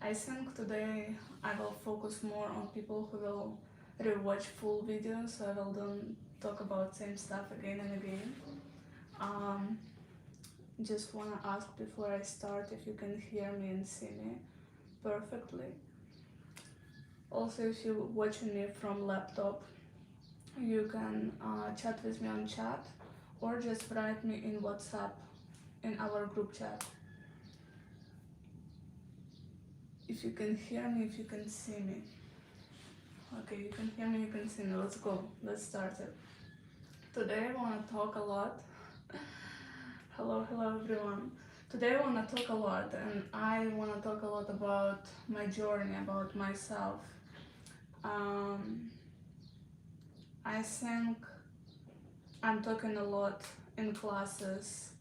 I think today I will focus more on people who will rewatch full videos, so I will don't talk about same stuff again and again. Um, just wanna ask before I start if you can hear me and see me perfectly. Also, if you're watching me from laptop, you can chat with me on chat or just write me in WhatsApp in our group chat. If you can hear me, if you can see me. Okay, you can hear me, you can see me. Let's go. Let's start it. Today I want to talk a lot. Hello everyone. Today I want to talk a lot, and I want to talk a lot about my journey, about myself. Um, I think I'm talking a lot in classes.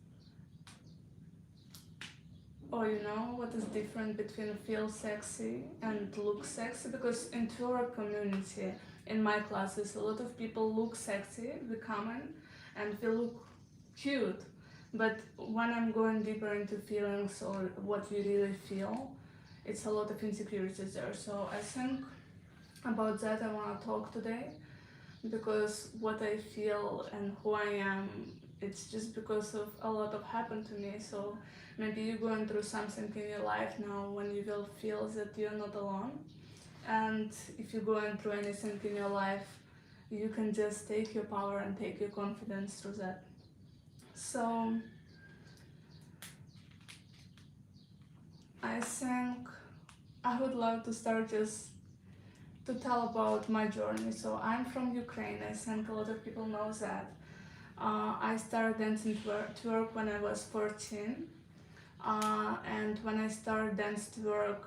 Oh, you know what is different between feel sexy and look sexy? Because in twerk community, in my classes, a lot of people look sexy, we comment, and we look cute. But when I'm going deeper into feelings or what you really feel, it's a lot of insecurities there. So I think about that I want to talk today, because what I feel and who I am, it's just because of a lot of happened to me. So maybe you're going through something in your life now when you will feel that you're not alone. And if you're going through anything in your life, you can just take your power and take your confidence through that. So I think I would love to start just to tell about my journey. So I'm from Ukraine. I think a lot of people know that. I started dancing twerk when I was 14, and when I started dance twerk,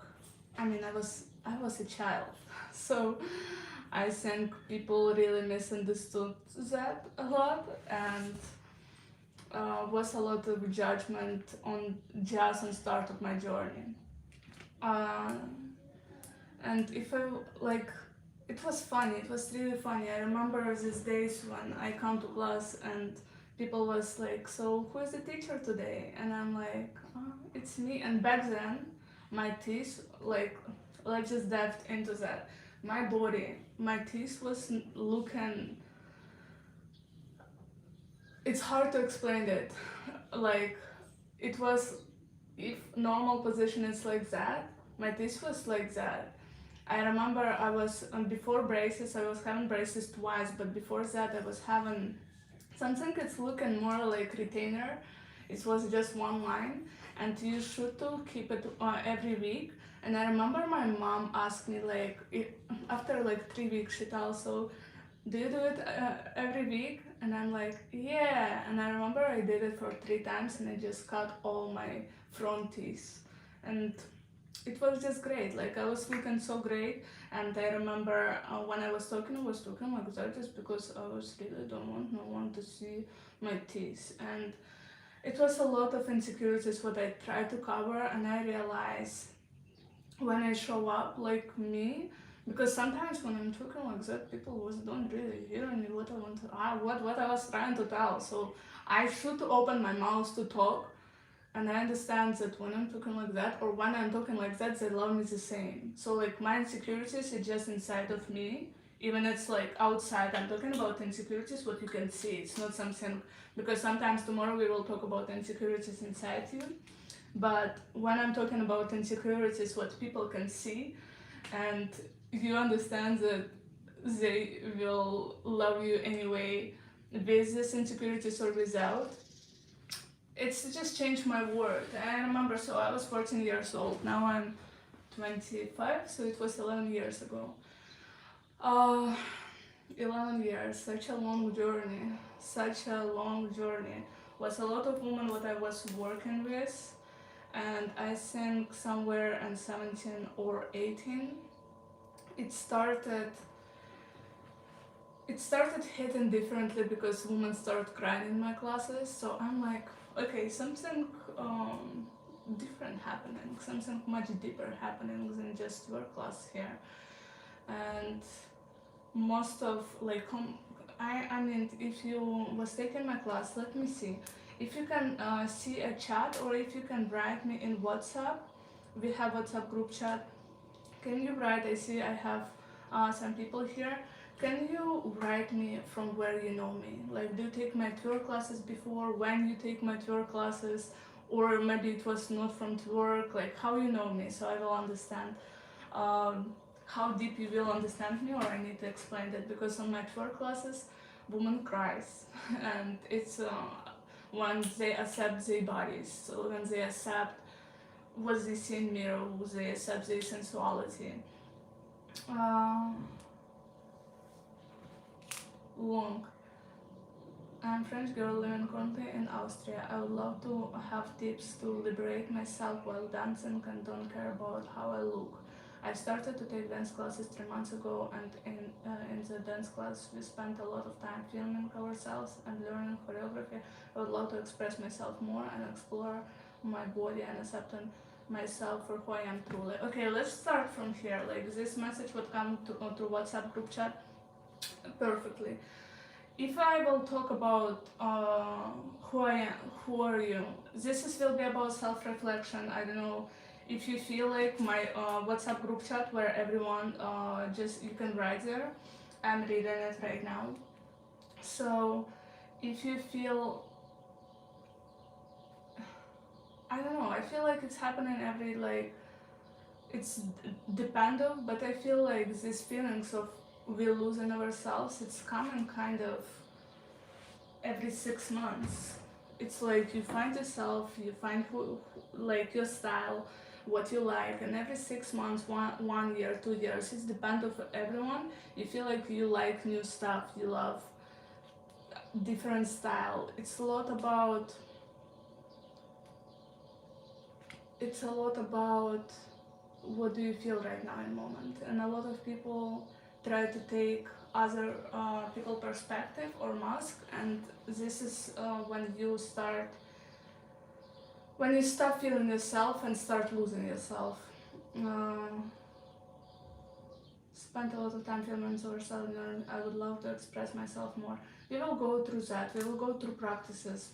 I was a child. So I think people really misunderstood that a lot, and was a lot of judgment on jazz and start of my journey. Uh, and if I like, it was funny. It was really funny. I remember these days when I come to class and people was like, "So who is the teacher today?" And I'm like, "Oh, it's me." And back then, my teeth, like, let's just dive into that. My body, my teeth was looking. It's hard to explain it. Like, it was, if normal position is like that, my teeth was like that. I remember I was before braces. I was having braces twice, but before that I was having something. It's looking more like retainer. It was just one line, and you should to keep it every week. And I remember my mom asked me like, after like 3 weeks, she tells, "So do you do it every week?" And I'm like, "Yeah." And I remember I did it for 3 times, and I just cut all my front teeth, and it was just great. Like, I was looking so great. And I remember when I was talking like that just because I was really don't want no one to see my teeth. And it was a lot of insecurities what I tried to cover, and I realized when I show up like me, because sometimes when I'm talking like that, people don't really hear me what I want to, what I was trying to tell. So I should open my mouth to talk, and I understand that when I'm talking like that, or when I'm talking like that, they love me the same. So like my insecurities are just inside of me, even it's like outside. I'm talking about insecurities, what you can see. It's not something, because sometimes tomorrow we will talk about insecurities inside you. But when I'm talking about insecurities, what people can see, and you understand that they will love you anyway with these insecurities or without, it's just changed my world. I remember, so I was 14 years old, now I'm 25, so it was 11 years ago. Uh, 11 years, such a long journey, such a long journey. Was a lot of women what I was working with, and I think somewhere in 17 or 18, it started hitting differently because women started crying in my classes. So I'm like, okay, something different happening, something much deeper happening than just your class here. And most of like I mean, if you was taking my class, let me see if you can see a chat, or if you can write me in WhatsApp we have WhatsApp group chat. Can you write? I see I have some people here. Can you write me from where you know me? Like, do you take my tour classes before? When you take my tour classes? Or maybe it was not from work, like how you know me, so I will understand how deep you will understand me, or I need to explain that, because on my tour classes, woman cries, and it's when they accept their bodies, so when they accept what they see in mirror, they accept their sensuality. Uh, Long. I'm French girl living currently in Austria. I would love to have tips to liberate myself while dancing and don't care about how I look. I started to take dance classes 3 months ago, and in the dance class we spent a lot of time filming ourselves and learning choreography. I would love to express myself more and explore my body and accepting myself for who I am truly. Okay, let's start from here. Like, this message would come through WhatsApp group chat perfectly. If I will talk about who I am, who are you, will be about self-reflection. I don't know if you feel like my WhatsApp group chat where everyone just you can write there. I'm reading it right now. So if you feel, I don't know, I feel like it's happening every, like, it's dependent, but I feel like these feelings of we losing ourselves, it's coming kind of every 6 months. It's like you find yourself, you find like your style, what you like, and every 6 months, 1 year, 2 years, it's dependent of everyone. You feel like you like new stuff, you love different style. It's a lot about what do you feel right now in moment, and a lot of people try to take other people perspective or mask, and this is when you stop feeling yourself and start losing yourself. Spent a lot of time filming ourselves, and I would love to express myself more. We will go through that, we will go through practices.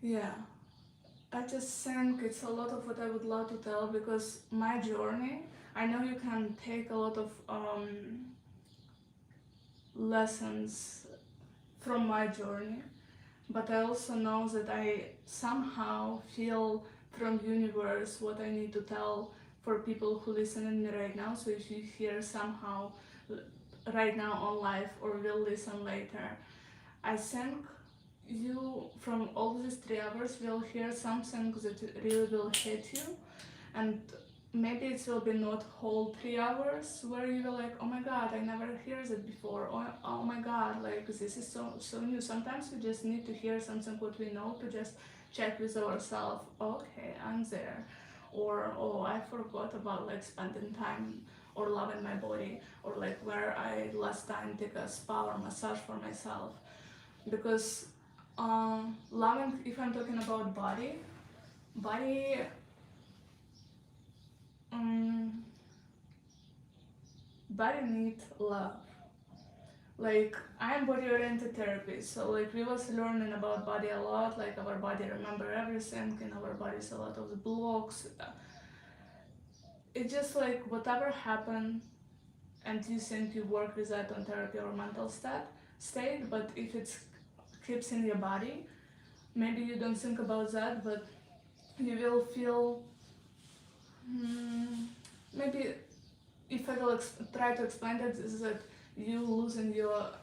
Yeah, I just think it's a lot of what I would love to tell, because my journey, I know you can take a lot of lessons from my journey, but I also know that I somehow feel from universe what I need to tell for people who listen to me right now. So if you hear somehow right now on live or will listen later, I think you from all these 3 hours will hear something that really will hit you, and maybe it will be not whole 3 hours where you will like, oh my god, I never heard it before, or oh my god, like this is so new. Sometimes we just need to hear something what we know to just check with ourselves, okay, I'm there, or oh, I forgot about like spending time or loving my body, or like where I last time take a spa or massage for myself. Because loving, if I'm talking about body um, body need love. Like, I am body oriented therapist, so like we was learning about body a lot, like our body remember everything in our bodies, a lot of the blocks. It's just like whatever happened, and you think you work with that on therapy or mental state, but if it keeps in your body, maybe you don't think about that, but you will feel maybe, if I will try to explain that, is that you losing your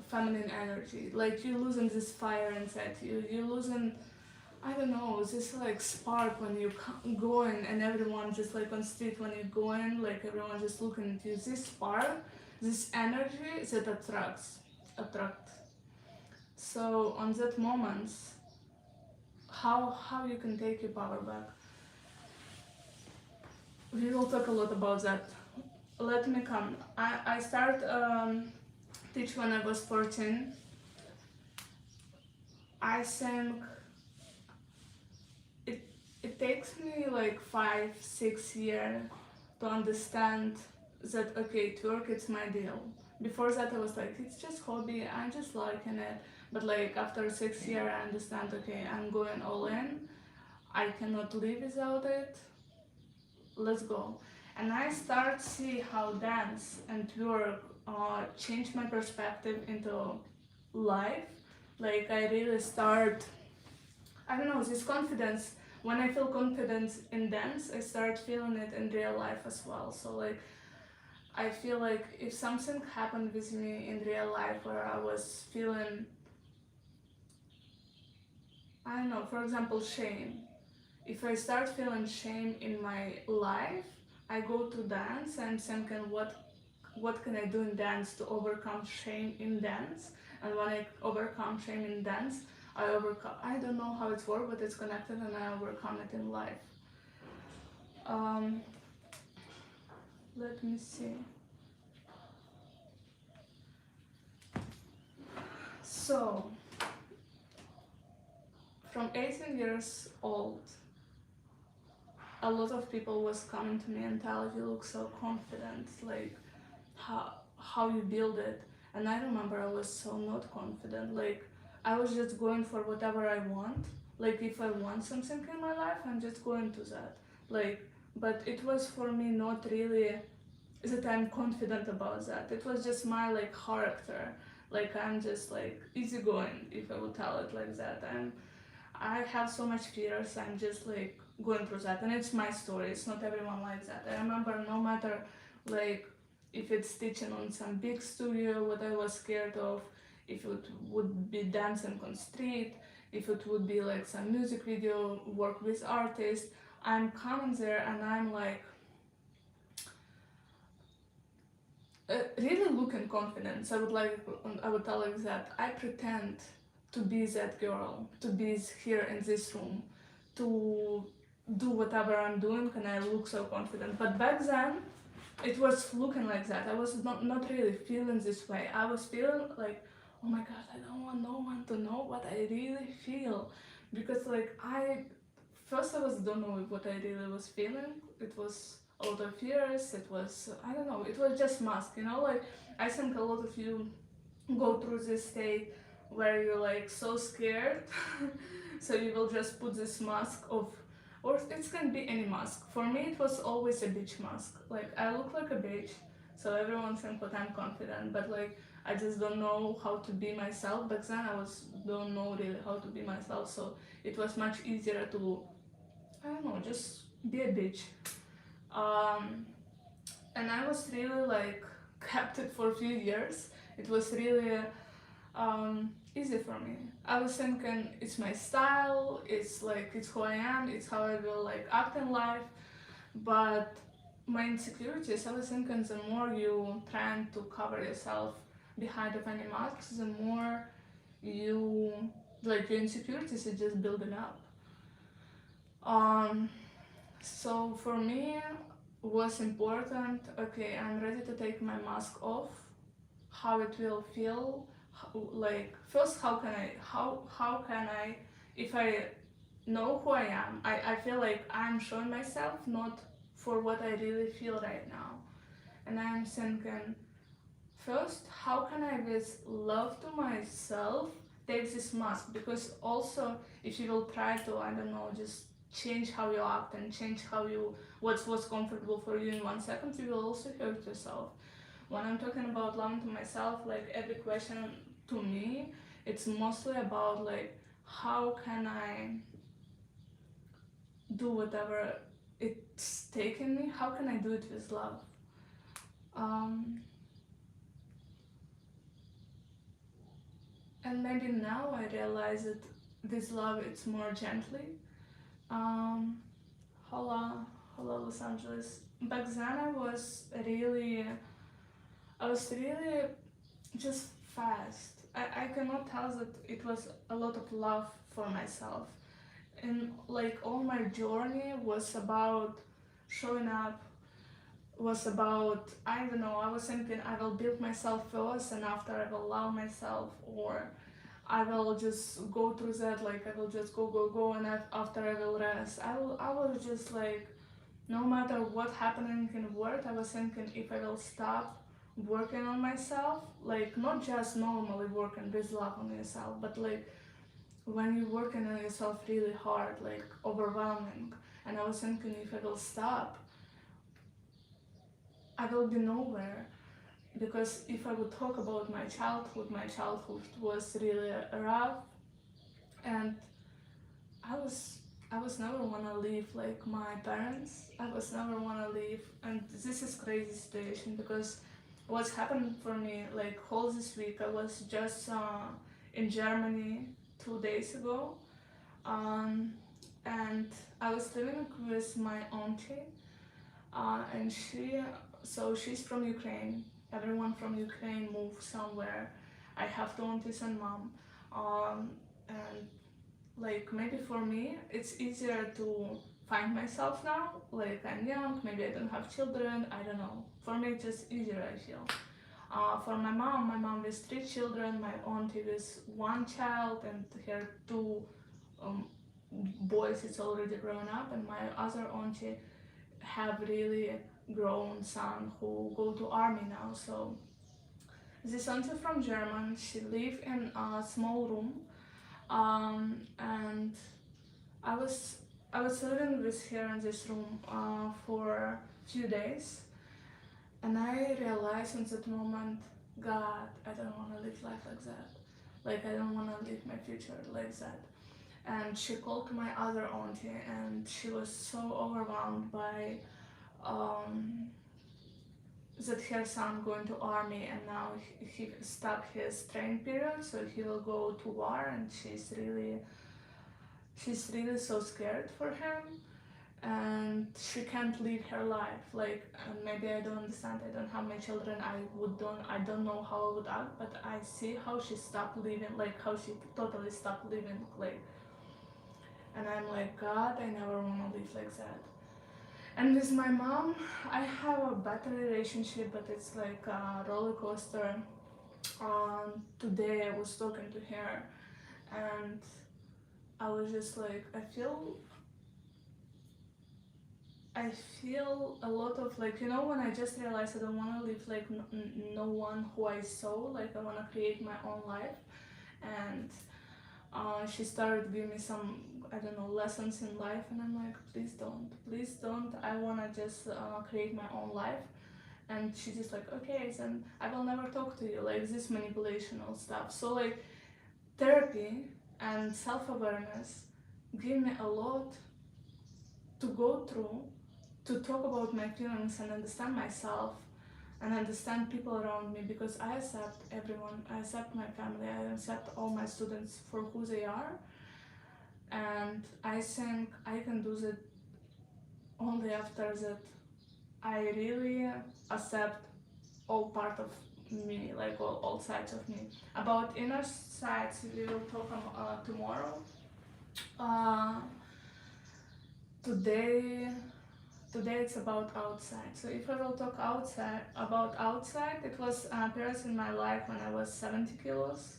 feminine energy, like you losing this fire inside you, you losing, I don't know, this like spark when you going, and everyone just like on street when you go in, like everyone just looking at you, this spark, this energy that attract. So on that moment, how you can take your power back, we will talk a lot about that. Let me come. I start teach when I was 14. I think it takes me like 5-6 years to understand that okay, twerk it's my deal. Before that I was like, it's just hobby, I'm just liking it. But like after 6 years I understand, okay, I'm going all in, I cannot live without it, let's go. And I start see how dance and work changed my perspective into life. Like I really start, I don't know, this confidence. When I feel confidence in dance, I start feeling it in real life as well. So like I feel like if something happened with me in real life where I was feeling, I don't know, for example, shame. If I start feeling shame in my life, I go to dance and thinking what can I do in dance to overcome shame in dance? And when I overcome shame in dance, I don't know how it's works, but it's connected and I overcome it in life. Um, let me see. So, from 18 years old, a lot of people was coming to me and tell you look so confident, like how you build it. And I remember I was so not confident, like I was just going for whatever I want. Like if I want something in my life, I'm just going to that. Like, but it was for me not really that I'm confident about that. It was just my like character. Like I'm just like easygoing, if I would tell it like that. I have so much fears. I'm just like going through that, and it's my story. It's not everyone like that. I remember no matter like if it's teaching on some big studio, what I was scared of, if it would be dancing on street, if it would be like some music video, work with artists. I'm coming there and I'm like really looking confident. So I would tell like that. I pretend to be that girl, to be here in this room, to do whatever I'm doing, and I look so confident. But back then, it was looking like that. I was not really feeling this way. I was feeling like, oh my god, I don't want no one to know what I really feel, because like first I was don't know what I really was feeling. It was a lot of fears. It was I don't know. It was just mask, you know. Like I think a lot of you go through this state where you're like so scared, so you will just put this mask of, or it can be any mask. For me, it was always a bitch mask. Like I look like a bitch, so everyone thinks that I'm confident, but like I just don't know how to be myself. Back then, don't know really how to be myself, so it was much easier to I don't know, just be a bitch. Um, and I was really like kept it for a few years. It was really easy for me. I was thinking it's my style, it's who I am, it's how I will like act in life. But my insecurities, I was thinking the more you trying to cover yourself behind of any masks, the more you like your insecurities is just building up. Um, so for me was important, okay, I'm ready to take my mask off, how it will feel, like first how can I, if I know who I am, I feel like I'm showing myself not for what I really feel right now. And I'm thinking, first, how can I with love to myself take this mask? Because also if you will try to, I don't know, just change how you act and change how you what's comfortable for you in 1 second, you will also hurt yourself. When I'm talking about loving to myself, like every question to me, it's mostly about like how can I do whatever it's taken me, how can I do it with love? Um, and maybe now I realize that this love it's more gently. Um, hola, hola Los Angeles. Back then I was really just fast. I cannot tell that it was a lot of love for myself. And like all my journey was about showing up, was about, I don't know, I was thinking I will build myself first and after I will love myself, or I will just go through that, like I will just go and after I will rest. I was just like, no matter what happening in work, I was thinking if I will stop working on myself, like not just normally working with love on yourself, but like when you're working on yourself really hard, like overwhelming, and I was thinking if I will stop, I will be nowhere. Because if I would talk about my childhood was really rough, and I was I was never wanna leave like my parents. I was never wanna leave, and this is crazy situation because what's happened for me like whole this week. I was just in Germany 2 days ago, um, and I was living with my auntie, and she's from Ukraine. Everyone from Ukraine moved somewhere. I have two aunties and mom, and like maybe for me it's easier to find myself now. Like I'm young, maybe I don't have children. I don't know. For me, it's just easier. I feel. For my mom with three children, my auntie with one child, and her two um, boys. It's already grown up, and my other auntie have really grown son who go to army now. So this auntie from German, she live in a small room, and I was I was living with her in this room for a few days, and I realized in that moment, God, I don't want to live life like that. Like I don't want to live my future like that. And she called my other auntie, and she was so overwhelmed by um, that her son going to army, and now he stopped his training period, so he will go to war, and she's really so scared for him, and she can't live her life. Like maybe I don't understand. I don't have my children. I don't know how I would act, but I see how she stopped living. Like how she totally stopped living. Like, and I'm like, God, I never wanna live like that. And with my mom, I have a better relationship, but it's like a roller coaster. Today I was talking to her, and I was just like, I feel a lot of like, when I just realized I don't want to live like no one who I saw, like I want to create my own life. And she started giving me some, I don't know, lessons in life, and I'm like, please don't, I want to just create my own life. And she's just like, okay, then I will never talk to you, like this manipulational stuff. So like therapy and self-awareness give me a lot to go through, to talk about my feelings and understand myself and understand people around me, because I accept everyone. I accept my family. I accept all my students for who they are. And I think I can do that only after that I really accept all part of me, like all sides of me. About inner sides, we will talk tomorrow. Uh, today Today it's about outside. So if I will talk outside, it was periods in my life when I was 70 kilos.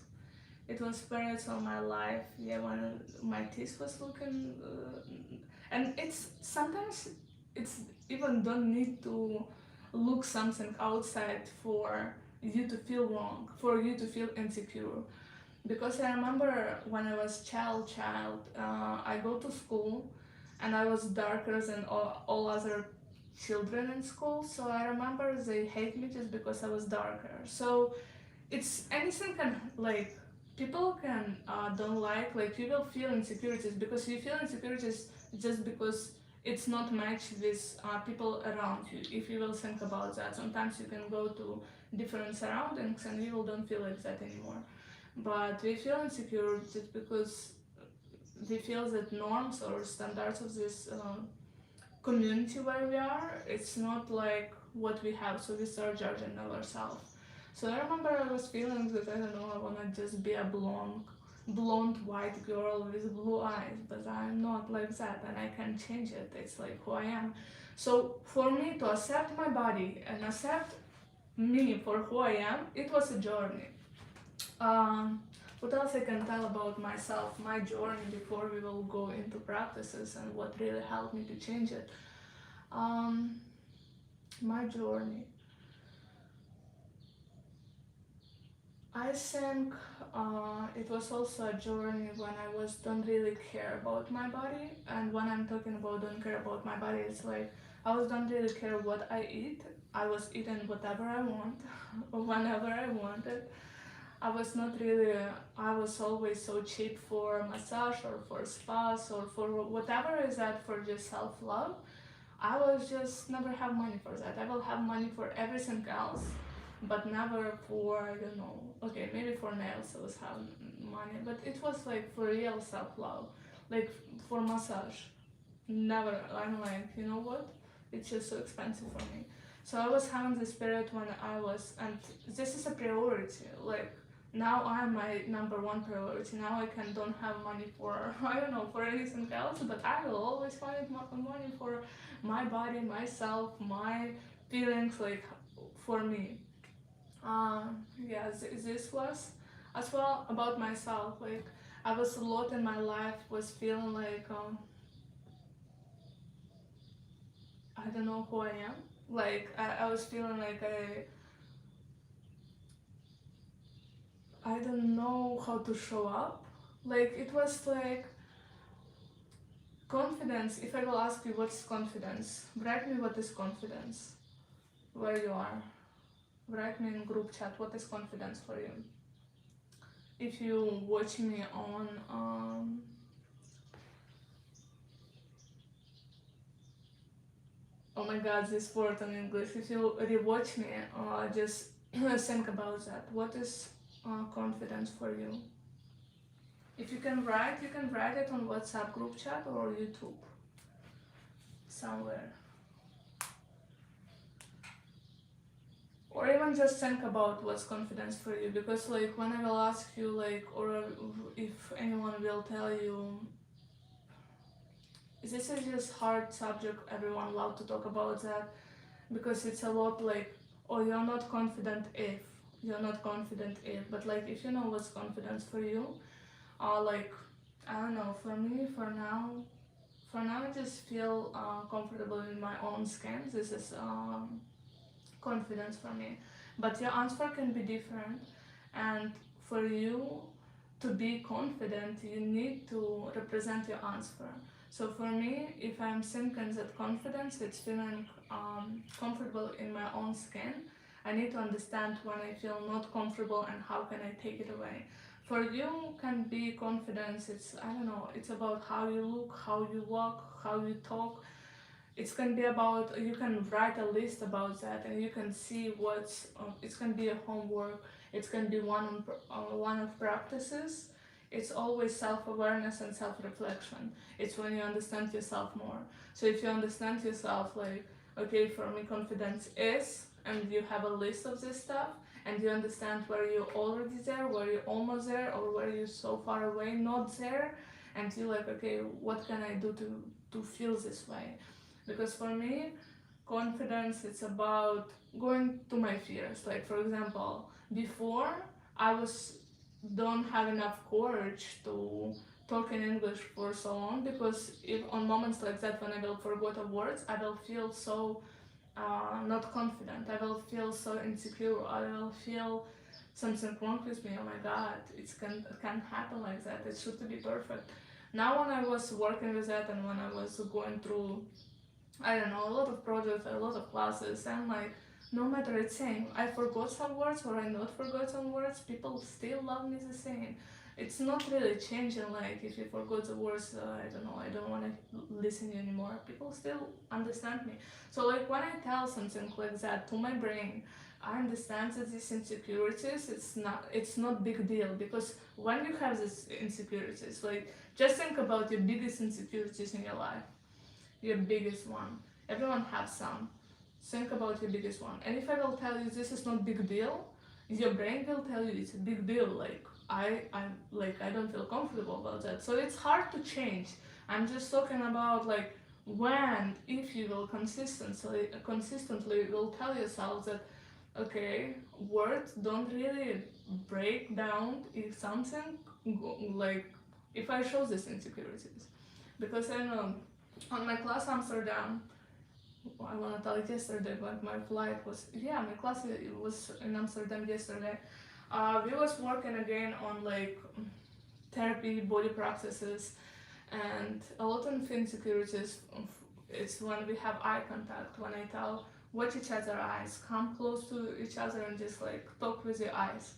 It was periods of my life, yeah, when my teeth was looking, and it's sometimes it's even don't need to look something outside for you to feel wrong, for you to feel insecure. Because I remember when I was child, I go to school, and I was darker than all other children in school. So I remember they hate me just because I was darker. So it's anything can, like, people can don't like you will feel insecurities, because you feel insecurities just because it's not matched with people around you. If you will think about that, sometimes you can go to different surroundings and you will don't feel like that anymore. But we feel insecure just because we feel that norms or standards of this community where we are, it's not like what we have, so we start judging ourselves. So I remember I was feeling that, I don't know, I wanna just be a blonde white girl with blue eyes, but I'm not like that, and I can change it. It's like who I am. So for me to accept my body and accept me for who I am, it was a journey. Um, what else I can tell about myself, my journey, before we will go into practices and what really helped me to change it. Um, my journey. I think it was also a journey when I was don't really care about my body, and when I'm talking about don't care about my body, it's like I was don't really care what I eat. I was eating whatever I want, whenever I wanted. I was not really. I was always so cheap for massage or for spas or for whatever is that for just self love. I will just never have money for that. I will have money for everything else, but never for, I don't know. Okay, maybe for nails I was having money, but it was like for real self love, like for massage. Never. I'm like, you know what? It's just so expensive for me. So I was having this period when I was, and this is a priority. Like now I'm my number one priority. Now I can don't have money for I don't know for anything else, but I will always find money for my body, myself, my feelings, like for me. Yeah, this was as well about myself. Like I was a lot in my life was feeling like I don't know who I am. Like I was feeling like I don't know how to show up. Like it was like confidence. If I will ask you what's confidence, write me what is confidence. Where you are. Write me in group chat what is confidence for you. If you watch me on oh my god, this word in English. If you rewatch me, just think about that. What is confidence for you? If you can write it on WhatsApp group chat or YouTube somewhere. Or even just think about what's confidence for you, because like when I will ask you like, or if anyone will tell you, this is just hard subject. Everyone love to talk about that because it's a lot like, oh, you're not confident if you're not confident if, but like if you know what's confidence for you, like I don't know. For me, for now, I just feel comfortable in my own skin. This is confidence for me. But your answer can be different, and for you to be confident, you need to represent your answer. So for me, if I'm thinking that confidence, it's feeling comfortable in my own skin, I need to understand when I feel not comfortable and how can I take it away. For you can be confidence, it's I don't know, it's about how you look, how you walk, how you talk. It's can be about, you can write a list about that and you can see what's it can be a homework, it can be one of practices. It's always self-awareness and self-reflection. It's when you understand yourself more. So if you understand yourself, like, okay, for me confidence is, and you have a list of this stuff, and you understand where you're already there, where you're almost there, or where you're so far away not there, and you're like, okay, what can I do to feel this way? Because for me, confidence, it's about going to my fears. Like for example, before I was don't have enough courage to talk in English for so long, because if on moments like that when I will forget a words, I will feel so not confident. I will feel so insecure. I will feel something wrong with me. Oh my god, it can happen like that. It should be perfect. Now when I was working with that and when I was going through, I don't know, a lot of projects, a lot of classes, and like no matter it's same. I forgot some words or I not forgot some words, people still love me the same. It's not really changing. Like if you forgot the words, I don't know, I don't want to listen to you anymore. People still understand me. So like when I tell something like that to my brain, I understand that these insecurities, it's not big deal, because when you have these insecurities, like just think about your biggest insecurities in your life, your biggest one. Everyone has some. Think about your biggest one. And if I will tell you this is not big deal, your brain will tell you it's a big deal. Like I don't feel comfortable about that. So it's hard to change. I'm just talking about like when, if you will consistently will tell yourself that okay, words don't really break down if something like if I show these insecurities. Because I know on my class Amsterdam, I want to tell it yesterday, but my flight was, yeah, my class was in Amsterdam yesterday. We was working again on like therapy, body practices, and a lot of insecurities. It's when we have eye contact. When I tell watch each other's eyes, come close to each other and just like talk with your eyes.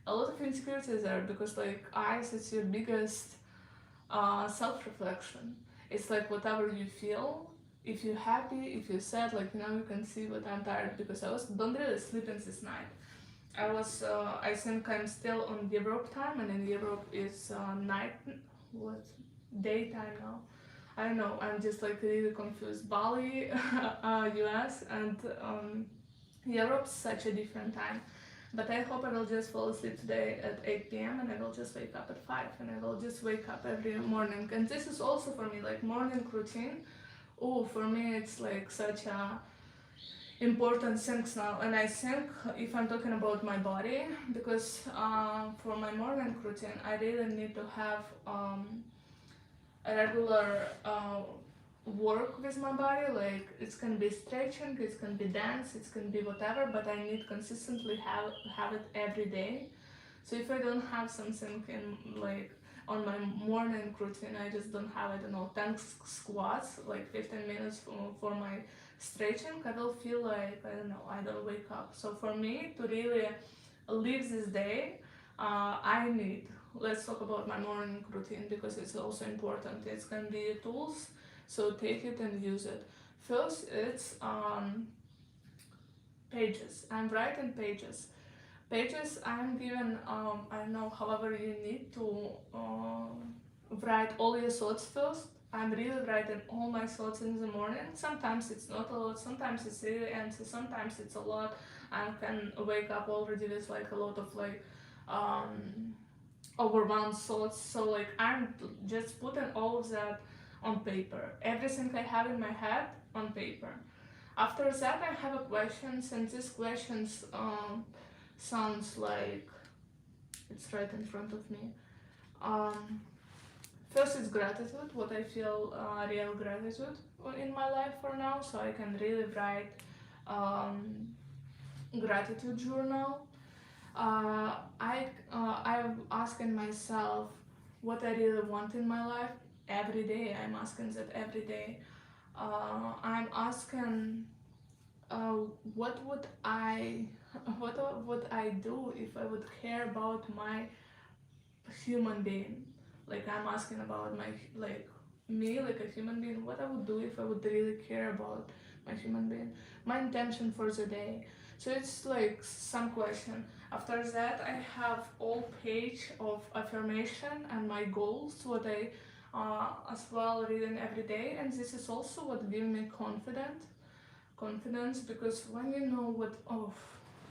A lot of insecurities there because like eyes is your biggest self-reflection. It's like whatever you feel. If you're happy, if you're sad, like you can see what I'm tired because I was don't really sleeping this night. I think I'm still on Europe time, and in Europe it's night, what, daytime now. I don't know, I'm just like really confused. Bali, US, and Europe's such a different time. But I hope I will just fall asleep today at 8 p.m. and I will just wake up at 5 and I will just wake up every morning. And this is also for me like morning routine. Oh, for me it's like such a important things now. And I think if I'm talking about my body, because for my morning routine I really need to have a regular work with my body, like it can be stretching, it can be dance, it can be whatever, but I need consistently have it every day. So if I don't have something in like on my morning routine, I just don't have, I don't know, 10 squats, like 15 minutes for my stretching, I will feel like, I don't know, I don't wake up. So for me to really live this day, I need, let's talk about my morning routine because it's also important. It's can be tools, so take it and use it. First, it's pages. I'm writing pages. Pages I'm given, I don't know, however you need to write all your thoughts first. I'm really writing all my thoughts in the morning. Sometimes it's not a lot, sometimes it's really empty, sometimes it's a lot. I can wake up already with like a lot of like um, overwhelmed thoughts. So like I'm just putting all of that on paper. Everything I have in my head on paper. After that, I have a questions, and these questions sounds like it's right in front of me. Um, First, it's gratitude. What I feel real gratitude in my life for now, so I can really write gratitude journal. I'm asking myself what I really want in my life every day. I'm asking that every day. I'm asking uh, what would I what would I do if I would care about my human being. Like I'm asking about my like me like a human being. What I would do if I would really care about my human being. My intention for the day. So it's like some question. After that, I have all page of affirmation and my goals. What I as well reading every day, and this is also what gives me confidence because when you know what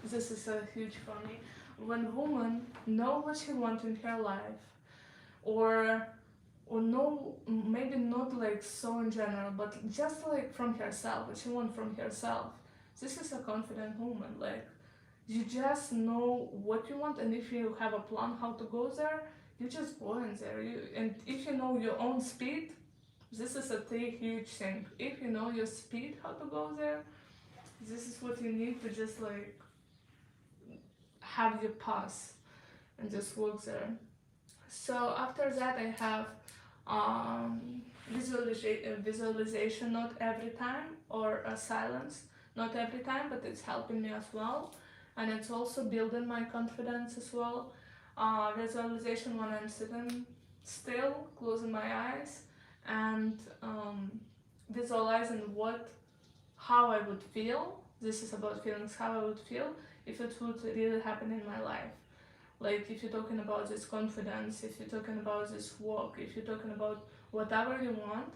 this is a huge for me when women know what she wants in her life or no, maybe not like so in general, but just like from herself, what she wants from herself, this is a confident woman. Like you just know what you want, and if you have a plan how to go there, you just go in there. And if you know your own speed, this is a huge thing. If you know your speed how to go there, this is what you need to just like have your pass and just walk there. So after that I have visualization not every time, or a silence not every time, but it's helping me as well, and it's also building my confidence as well. Visualization when I'm sitting still, closing my eyes, and visualizing how I would feel. This is about feelings, how I would feel if it would really happen in my life. Like if you're talking about this confidence, if you're talking about this work, if you're talking about whatever you want,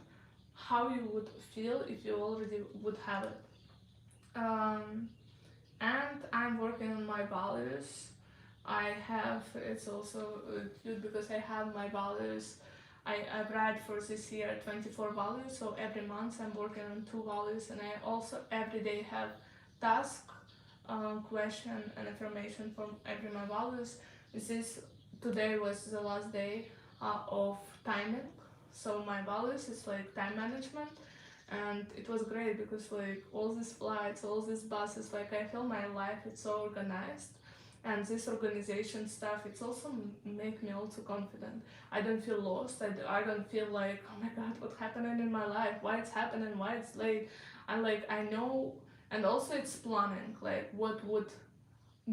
how you would feel if you already would have it. Um, and I'm working on my values. It's also cute because I have my values. I write for this year 24 values, so every month I'm working on 2 values, and I also every day have task, question, and affirmation from every my values. Today was the last day of timing, so my values is like time management, and it was great because like all these flights, all these buses, like I feel my life it's so organized. And this organization stuff, it's also make me also confident. I don't feel lost. I don't feel like, oh my god, what's happening in my life, why it's happening, why it's late. And like I know. And also it's planning, like what would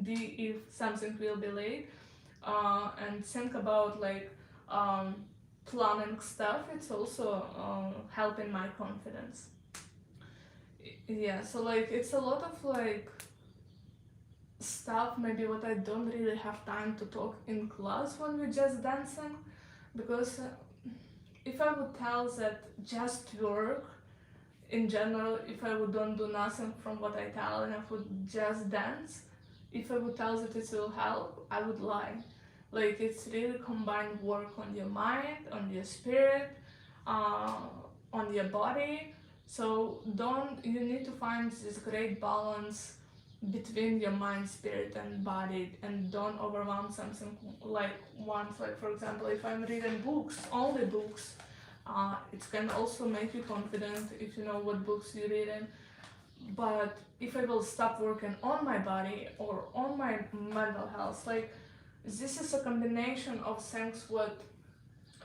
be if something will be late, and think about like um, planning stuff. It's also helping my confidence. Yeah, so like it's a lot of like stuff maybe what I don't really have time to talk in class when we're just dancing, because if I would tell that just work in general, if I would don't do nothing from what I tell and I would just dance, if I would tell that it will help, I would lie. Like it's really combined work on your mind, on your spirit, uh, on your body. So don't you need to find this great balance between your mind, spirit, and body, and don't overwhelm something like once. Like for example, if I'm reading books, only books, it can also make you confident if you know what books you're reading. But if I will stop working on my body or on my mental health, like this is a combination of things what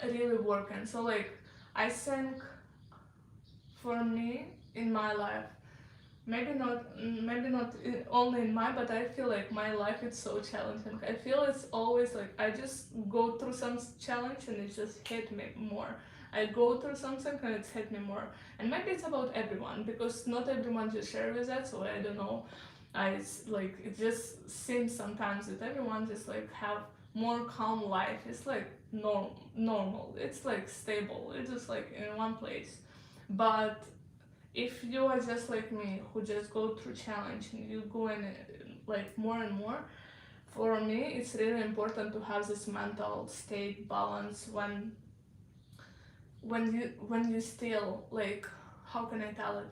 really working. So like I think for me in my life, maybe not only in my, but I feel like my life is so challenging. I feel it's always like I just go through some challenge and it just hit me more. I go through something and it's hit me more. And maybe it's about everyone, because not everyone just share with that, so I don't know. Like it just seems sometimes that everyone just like have more calm life. It's like normal. It's like stable. It's just like in one place. But if you are just like me, who just go through challenge and you go in like more and more, for me it's really important to have this mental state balance when you still like, how can I tell it?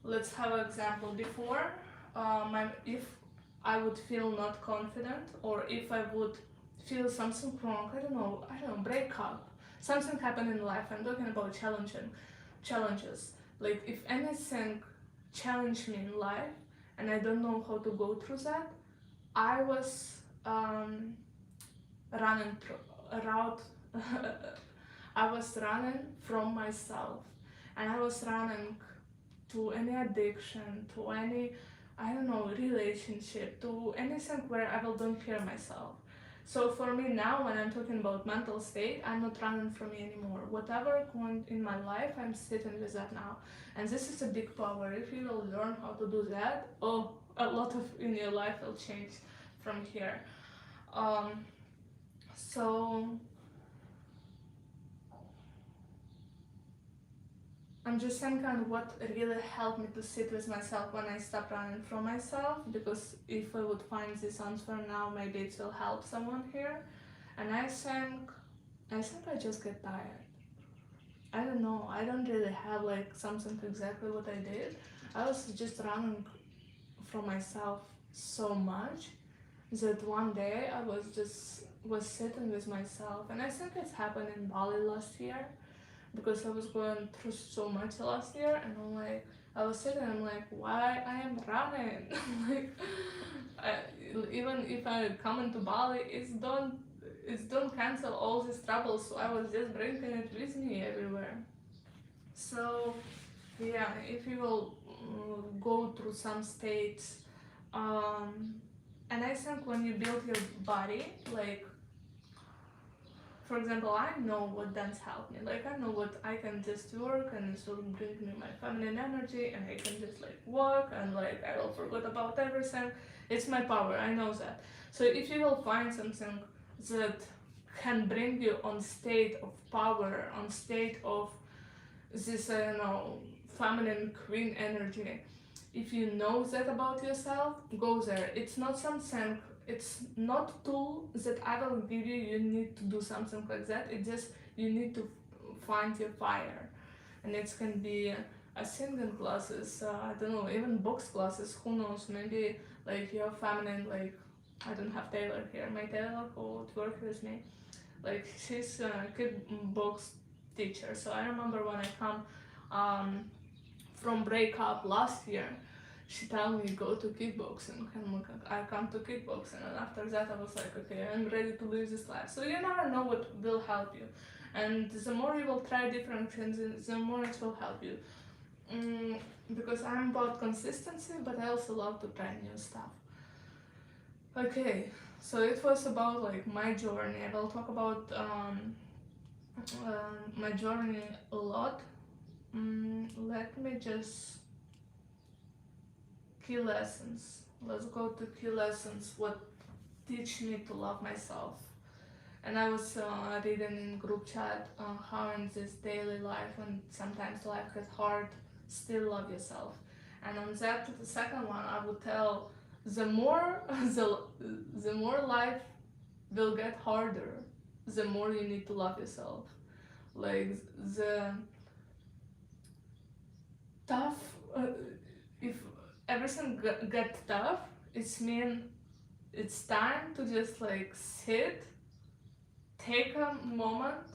Let's have an example. Before, if I would feel not confident, or if I would feel something wrong, I don't know, break up, something happened in life. I'm talking about challenges. Like if anything challenged me in life, and I don't know how to go through that, I was running route. I was running from myself, and I was running to any addiction, to any, I don't know, relationship, to anything where I will don't hear myself. So for me now, when I'm talking about mental state, I'm not running from me anymore. Whatever going in my life, I'm sitting with that now. And this is a big power. If you will learn how to do that, oh, a lot of in your life will change from here. Um, so I'm just thinking what really helped me to sit with myself when I stopped running from myself, because if I would find this answer now, maybe it will help someone here. And I think I just get tired. I don't know. I don't really have like something exactly what I did. I was just running from myself so much that one day I was sitting with myself, and I think it's happened in Bali last year, because I was going through so much last year, and I was sitting, I'm like, why I am running? Like, I, even if I come into Bali, it's don't cancel all these troubles, so I was just bringing it with me everywhere. So yeah, if you will go through some states, um, and I think when you build your body, like for example, I know what dance helped me. Like I know what I can just work and it will bring me my feminine energy, and I can just like walk and like I will forget about everything. It's my power, I know that. So if you will find something that can bring you on state of power, on state of this, I don't know, feminine queen energy, if you know that about yourself, go there. It's not something, it's not tool that I will give you, you need to do something like that. It just, you need to find your fire. And it can be a singing classes, I don't know, even box classes, who knows, maybe like you're feminine, like I don't have Taylor here, my Taylor who would work with me, like she's a kickbox teacher. So I remember when I come from breakup last year, she told me go to kickboxing, and like, I come to kickboxing, and after that I was like, okay, I'm ready to live this life. So you never know what will help you, and the more you will try different things, the more it will help you. mm, because I'm about consistency, but I also love to try new stuff. Okay, so it was about like my journey. I will talk about my journey a lot. Let me just key lessons. Let's go to key lessons. What teach me to love myself? And I was reading in group chat how in this daily life, when sometimes life gets hard, still love yourself. And on that, the second one, I would tell the more the more life will get harder, the more you need to love yourself. Like the tough, if everything get tough, it's mean it's time to just like sit, take a moment,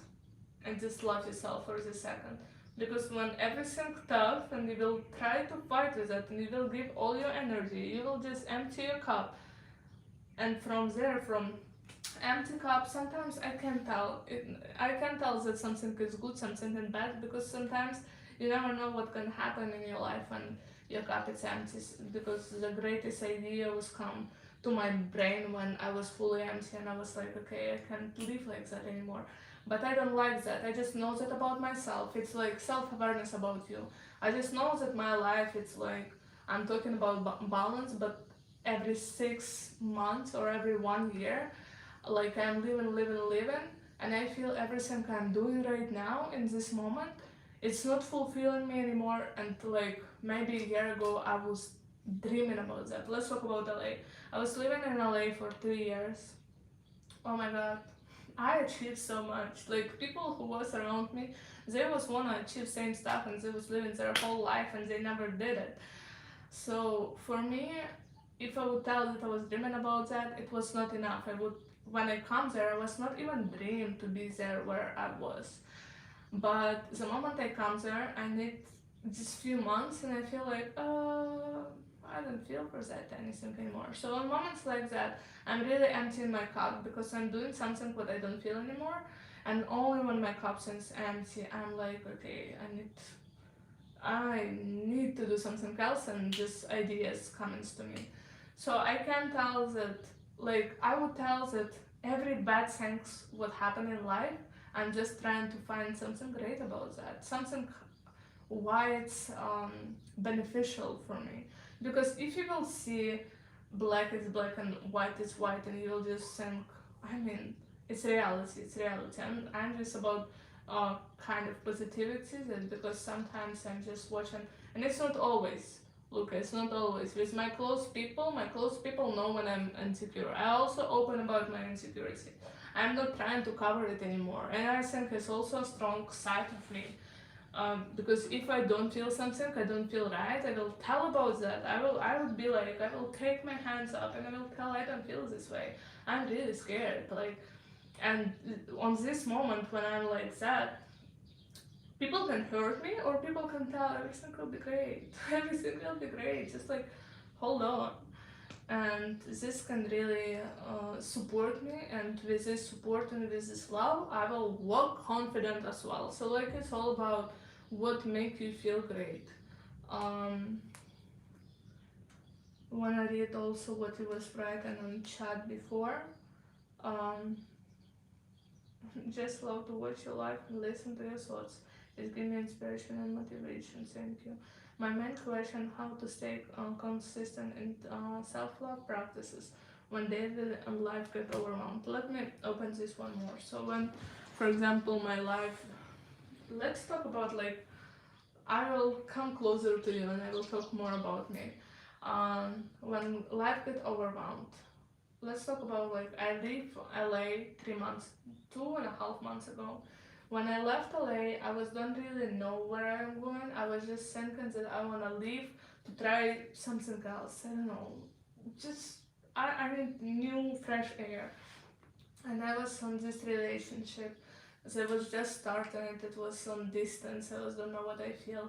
and just love yourself for the second. Because when everything tough and you will try to fight with it and you will give all your energy, you will just empty your cup. And from there, from empty cup, sometimes I can tell that something is good, something is bad, because sometimes you never know what can happen in your life when your cup is empty. Because the greatest idea was come to my brain when I was fully empty, and I was like, okay, I can't live like that anymore. But I don't like that. I just know that about myself. It's like self-awareness about you. I just know that my life, it's like, I'm talking about balance, but every 6 months or every 1 year, like I'm living, and I feel everything I'm doing right now in this moment, it's not fulfilling me anymore. And like maybe a year ago, I was dreaming about that. Let's talk about LA. I was living in LA for 2 years. Oh my god, I achieved so much. Like people who was around me, they was wanna achieve same stuff, and they was living their whole life and they never did it. So for me, if I would tell that I was dreaming about that, it was not enough. I would, when I come there, I was not even dream to be there where I was. But the moment I come there, I need just few months, and I feel like, I don't feel for that anything anymore. So in moments like that, I'm really emptying my cup because I'm doing something what I don't feel anymore. And only when my cup is empty, I'm like, okay, I need to do something else, and this ideas comes to me. So I can tell that, like I would tell that every bad things what happen in life, I'm just trying to find something great about that, something why it's beneficial for me. Because if you will see black is black and white is white, and you will just think, I mean, it's reality. I'm just about kind of positivity, that because sometimes I'm just watching, and it's not always, look, it's not always with my close people know when I'm insecure. I also open about my insecurity. I'm not trying to cover it anymore, and I think it's also a strong side of me. Because if I don't feel something, I don't feel right, I will tell about that. I would be like, I will take my hands up and I will tell I don't feel this way. I'm really scared. Like, and on this moment when I'm like that, people can hurt me or people can tell everything will be great. Everything will be great. Just like hold on. And this can really support me, and with this support and with this love, I will walk confident as well. So like it's all about what make you feel great. um when I read also what you was writing on chat before, um just love to watch your life and listen to your thoughts. It gives me inspiration and motivation. Thank you. My main question: how to stay consistent in self-love practices when daily and life get overwhelmed. Let me open this one more. So when, for example, my life, let's talk about like I will come closer to you and I will talk more about me. When life get overwhelmed, let's talk about like I leave LA 3 months, 2.5 months ago. When I left LA, I was don't really know where I'm going. I was just thinking that I wanna leave to try something else. I don't know, just I need new fresh air. And I was on this relationship that was just starting. It was on distance. I was don't know what I feel.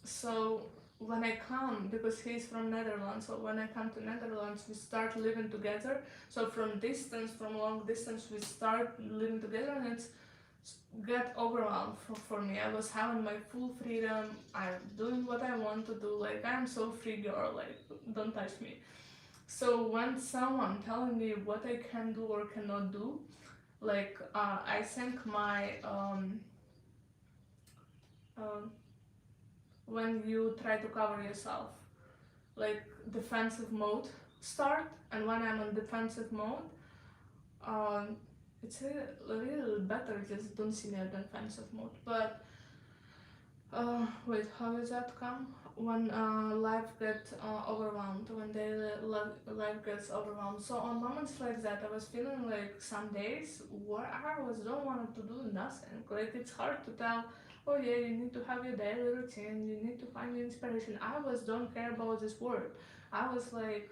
So when I come, because he's from Netherlands, so when I come to Netherlands, we start living together. So from distance, from long distance, we start living together, and it's get overwhelmed for me. I was having my full freedom. I'm doing what I want to do. Like, I'm so free girl. Like, don't touch me. So when someone telling me what I can do or cannot do, like, I think my um, when you try to cover yourself, like defensive mode start, and when I'm on defensive mode, um, it's a little better just don't see me on defensive mode. But wait, how does that come? When life gets overwhelmed, when daily life gets overwhelmed. So on moments like that, I was feeling like some days where I was don't want to do nothing. Like it's hard to tell. Oh yeah, you need to have your daily routine. You need to find your inspiration. I was don't care about this word. I was like,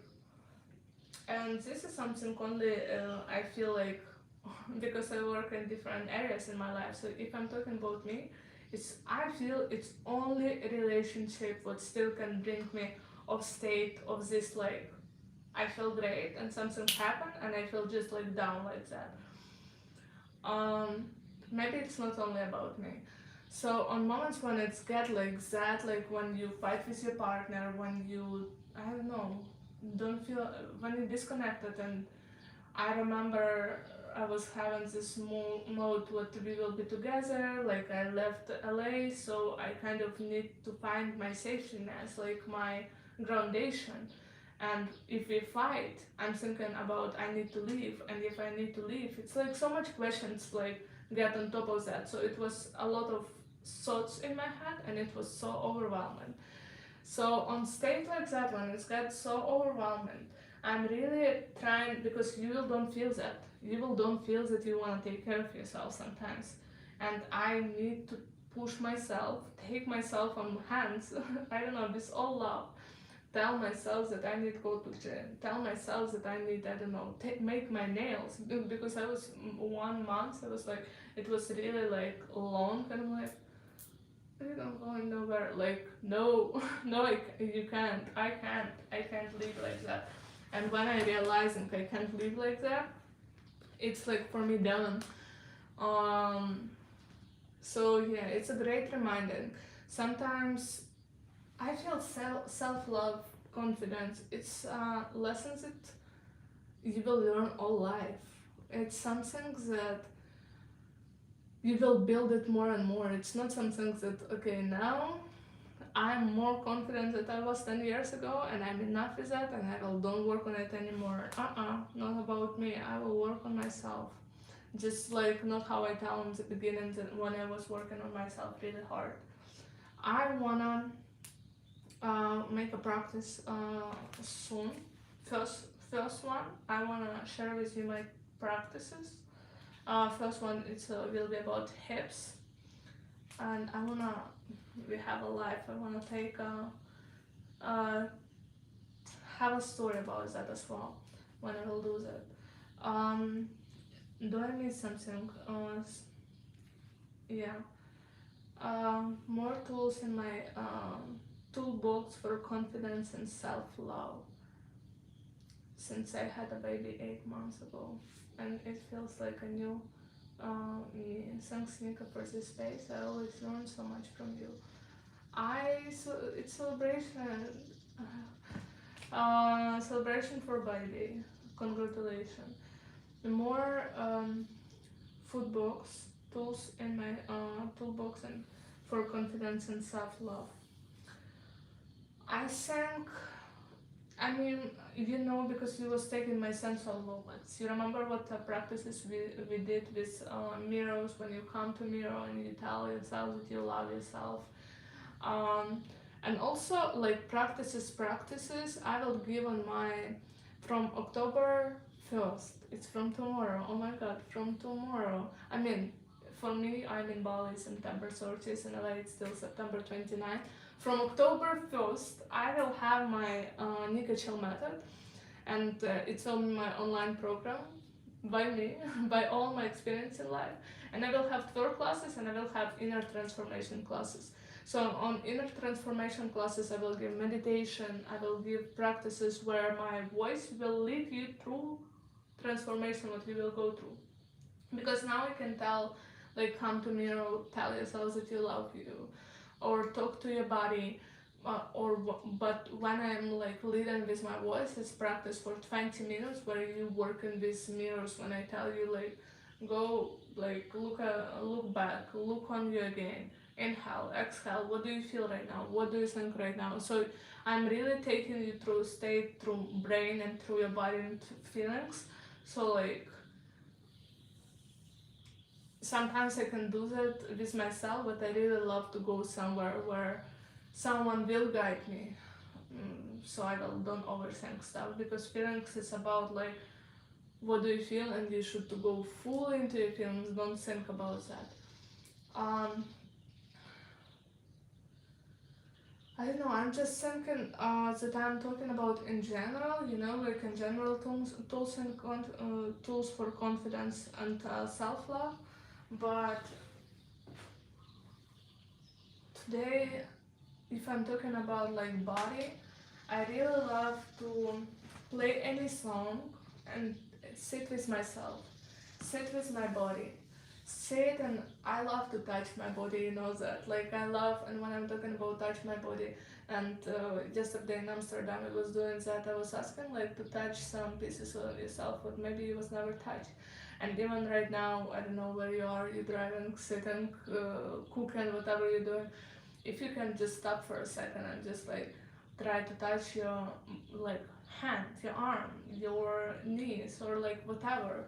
and this is something only I feel like because I work in different areas in my life. So if I'm talking about me, it's I feel it's only a relationship what still can bring me of state of this like I feel great and something happened and I feel just like down like that. Um, maybe it's not only about me. So on moments when it's get like that, like when you fight with your partner, when you I don't know, don't feel when you're disconnected and I remember I was having this mode what we will be together, like I left LA, so I kind of need to find my safety net, like my groundation. And if we fight, I'm thinking about I need to leave, and if I need to leave, it's like so much questions like get on top of that. So it was a lot of thoughts in my head, and it was so overwhelming. So on stage like that one, it's got so overwhelming. I'm really trying because you will don't feel that. You will don't feel that you want to take care of yourself sometimes. And I need to push myself, take myself on hands. I don't know, this all love. Tell myself that I need to go to gym. Tell myself that I need, I don't know, make my nails. Because I was 1 month, I was like, it was really like long and I'm like, you're not going nowhere. Like, no, no, you can't. I can't live like that. And when I realizing I can't live like that, it's like for me done. Um, so yeah, it's a great reminder. Sometimes I feel self love, confidence. It's lessons that you will learn all life. It's something that you will build it more and more. It's not something that okay now I'm more confident than I was 10 years ago and I'm enough with that and I will don't work on it anymore. Not about me. I will work on myself. Just like not how I tell in the beginning that when I was working on myself really hard. I wanna make a practice soon. First one, I wanna share with you my practices. First one, will be about hips, and I wanna we have a life. I wanna take uh, have a story about that as well when I will do that. Do I miss something? Yeah. More tools in my toolbox for confidence and self-love since I had a baby 8 months ago, and it feels like a new me. Thanks, Nika, for this space. I always learn so much from you. It's celebration. Celebration for baby. Congratulations. More food box tools in my toolbox and for confidence and self-love. I think I mean, because you was taking my sensual movements. You remember what the practices we did with mirrors when you come to mirror and you tell yourself that you love yourself. Um, and also like practices I will give on my from October 1st. It's from tomorrow. Oh my god, from tomorrow. I mean, for me, I'm in Bali September 30th, and LA it's still September 29th. From October 1st, I will have my Nika Chill method, and it's on my online program by me, by all my experience in life. And I will have 12 classes and I will have inner transformation classes. So on inner transformation classes, I will give meditation, I will give practices where my voice will lead you through transformation, what you will go through. Because now I can tell, like, come to mirror, tell yourself that you love you, or talk to your body, but when I'm like leading with my voice, it's practice for 20 minutes where you work in these mirrors. When I tell you, like, go, like, look back, look on you again, inhale, exhale, what do you feel right now, what do you think right now? So I'm really taking you through state, through brain, and through your body and feelings. So like sometimes I can do that with myself, but I really love to go somewhere where someone will guide me. So I don't overthink stuff, because feelings is about like what do you feel, and you should to go full into your feelings. Don't think about that. Um, I don't know. I'm just thinking that I'm talking about in general. Like in general tools for confidence and self love. But today, if I'm talking about like body, I really love to play any song and sit with myself, sit with my body, sit, and I love to touch my body, that. Like I love, and when I'm talking about touch my body, and yesterday in Amsterdam I was doing that, I was asking like to touch some pieces of yourself what maybe you was never touched. And even right now, I don't know where you are, you're driving, sitting, cooking, whatever you're doing, if you can just stop for a second and just like try to touch your like hand, your arm, your knees, or like whatever,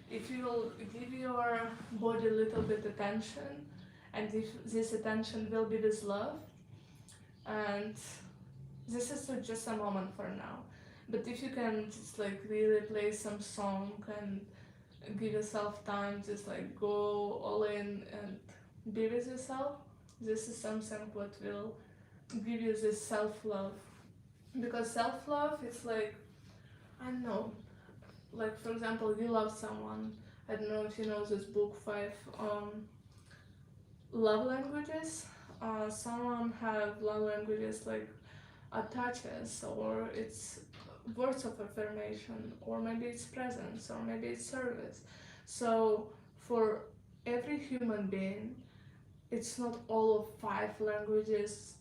if you will give your body a little bit attention, and if this attention will be with love, and this is just a moment for now, but if you can just like really play some song and give yourself time, just like go all in and be with yourself, this is something what will give you this self-love. Because self-love is like, I don't know, like for example, you love someone. I don't know if you know this book, Five Love Languages. Someone have love languages like touches, or it's words of affirmation, or maybe it's presence, or maybe it's service. So for every human being, it's not all of five languages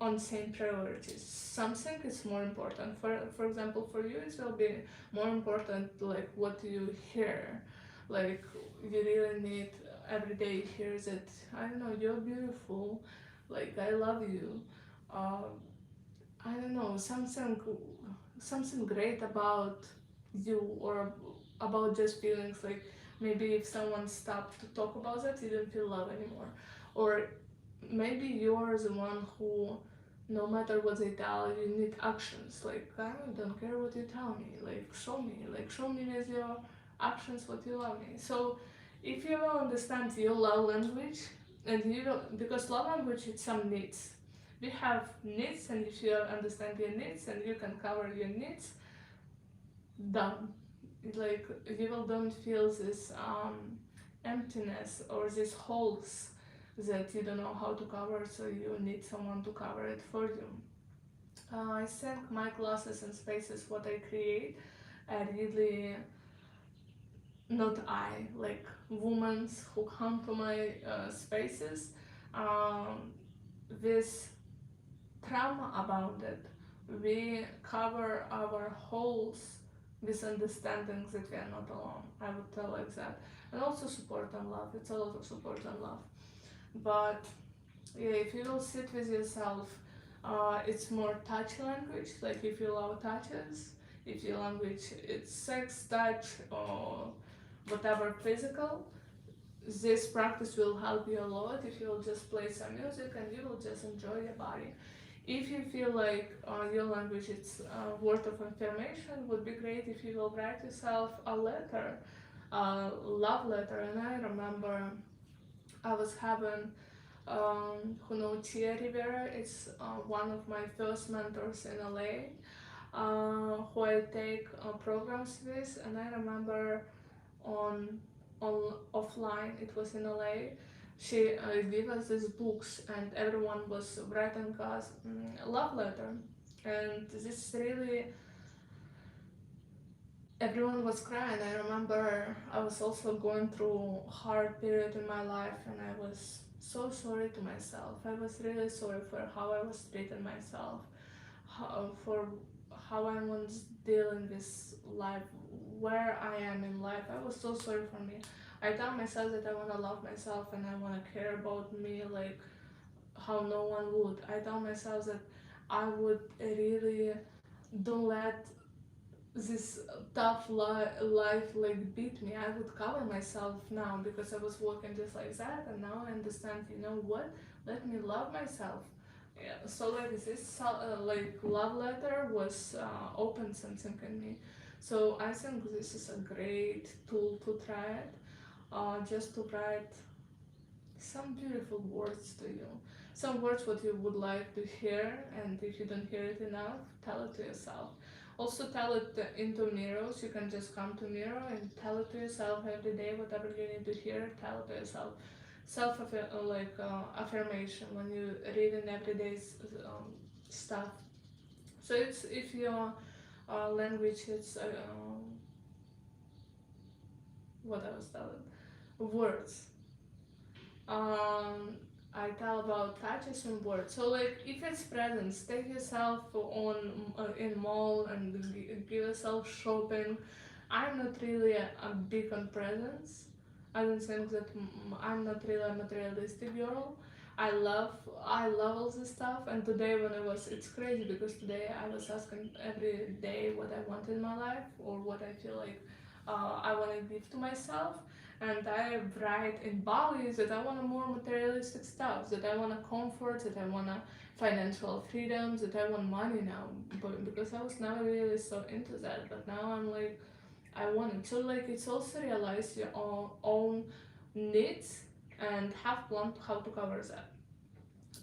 on same priorities. Something is more important. For example, for you, it will be more important like what you hear. Like you really need every day hear that, I don't know, you're beautiful, like I love you. Um, I don't know, something great about you, or about just feelings, like maybe if someone stopped to talk about that, you don't feel love anymore. Or maybe you're the one who, no matter what they tell you, need actions. Like, I don't care what you tell me, like show me with your actions what you love me. So if you will understand your love language, and you will, because love language is some needs. We have needs, and if you understand your needs and you can cover your needs, done. Like you will don't feel this emptiness or these holes that you don't know how to cover, so you need someone to cover it for you. I think my classes and spaces what I create are really, not I, like women who come to my spaces with trauma about it. We cover our holes with understanding that we are not alone. I would tell like that. And also support and love. It's a lot of support and love. But yeah, if you will sit with yourself, it's more touch language. Like if you love touches, if your language it's sex, touch, or whatever physical, this practice will help you a lot. If you will just play some music and you will just enjoy your body. If you feel like your language is word of affirmation, would be great if you will write yourself a letter, love letter. And I remember I was having, who know Tia Rivera, it's one of my first mentors in LA, who I take programs with, and I remember on offline, it was in LA, she gave us these books, and everyone was writing us love letter. And this really, everyone was crying. I remember I was also going through a hard period in my life, and I was so sorry to myself. I was really sorry for how I was treating myself, for how I was dealing with life, where I am in life. I was so sorry for me. I tell myself that I want to love myself and I want to care about me like how no one would. I tell myself that I would really don't let this tough life like beat me. I would cover myself now because I was walking just like that, and now I understand. You know what? Let me love myself. Yeah, so like this like love letter was open something in me. So I think this is a great tool to try it. Just to write some beautiful words to you. Some words what you would like to hear, and if you don't hear it enough, tell it to yourself. Also tell it into mirrors. You can just come to mirror and tell it to yourself every day, whatever you need to hear, tell it to yourself. Self affirmation when you read in everyday stuff. So it's if your language is what I was telling words. um I tell about touches and words. So like if it's presents, take yourself on in mall and give yourself shopping. I'm not really a big on presents. I don't think that I'm not really a materialistic girl. I love all this stuff, and today when I was, it's crazy because today I was asking every day what I want in my life or what I feel like I want to give to myself, and I write in values that I want a more materialistic stuff, that I want a comfort, that I want a financial freedoms, that I want money now, but because I was never really so into that, but now I'm like I want it. So like it's also realize your own needs and have plan to how to cover that.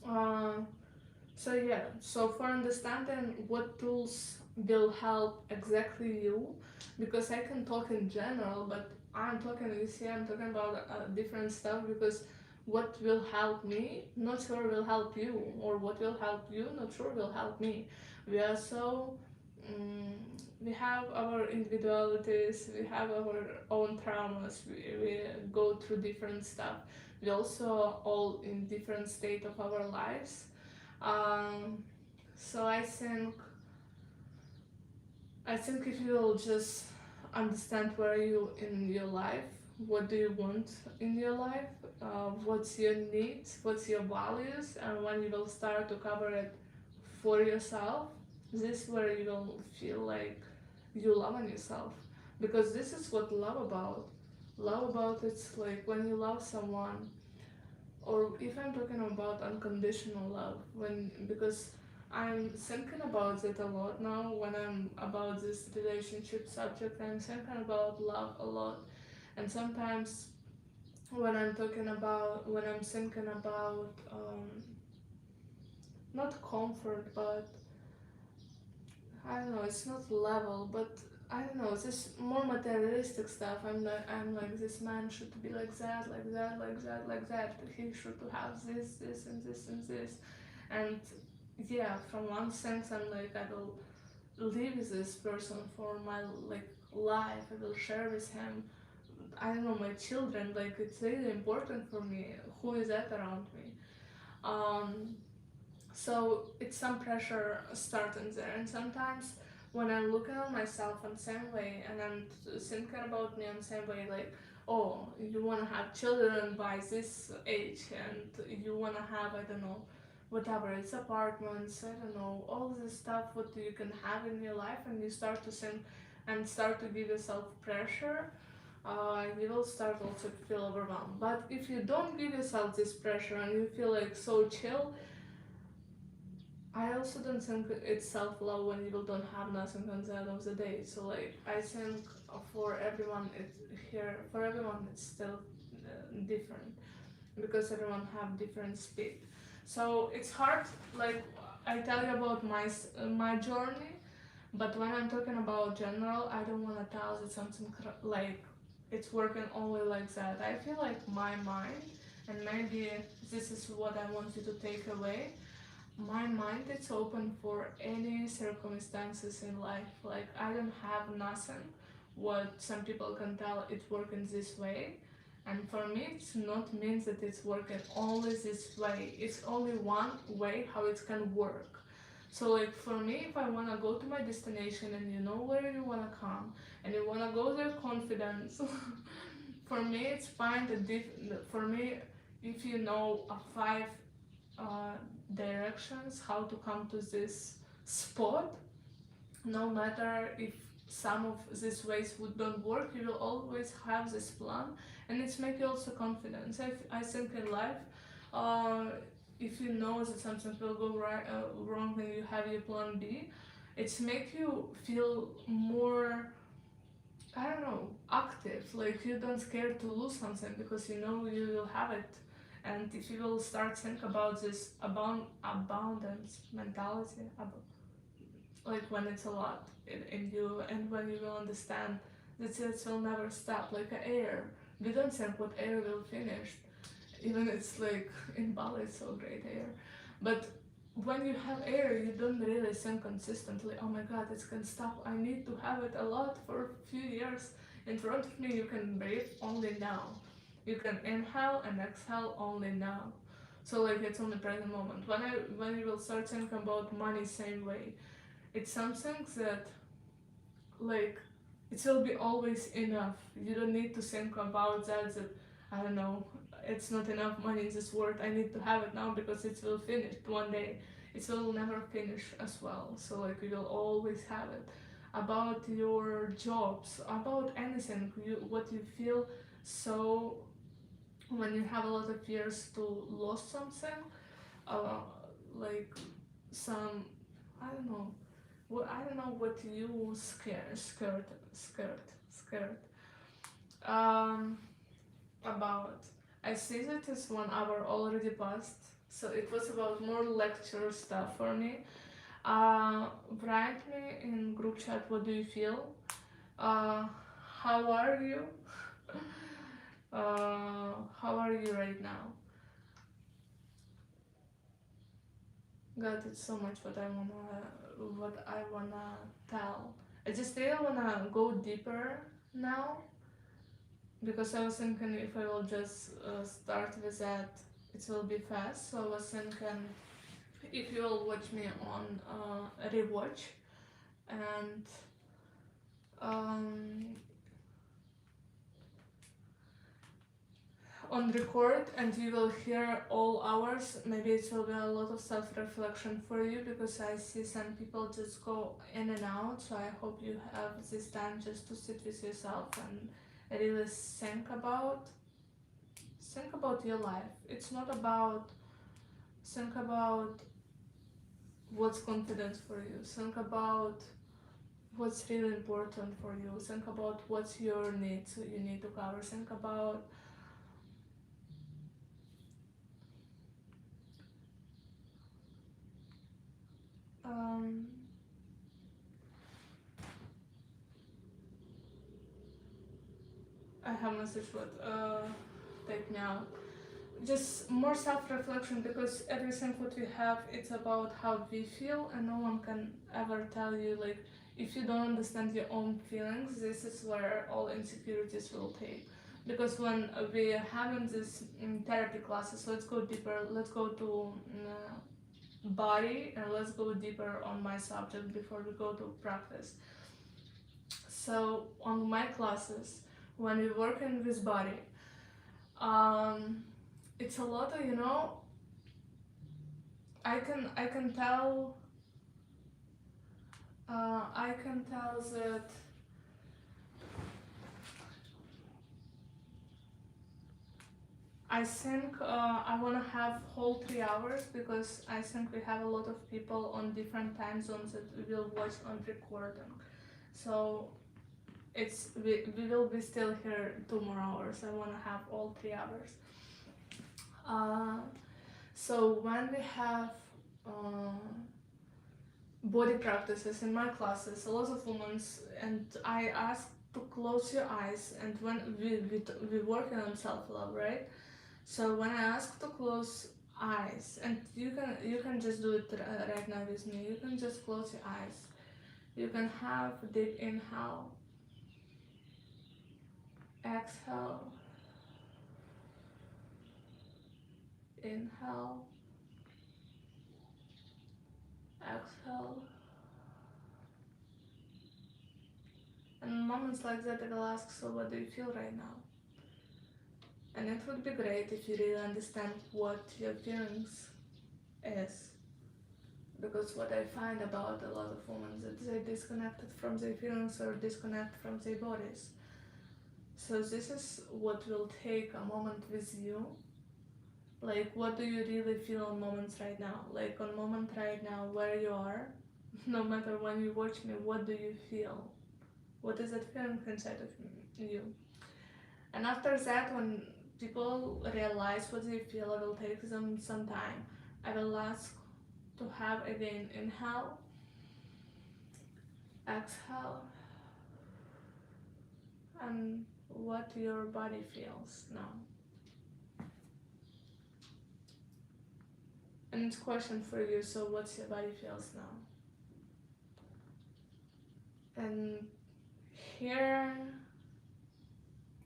Uh, so yeah, so for understanding what tools will help exactly you, because I can talk in general, but I'm talking, you see, I'm talking about different stuff because what will help me, not sure will help you, or what will help you, not sure will help me. We are so, um, we have our individualities, we have our own traumas, we go through different stuff. We also all in different state of our lives. um, so I think if you will just understand where you in your life, what do you want in your life, what's your needs, what's your values, and when you will start to cover it for yourself, this is where you will feel like you love on yourself, because this is what love about. Love about it's like when you love someone, or if I'm talking about unconditional love, when because I'm thinking about it a lot now when I'm about this relationship subject. I'm thinking about love a lot, and sometimes when I'm thinking about not comfort, but I don't know, it's not level, but I don't know, this more materialistic stuff. I'm like this man should be like that, like that, like that, like that. He should have this, and this, and this. And yeah, from one sense, I'm like, I will live with this person for my like life. I will share with him. I don't know, my children. Like it's really important for me. Who is that around me? Um, so it's some pressure starting there, and sometimes when I'm looking at myself in the same way and I'm thinking about me in the same way, like, oh, you want to have children by this age, and you want to have, I don't know, whatever, it's apartments, I don't know, all this stuff what you can have in your life, and you start to think and start to give yourself pressure. You will start also to feel overwhelmed. But if you don't give yourself this pressure and you feel like so chill, I also don't think it's self love when you don't have nothing at the end of the day. So like I think for everyone it's here for everyone it's still different, because everyone have different speed. So it's hard. Like I tell you about my journey, but when I'm talking about general, I don't want to tell that something like it's working only like that. I feel like my mind and maybe this is what I want you to take away. My mind is open for any circumstances in life. Like I don't have nothing what some people can tell it working this way. And for me it's not means that it's working only this way. It's only one way how it can work. So like for me, if I wanna go to my destination and you know where you wanna come and you wanna go there confidence, for me it's fine that for me if you know a five uh, directions how to come to this spot, no matter if some of these ways would don't work, you will always have this plan, and it's make you also confidence. I think in life, uh, if you know that something will go right wrong and you have your plan B, it's make you feel more, I don't know, active. Like you don't scared to lose something because you know you will have it. And if you will start think about this abundance mentality, like when it's a lot in you, and when you will understand that it will never stop, like air. We don't think what air will finish. Even it's like in Bali, it's so great air. But when you have air, you don't really think consistently, oh my god, it can stop. I need to have it a lot for a few years. In front of me, you can breathe only now. You can inhale and exhale only now. So like it's on the present moment. When you will start thinking about money same way, it's something that like it will be always enough. You don't need to think about that I don't know, it's not enough money in this world, I need to have it now because it will finish one day. It will never finish as well. So like you will always have it. About your jobs, about anything, what you feel. So when you have a lot of fears to lose something, uh, like some, I don't know, well, I don't know what you scared um about. I see that it's 1 hour already passed, so it was about more lecture stuff for me. Write me in group chat what do you feel. Uh, how are you? How are you right now? God, it's so much what I wanna tell. I just really wanna go deeper now because I was thinking if I will just start with that, it will be fast. So I was thinking if you will watch me on rewatch and um, on record, and you will hear all hours. Maybe it will be a lot of self-reflection for you because I see some people just go in and out. So I hope you have this time just to sit with yourself and really think about your life. It's not about think about what's confidence for you. Think about what's really important for you. Think about what's your needs you need to cover. Think about um, I have message what take me out. Just more self-reflection because everything what we have it's about how we feel, and no one can ever tell you like if you don't understand your own feelings. This is where all insecurities will take. Because when we are having this therapy classes, let's go deeper. Let's go to body and let's go deeper on my subject before we go to practice. So on my classes, when we work in this body, it's a lot of I can tell I can tell that I think I want to have whole 3 hours because I think we have a lot of people on different time zones that we will watch on recording. So we will be still here 2 more hours. I want to have all 3 hours. So when we have body practices in my classes, a lot of women, and I ask to close your eyes, and when we working on self-love, right? So when I ask to close eyes, and you can just do it right now with me. You can just close your eyes. You can have deep inhale, exhale, inhale, exhale. And in moments like that, I will ask, so what do you feel right now? And it would be great if you really understand what your feelings is. Because what I find about a lot of women that they disconnected from their feelings or disconnect from their bodies. So this is what will take a moment with you. Like what do you really feel on moments right now? Like on moment right now where you are, no matter when you watch me, what do you feel? What is that feeling inside of you? And after that, when people realize what they feel, it will take them some time. I will ask to have again inhale, exhale, and what your body feels now. And it's a question for you, so what's your body feels now? And here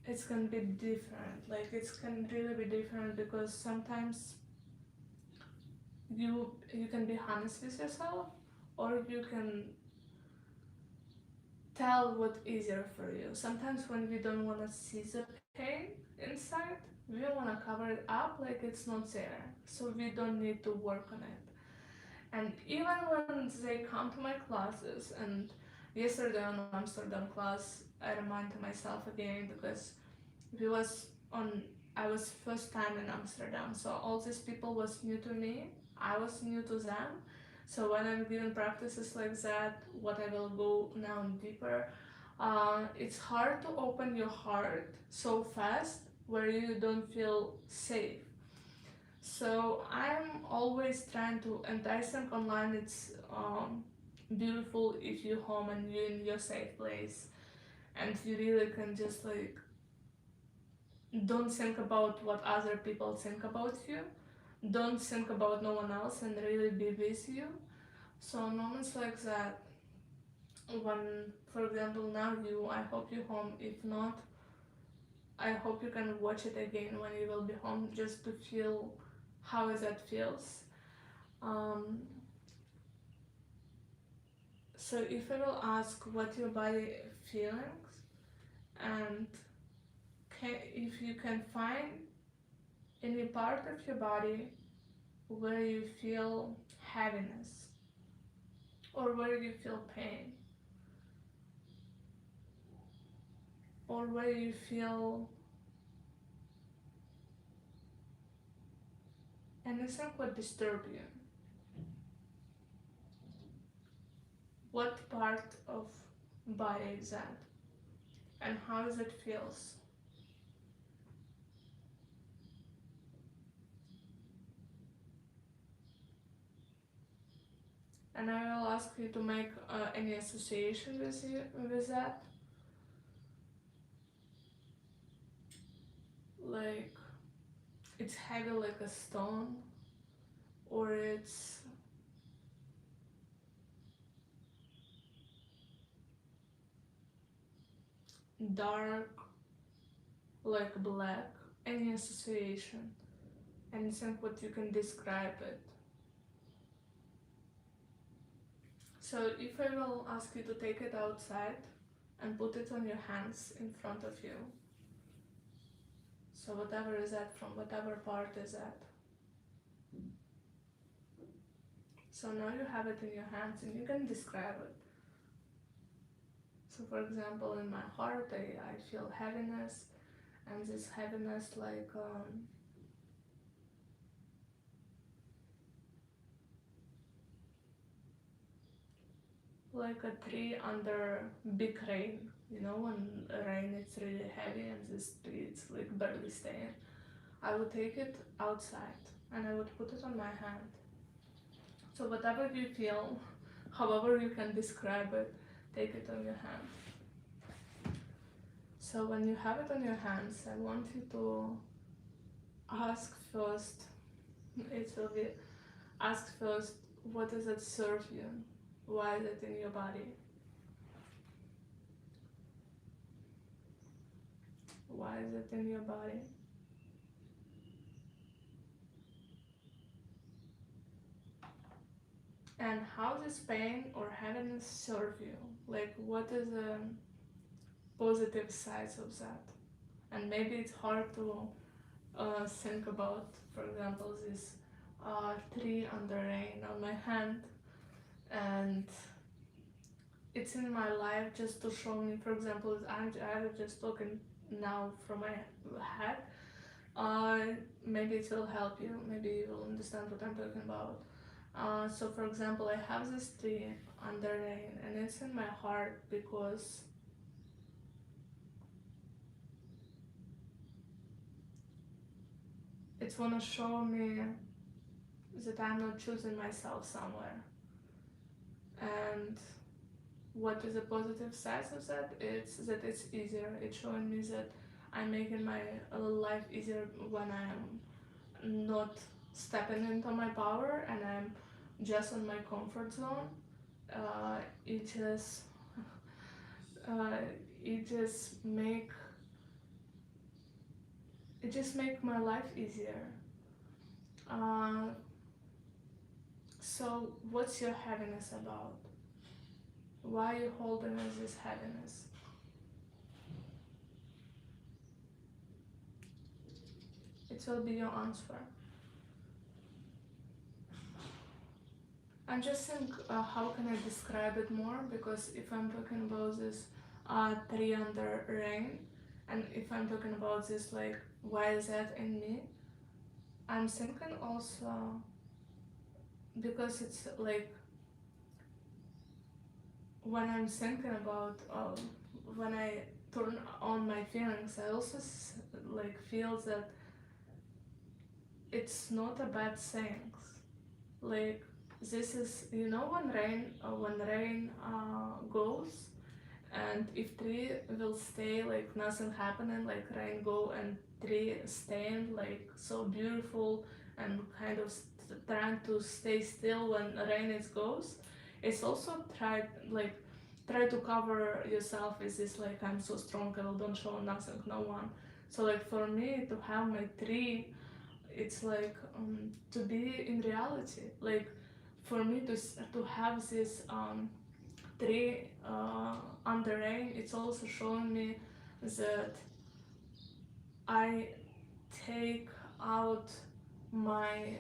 it's gonna be different. Like it's can really be different because sometimes you can be honest with yourself, or you can tell what's easier for you. Sometimes when we don't want to see the pain inside, we want to cover it up like it's not there, so we don't need to work on it. And even when they come to my classes, and yesterday on Amsterdam class, I remind myself again because we was on I was first time in Amsterdam, so all these people was new to me. I was new to them. So when I'm giving practices like that, what I will go now deeper, it's hard to open your heart so fast where you don't feel safe. So I'm always trying to, and I think online it's beautiful if you're home and you're in your safe place, and you really can just like don't think about what other people think about you, don't think about no one else, and really be with you. So in moments like that, when for example now I hope you're home. If not, I hope you can watch it again when you will be home, just to feel how that feels. um, so if I will ask what your body feelings, and if you can find any part of your body where you feel heaviness or where you feel pain or where you feel anything would disturb you, what part of body is that and how does it feels? And I will ask you to make any association with that, like it's heavy like a stone, or it's dark like black, any association, anything what you can describe it. So if I will ask you to take it outside and put it on your hands in front of you, so whatever is that, from whatever part is that. So now you have it in your hands and you can describe it. So for example, in my heart, I feel heaviness, and this heaviness like a tree under big rain. You know, when rain it's really heavy and this tree it's like barely staying. I would take it outside and I would put it on my hand. So whatever you feel, however you can describe it, take it on your hand. So when you have it on your hands, I want you to ask first, it will be ask first, what does it serve you? Why is it in your body? Why is it in your body? And how does pain or happiness serve you? Like, what is the positive sides of that? And maybe it's hard to think about, for example, this tree under rain on my hand, and it's in my life just to show me, for example, I'm just talking now from my head. Maybe it will help you, maybe you will understand what I'm talking about. So for example, I have this tree under rain and it's in my heart because it's wanna show me that I'm not choosing myself somewhere. And what is the positive sides of that? It's that it's easier. It's showing me that I'm making my life easier when I'm not stepping into my power and I'm just in my comfort zone. Uh, it just uh, it just make it just make my life easier. Uh, so what's your happiness about? Why are you holding as this happiness? It will be your answer. I'm just think how can I describe it more, because if I'm talking about this tree under rain, and if I'm talking about this like why is that in me, I'm thinking also because it's like when I'm thinking about when I turn on my feelings, I also like feel that it's not a bad thing. Like this is, you know, when rain goes, and if tree will stay like nothing happening, like rain go and tree staying like so beautiful and kind of trying to stay still when rain is goes, it's also try to cover yourself with this like I'm so strong, I don't show nothing, no one. So like for me to have my tree, it's like to be in reality, like for me to have this tree under rain, it's also showing me that I take out my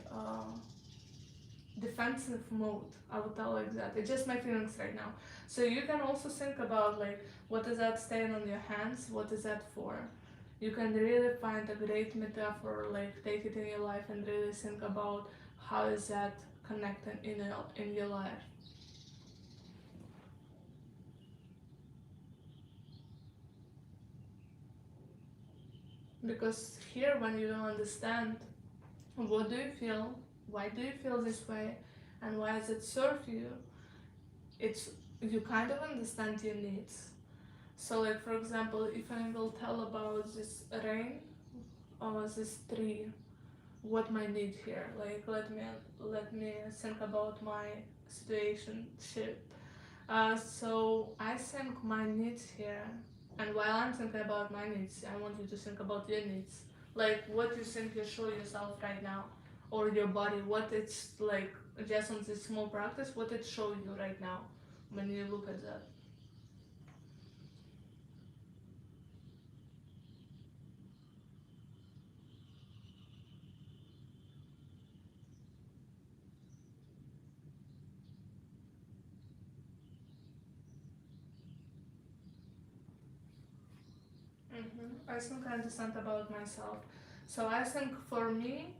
defensive mode. I would tell like that. It's just my feelings right now. So you can also think about like what is that staying on your hands? What is that for? You can really find a great metaphor, like take it in your life and really think about how is that connected in your life. Because here when you don't understand what do you feel, why do you feel this way, and why does it serve you, it's you kind of understand your needs. So like for example, if I will tell about this rain or this tree, what my need here, like let me think about my situation. So I think my needs here, and while I'm thinking about my needs, I want you to think about your needs. Like what you think you show yourself right now, or your body, what it's like just on this small practice, what it show you right now when you look at that. I think I understand about myself. So I think for me,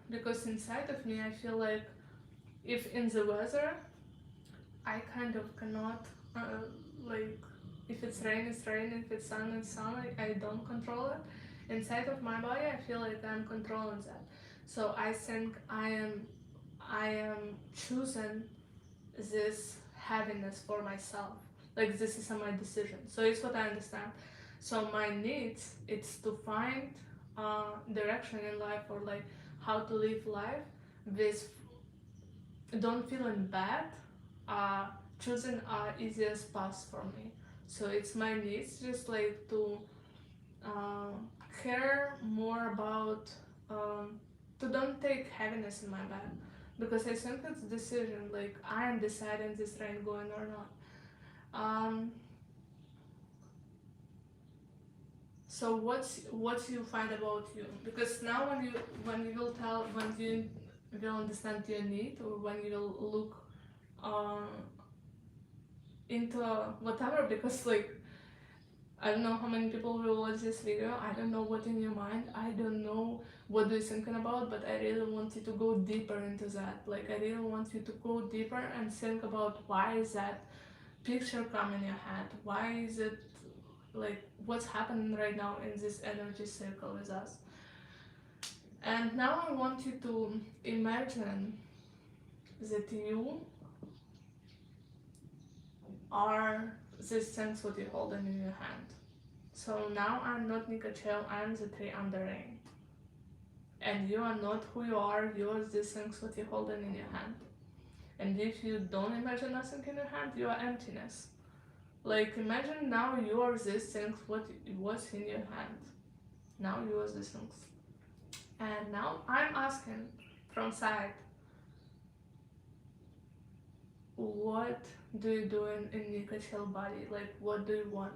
because inside of me, I feel like if in the weather I kind of cannot, like, if it's rain, it's rain, if it's sun, it's sun, I don't control it. Inside of my body, I feel like I'm controlling that. So I think I am choosing this happiness for myself. Like, this is my decision. So it's what I understand. So my needs, it's to find direction in life, or like how to live life with don't feeling bad, uh, choosing easiest path for me. So it's my needs, just like to uh, care more about, to don't take heaviness in my back, because I think it's decision, like I am deciding this train going or not. um, so what you find about you, because now when you will tell, when you will understand your need, or when you will look uh, into whatever, because like I don't know how many people will watch this video. I don't know what in your mind. I don't know what you're thinking about, but I really want you to go deeper into that. Like I really want you to go deeper and think about why is that picture come in your head? Why is it like what's happening right now in this energy circle with us? And now I want you to imagine that you are these things what you're holding in your hand. So now I'm not Nika Chell, I'm the tree under rain. And you are not who you are these things what you're holding in your hand. And if you don't imagine nothing in your hand, you are emptiness. Like imagine now you are these things what was in your hand. Now you are these things. And now I'm asking from side, what do you do in Nika Chell body? Like what do you want?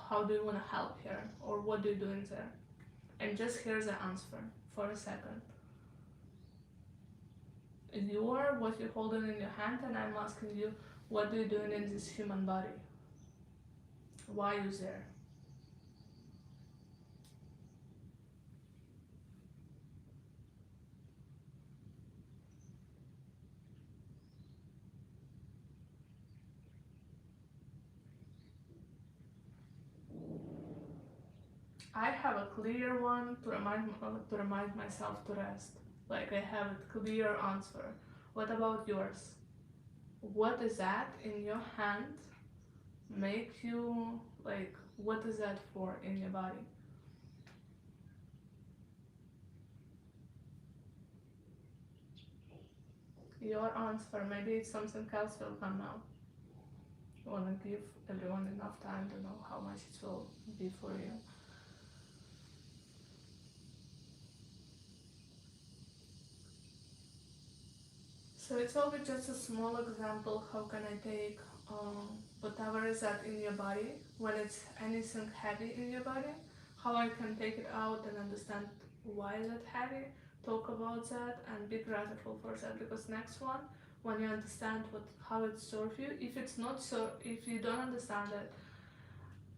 How do you want to help here? Or what do you do in there? And just hear the answer for a second. You are what you're holding in your hand, and I'm asking you, what are you doing in this human body? Why are you there? I have a clear one to remind myself to rest. Like I have a clear answer. What about yours? What is that in your hand make you like? What is that for in your body? Your answer. Maybe it's something else will come now. You wanna give everyone enough time to know how much it will be for you. So it's always just a small example. How can I take whatever is that in your body, when it's anything heavy in your body, how I can take it out and understand why is it heavy, talk about that and be grateful for that. Because next one, when you understand how it serves you, if it's not so, if you don't understand it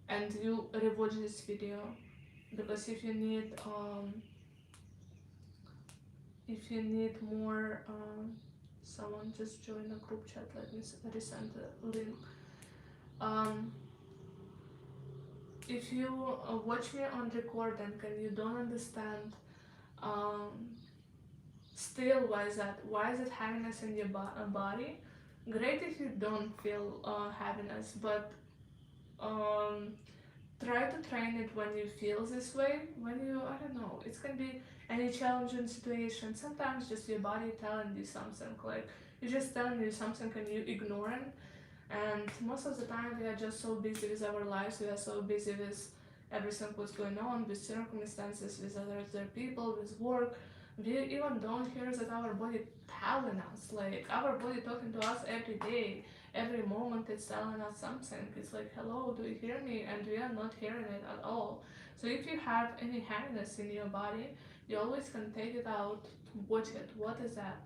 and you rewatch this video, because if you need more, someone just join a group chat. Let me resend the link. Um, if you watch me on recording and you don't understand, um, still why is it happiness in your body? Great if you don't feel happiness, but um, try to train it when you feel this way. When you, I don't know, it can be any challenging situation. Sometimes just your body telling you something, like you just telling you something and you ignoring. And most of the time we are just so busy with our lives, we are so busy with everything what's going on, with circumstances, with other people, with work. We even don't hear that our body telling us, like our body talking to us every day, every moment it's telling us something. It's like, hello, do you hear me? And we are not hearing it at all. So if you have any heaviness in your body, you always can take it out, watch it. What is that?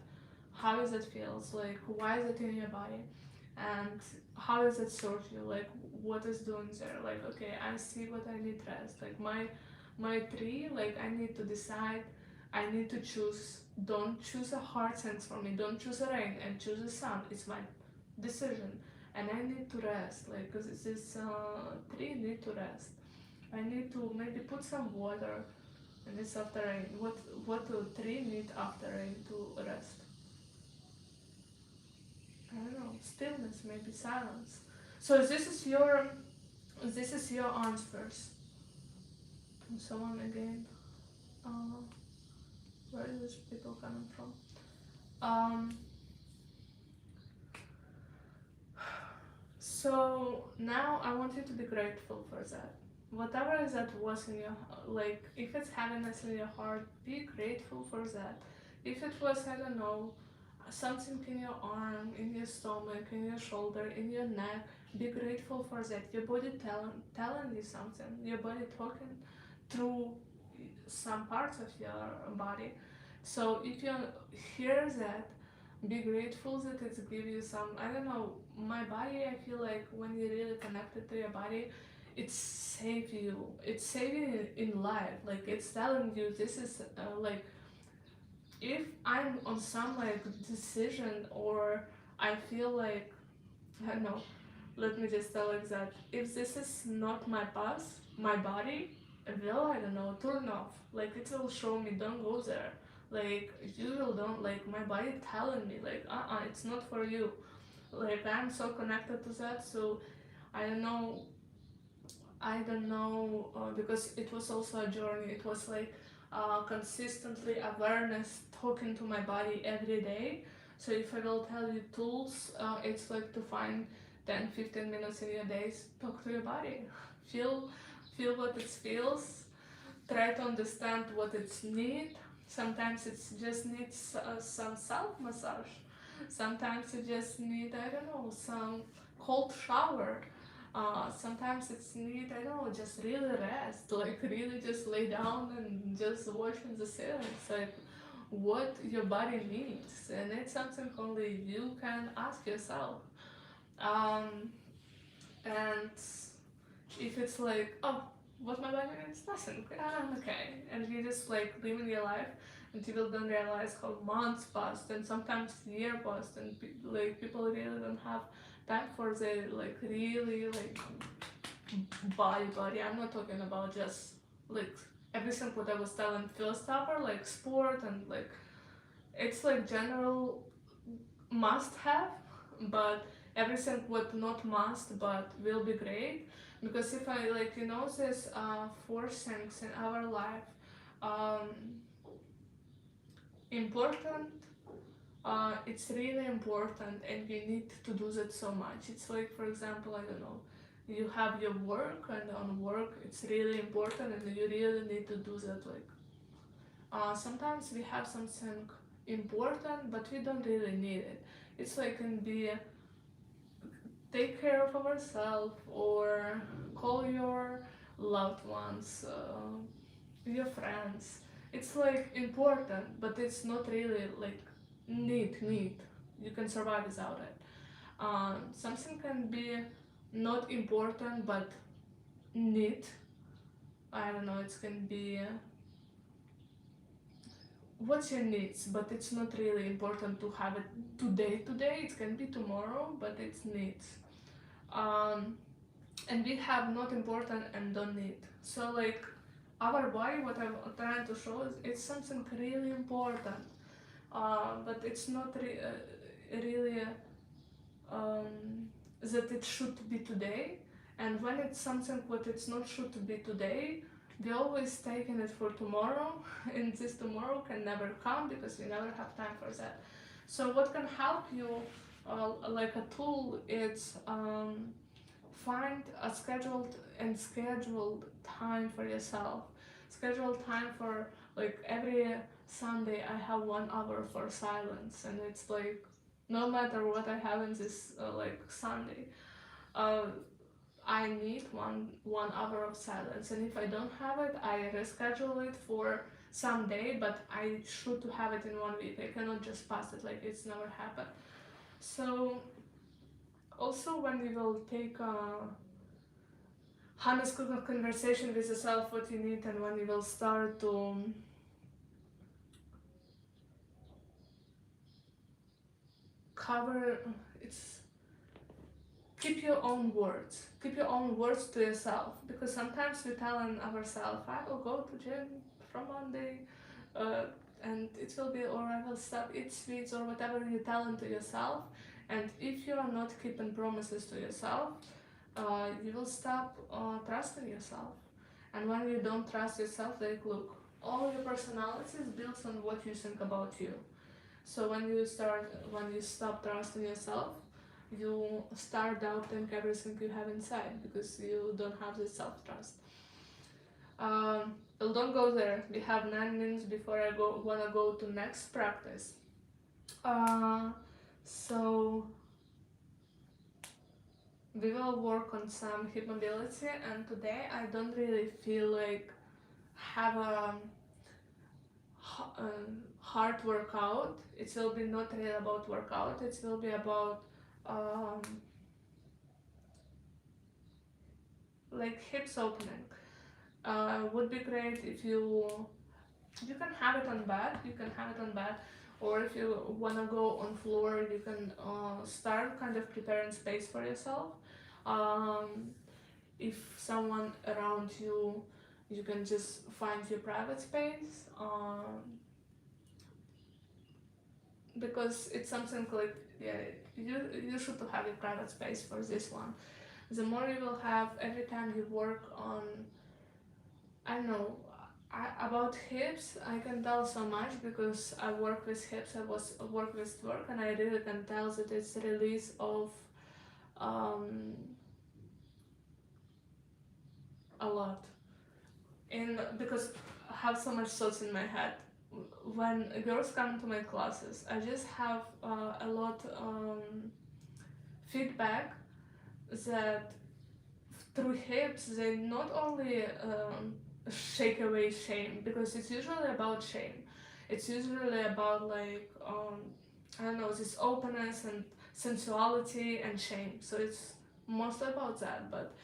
How is it feels? Like why is it in your body? And how does it serve you? Like what is doing there? Like okay, I see what I need rest. Like my tree, like I need to decide, I need to choose. Don't choose a hard sense for me. Don't choose a rain and choose a sun. It's my decision, and I need to rest. Like cause this tree need to rest. I need to maybe put some water, and it's after rain. What do tree need after rain to rest? I don't know, stillness, maybe silence. So this is your answers. someone again. Uh, where is this people coming from? Um, so now I want you to be grateful for that. Whatever that was in your, like, if it's happiness in your heart, be grateful for that. If it was, I don't know, something in your arm, in your stomach, in your shoulder, in your neck, be grateful for that. Your body telling you something. Your body talking through some parts of your body. So if you hear that, be grateful that it's give you some, I don't know, my body, I feel like when you're really connected to your body, it save you. It's saving you in life. Like it's telling you this is like if I'm on some like decision or I feel like I don't know, let me just tell like that. If this is not my path, my body will, I don't know, turn off. Like it will show me don't go there. Like you will don't like my body telling me like it's not for you. Like I'm so connected to that, so I don't know because it was also a journey. It was like consistently awareness, talking to my body every day. So if I will tell you tools, it's like to find 10-15 minutes in your days, talk to your body, feel feel what it feels, try to understand what it's need. Sometimes it just needs some self massage. Sometimes it just need, I don't know, some cold shower. Sometimes it's need, I don't know, just really rest, like really just lay down and just watch in the ceiling. It's like what your body needs, and it's something only you can ask yourself. Um, and if it's like, oh, what my body needs, nothing, I'm okay, and you just like living your life until you don't realize how months passed and sometimes year passed, and like people really don't have time for the like really like body. I'm not talking about just like everything what I was telling first upper like sport and like it's like general must have, but everything what not must but will be great. Because if I like there's four things in our life um important, it's really important and you need to do that so much. It's like for example, I don't know, you have your work and on work it's really important and you really need to do that. Like sometimes we have something important but we don't really need it. It's like can be take care of ourselves or call your loved ones, your friends. It's like important, but it's not really like need. You can survive without it. Something can be not important but need. I don't know. It can be what's your needs, but it's not really important to have it today. Today it can be tomorrow, but it's needs. Um, and we have not important and don't need. So like our body, what I'm trying to show is it's something really important, but it's not really that it should be today. And when it's something what it's not should to be today, we always taking it for tomorrow, and this tomorrow can never come because we never have time for that. So what can help you, like a tool, it's find a scheduled time for yourself. Schedule time for like every Sunday I have 1 hour for silence, and it's like no matter what I have in this like Sunday, uh, I need one hour of silence, and if I don't have it, I reschedule it for some day, but I should to have it in 1 week. I cannot just pass it like it's never happened. So also when you will take a honest conversation with yourself what you need, and when you will start to cover it's keep your own words, keep your own words to yourself, because sometimes we telling ourselves I will go to gym from Monday, uh, and it will be, or I will stop eat sweets, or whatever you're telling to yourself. And if you are not keeping promises to yourself, you will stop trusting yourself. And when you don't trust yourself, like, look, all your personality is built on what you think about you. So when you stop trusting yourself, you start doubting everything you have inside because you don't have the self-trust. Well, don't go there. We have 9 minutes before I wanna go to next practice. Uh, so we will work on some hip mobility, and today I don't really feel like have a hard workout. It will be not really about workout. It will be about um, like hips opening. Would be great if you can have it on bed. You can have it on bed, or if you wanna go on floor, you can start kind of preparing space for yourself. Um, if someone around you, you can just find your private space. Because it's something like, yeah, you should have a private space for this one. The more you will have every time you work on, I don't know, about hips, I can tell so much because I work with hips. I work with work, and I really can tell that it's a release of um, a lot. And because I have so much thoughts in my head. When girls come to my classes, I just have a lot feedback that through hips they not only shake away shame, because it's usually about shame. It's usually about like I don't know, this openness and sensuality and shame. So it's mostly about that. But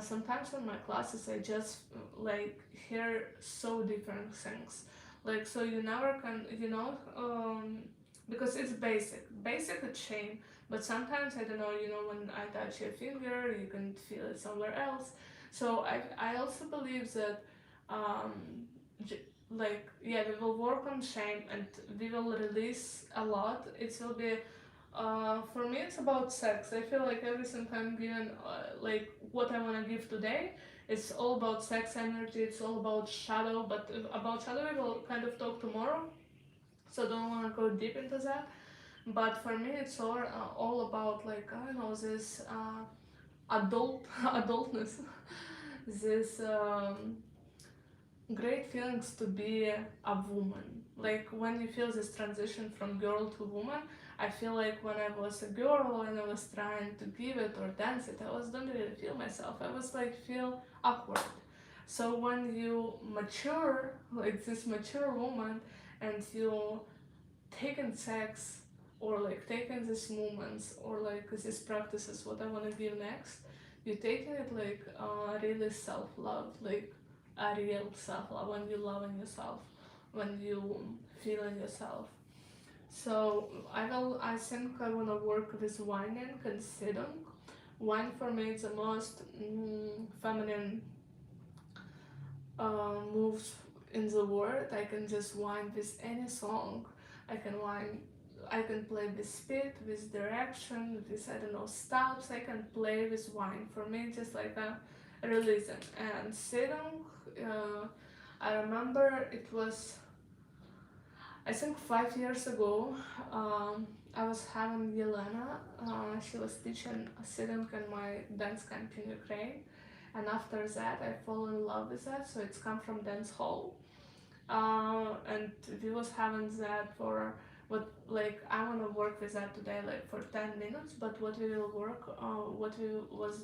sometimes in my classes I just like hear so different things. Like, so you never can, because it's basic it's shame. But sometimes, I don't know, when I touch your finger, you can feel it somewhere else. So I also believe that, like, yeah, we will work on shame and we will release a lot. It will be, for me, it's about sex. I feel like everything I'm given, like what I want to give today, it's all about sex energy, it's all about shadow, but about shadow we will kind of talk tomorrow, so don't want to go deep into that. But for me, it's all about, like, I don't know, this adultness, this great feelings to be a woman. Like when you feel this transition from girl to woman, I feel like when I was a girl and I was trying to give it or dance it, don't really feel myself. I was like feel awkward. So when you mature, like this mature woman, and you taking sex or like taking these moments or like these practices what I want to give next, you taking it like really self-love, like a real self-love, when you loving yourself, when you feeling yourself. So I think I want to work with whining and sitting. Wine for me is the most feminine moves in the world. I can just whine with any song. I can whine. I can play with speed, with direction, with, I don't know, stops. I can play with whine. For me, just like a releasing. And sitting, I remember it was, I think 5 years ago. I was having Yelena. She was teaching sitting in my dance camp in Ukraine, and after that I fall in love with that. So it's come from dance hall, and we was having that for what, like, I want to work with that today, like for 10 minutes. But what we will work, what we was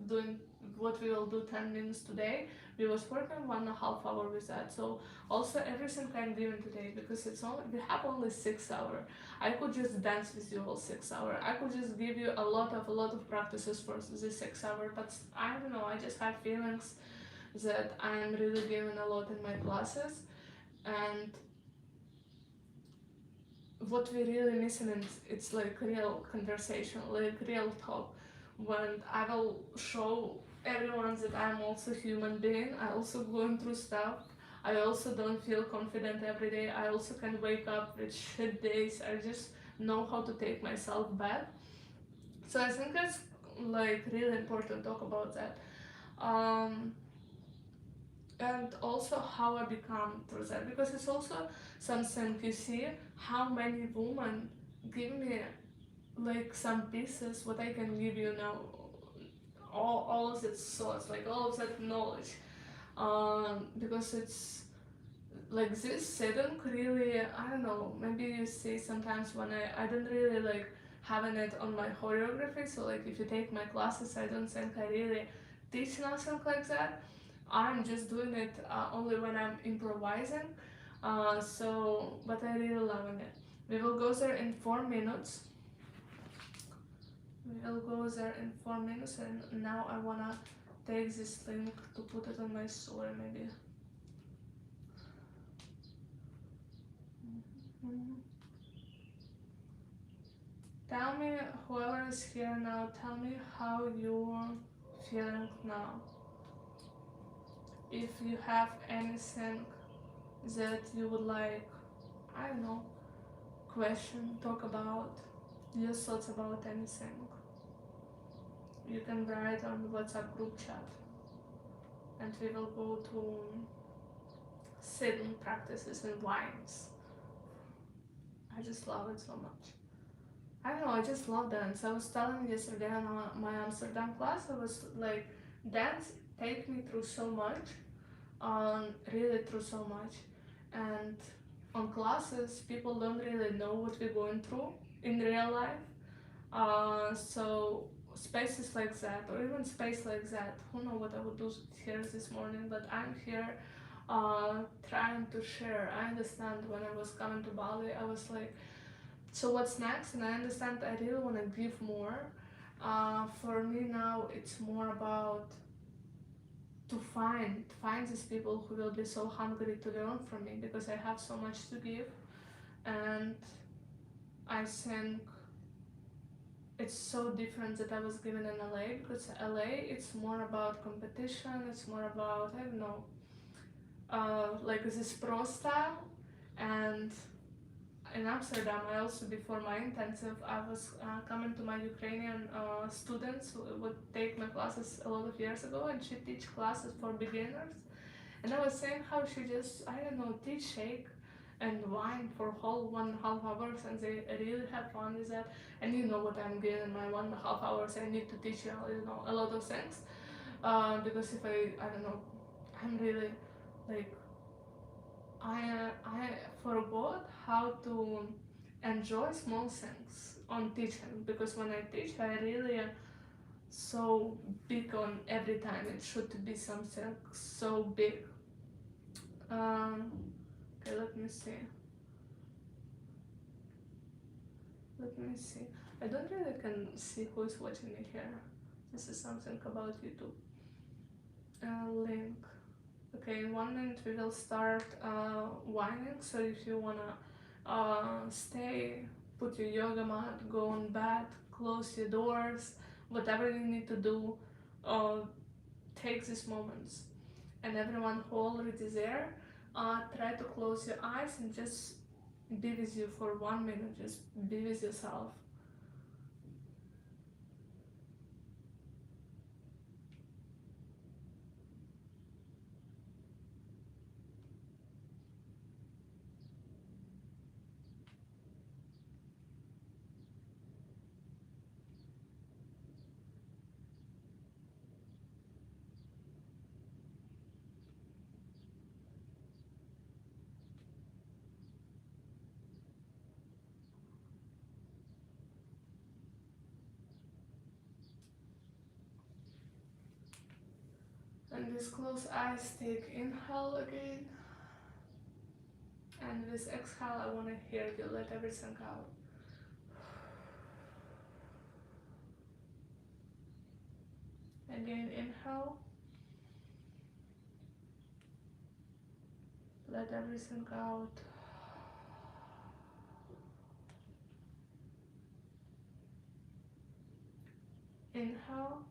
doing, what we will do 10 minutes today, we was working 1.5 hours with that. So also everything I'm doing today, because it's only, we have only 6 hours. I could just dance with you all 6 hours. I could just give you a lot of practices for this 6 hours. But I don't know, I just have feelings that I'm really giving a lot in my classes. And what we really missing is it's like real conversation, like real talk. When I will show everyone that I'm also human being, I also going through stuff. I also don't feel confident every day. I also can wake up with shit days. I just know how to take myself back. So I think it's like really important to talk about that. Um, and also how I become through that, because it's also something you see how many women give me like some pieces what I can give you now, all of that thoughts, like all of that knowledge, because it's like this setting really, I don't know, maybe you see sometimes when I don't really like having it on my choreography, so like if you take my classes I don't think I really teach nothing like that. I'm just doing it only when I'm improvising, so but I really loving it. We will go there in 4 minutes. We will go there in 4 minutes, and now I wanna take this link to put it on my story maybe. Mhm. Tell me, whoever is here now, tell me how you're feeling now. If you have anything that you would like, I don't know, question, talk about, your thoughts about anything, you can write on WhatsApp group chat, and we will go to sitting practices and wines. I just love it so much. I don't know, I just love dance. I was telling you yesterday on my Amsterdam class, I was like, dance take me through so much, really through so much. And on classes, people don't really know what we're going through in real life. So spaces like that, or even space like that, who know what I would do here this morning, but I'm here trying to share. I understand when I was coming to Bali, I was like, so what's next? And I understand I really want to give more. For me now, it's more about to find these people who will be so hungry to learn from me, because I have so much to give. And I think it's so different that I was given in LA, because LA it's more about competition, it's more about, I don't know, like this pro style. And in Amsterdam, I also, before my intensive, I was coming to my Ukrainian students who would take my classes a lot of years ago, and she teach classes for beginners. And I was saying how she just, I don't know, teach shake and wine for whole 1.5 hours, and they really have fun with that. And you know what I'm doing in my 1.5 hours, I need to teach you know, a lot of things. Because if I don't know, I'm really like, I forgot how to enjoy small things on teaching, because when I teach I really so big on every time it should be something so big. Um, okay, let me see. Let me see. I don't really can see who is watching me here. This is something about YouTube. Link. Okay, in 1 minute we will start whining. So if you wanna stay, put your yoga mat, go on bed, close your doors, whatever you need to do, uh, take these moments. And everyone who already there, try to close your eyes and just be with you for 1 minute. Just be with yourself. And with closed eyes, take inhale again. And with exhale, I want to hear you let everything out. Again, inhale. Let everything out. Inhale.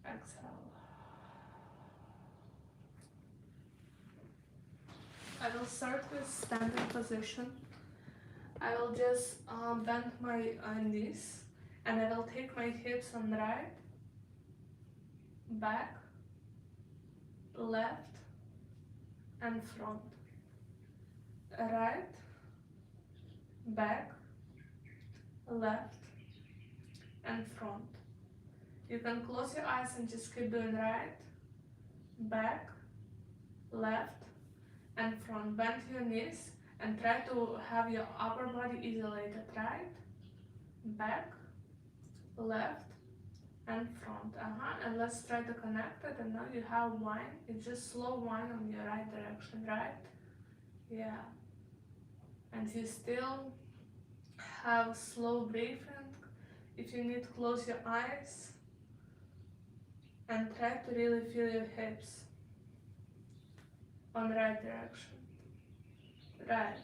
Exhale. I will start with standing position. I will just bend my knees, and I will take my hips on right, back, left, and front. Right, back, left, and front. You can close your eyes and just keep doing right, back, left, and front. Bend your knees and try to have your upper body isolated. Right, back, left, and front. And let's try to connect it. And now you have one. It's just slow one on your right direction. Right, yeah. And you still have slow breathing. If you need, close your eyes and try to really feel your hips on the right direction. Right,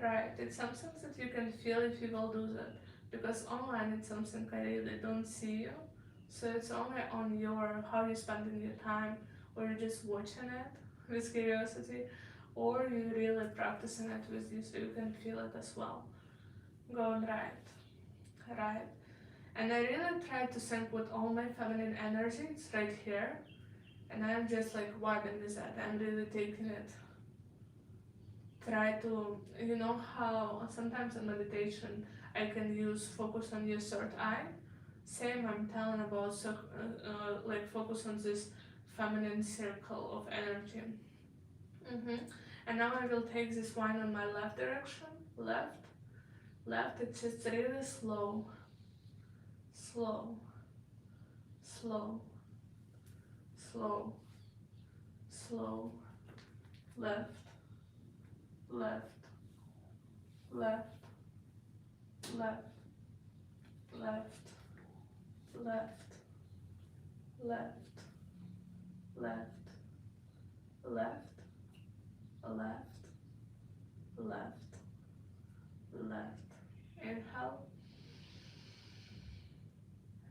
right. It's something that you can feel if you will do that, because online it's something I really don't see you. So it's only on your how you're spending your time, or you're just watching it with curiosity, or you're really practicing it with you so you can feel it as well. Going right, right. And I really try to sync with all my feminine energies right here. And I'm just like vibing with that. I'm really taking it. Try to, you know how sometimes in meditation I can use focus on your third eye. Same, I'm telling about like focus on this feminine circle of energy. And now I will take this one on my left direction. Left, left. It's just really slow, slow, slow, slow, slow. Left, left, left, left, left, left, left, left, left, left, left, left. Inhale,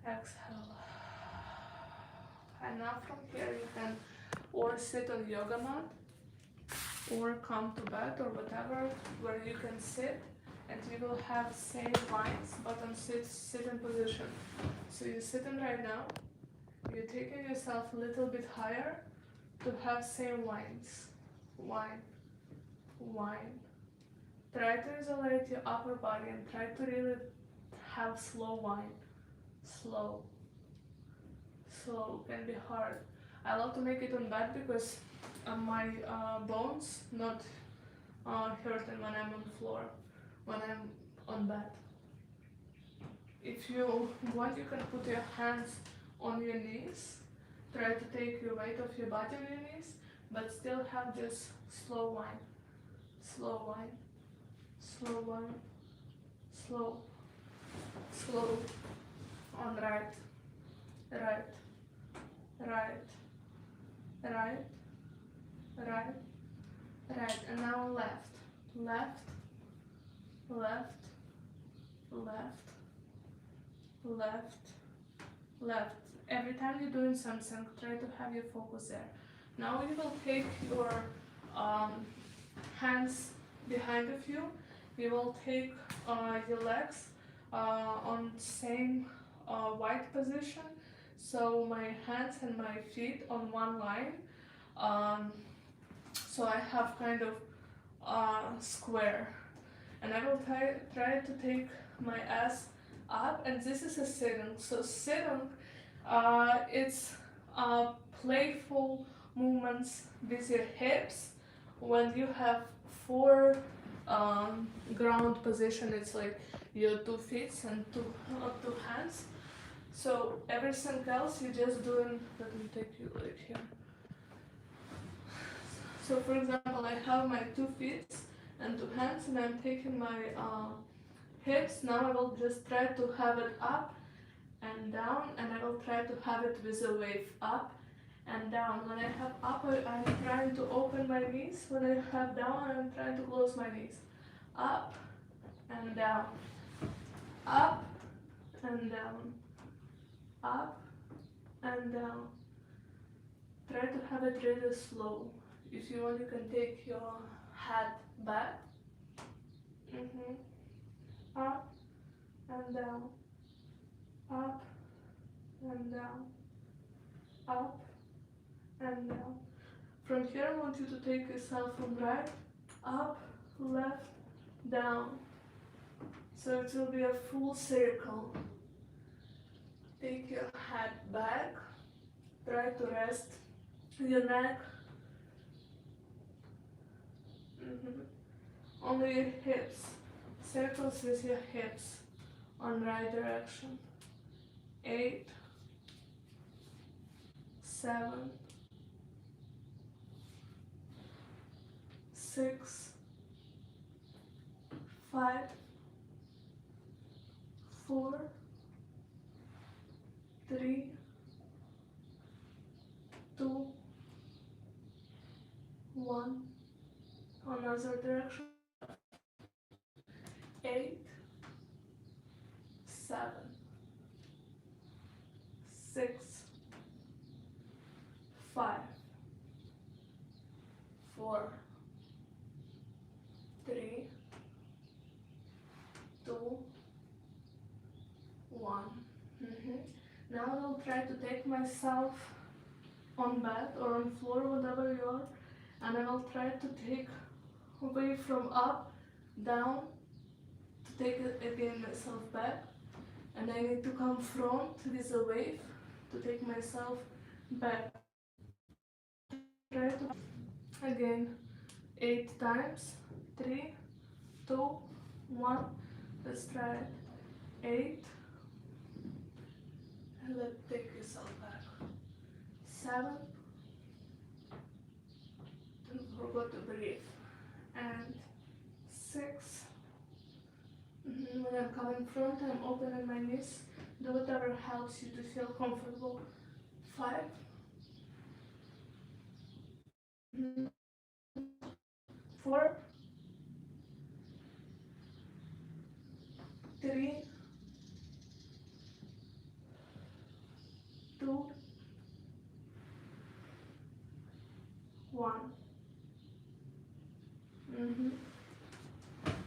exhale. And now from here you can or sit on yoga mat or come to bed or whatever where you can sit, and you will have same lines but on sitting position. So you're sitting right now, you're taking yourself a little bit higher to have same lines. One, one. Try to isolate your upper body and try to really have slow wine. Slow. Slow can be hard. I love to make it on bed because my bones not hurting when I'm on the floor, when I'm on bed. If you want, you can put your hands on your knees. Try to take your weight off your body on your knees, but still have just slow wine. Slow wine. Slow wine. Slow. Slow. On right. Right. Right. Right. Right. Right. And now left. Left. Left. Left. Left. Left. Every time you're doing something, try to have your focus there. Now you will take your hands behind of you. You will take your legs on same wide position. So my hands and my feet on one line. So I have kind of square. And I will try to take my ass up, and this is a sitting. So sitting, it's playful movements with your hips. When you have four ground position, it's like your 2 feet and two hands. So everything else you're just doing. Let me take you like here. So for example, I have my 2 feet and 2 hands, and I'm taking my hips. Now I will just try to have it up and down, and I will try to have it with a wave up and down. When I have up, I'm trying to open my knees. When I have down, I'm trying to close my knees. Up and down. Up and down. Up and down. Try to have it really slow. If you want, you can take your head back. Up and down. Up and down. up and down. From here I want you to take yourself from right, up, left, down. So it will be a full circle. Take your head back, try to rest your neck, only your hips, circles with your hips on right direction. 8, 7, 6, 5, 4, 3, 2, 1. Another direction. 8, 7, 6, 5, 4, 3, 2, 1. Now I will try to take myself on bed or on floor, whatever you are, and I will try to take away from up, down, to take it again myself back, and I need to come front with a wave to take myself back. Try to again 8 times. 3, 2, 1. Let's try it. 8, and let's take yourself back. 7, don't forget to breathe. And 6. When I'm coming front, I'm opening my knees. Do whatever helps you to feel comfortable. 5, 4, 3, 2, 1.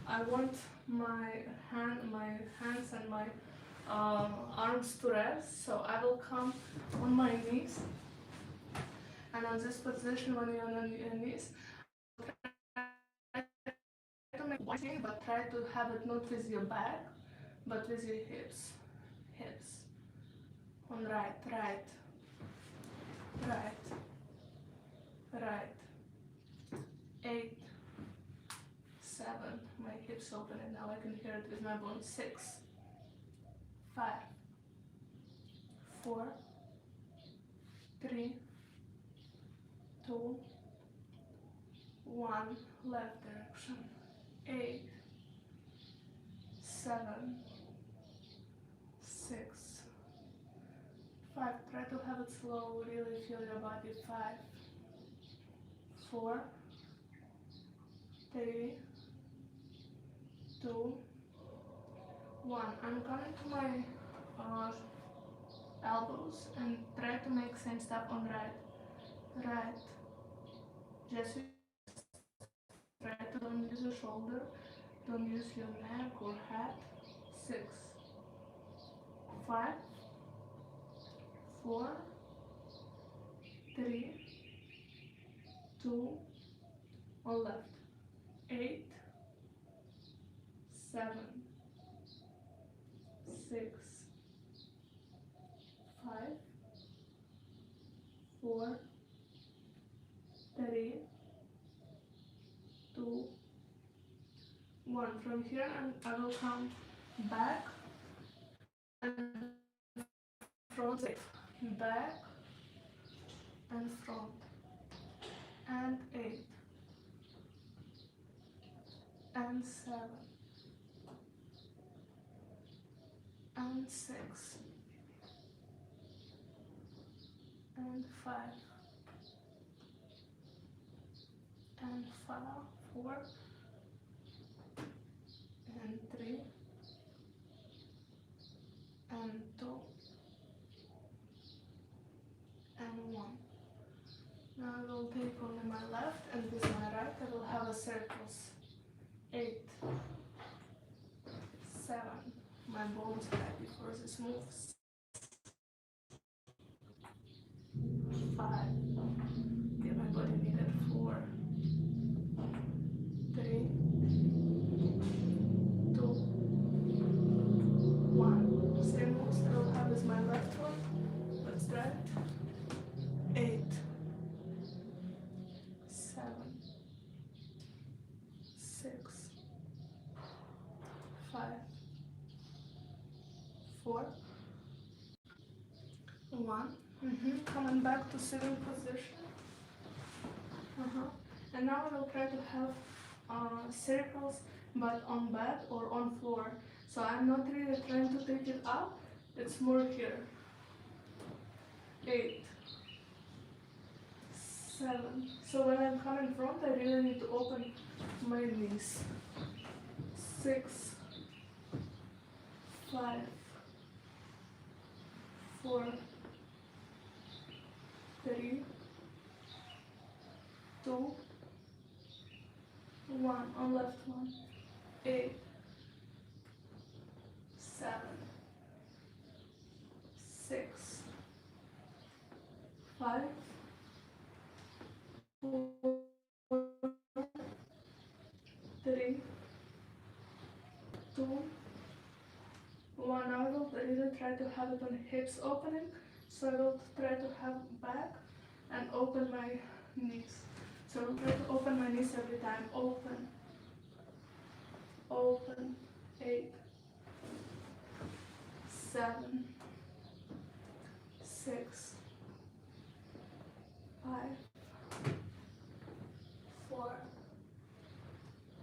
I want my hands and my arms to rest, so I will come on my knees. And on this position, when you're on your knees, try to make one thing, but try to have it not with your back, but with your hips. On right, right, 8, 7. My hips open and now I can hear it with my bones. 6, 5, 4, 3, 2, 1. Left direction. 8, 7, 6, 5. Try to have it slow, really feel your body. 5, 4, 3, 2, 1. I'm coming to my elbows and try to make same step on right. Just try to don't use your shoulder, don't use your neck or head. 6, 5, 4, 3, 2, on left. 8, 7, 6, 5, 4, 3, 2, 1. From here I will come back and front, back and front, and 8 and 7 and 6 and 5 and 4 and 3 and 2 and 1. Now I will take only my left, and with my right I will have a circles. 8, 7. My bones are happy for this move. 5. Okay, my body needed 4, 3, 2, 1. Same moves I will have with my left foot. Let's try it. 8, 7, 6, 5, 4, 1. Coming back to sitting position. And now I will try to have circles, but on bed or on floor. So I'm not really trying to take it up. It's more here. 8, 7. So when I'm coming front, I really need to open my knees. 6, 5, 4, 3, 2, 1. On left one. 8, 7, 6, 5, 4, 3, 2, 1. I will really try to have it on hips opening, so I will try to have back and open my knees. So I will try to open my knees every time. Open, open. 8, 7, 6, 5, 4,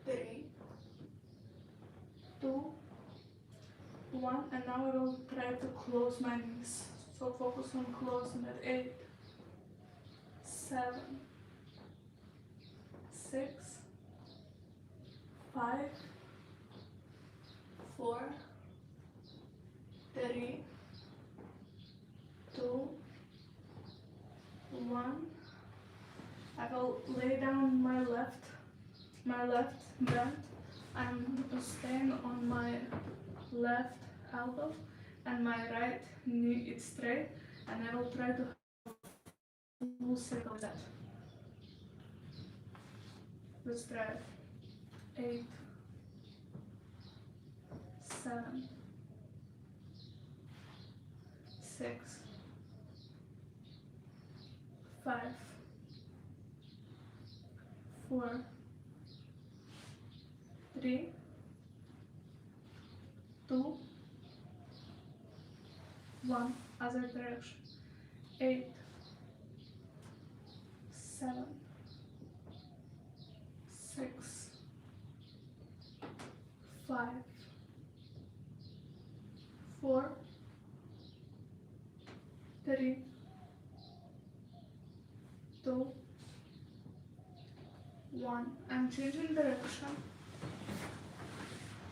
3, 2, 1. And now I will try to close my knees. So focus on closing at 8, 7, 6, 5, 4, 3, 2, 1. I will lay down my left bend. I'm staying on my left elbow and my right knee is straight, and I will try to have a full circle that. Let's try it. 8, 7, 6, 5, 4, 3, 2, 1. Other direction. 8, 7, 6, 5, 4, 3, 2, 1. I'm changing direction.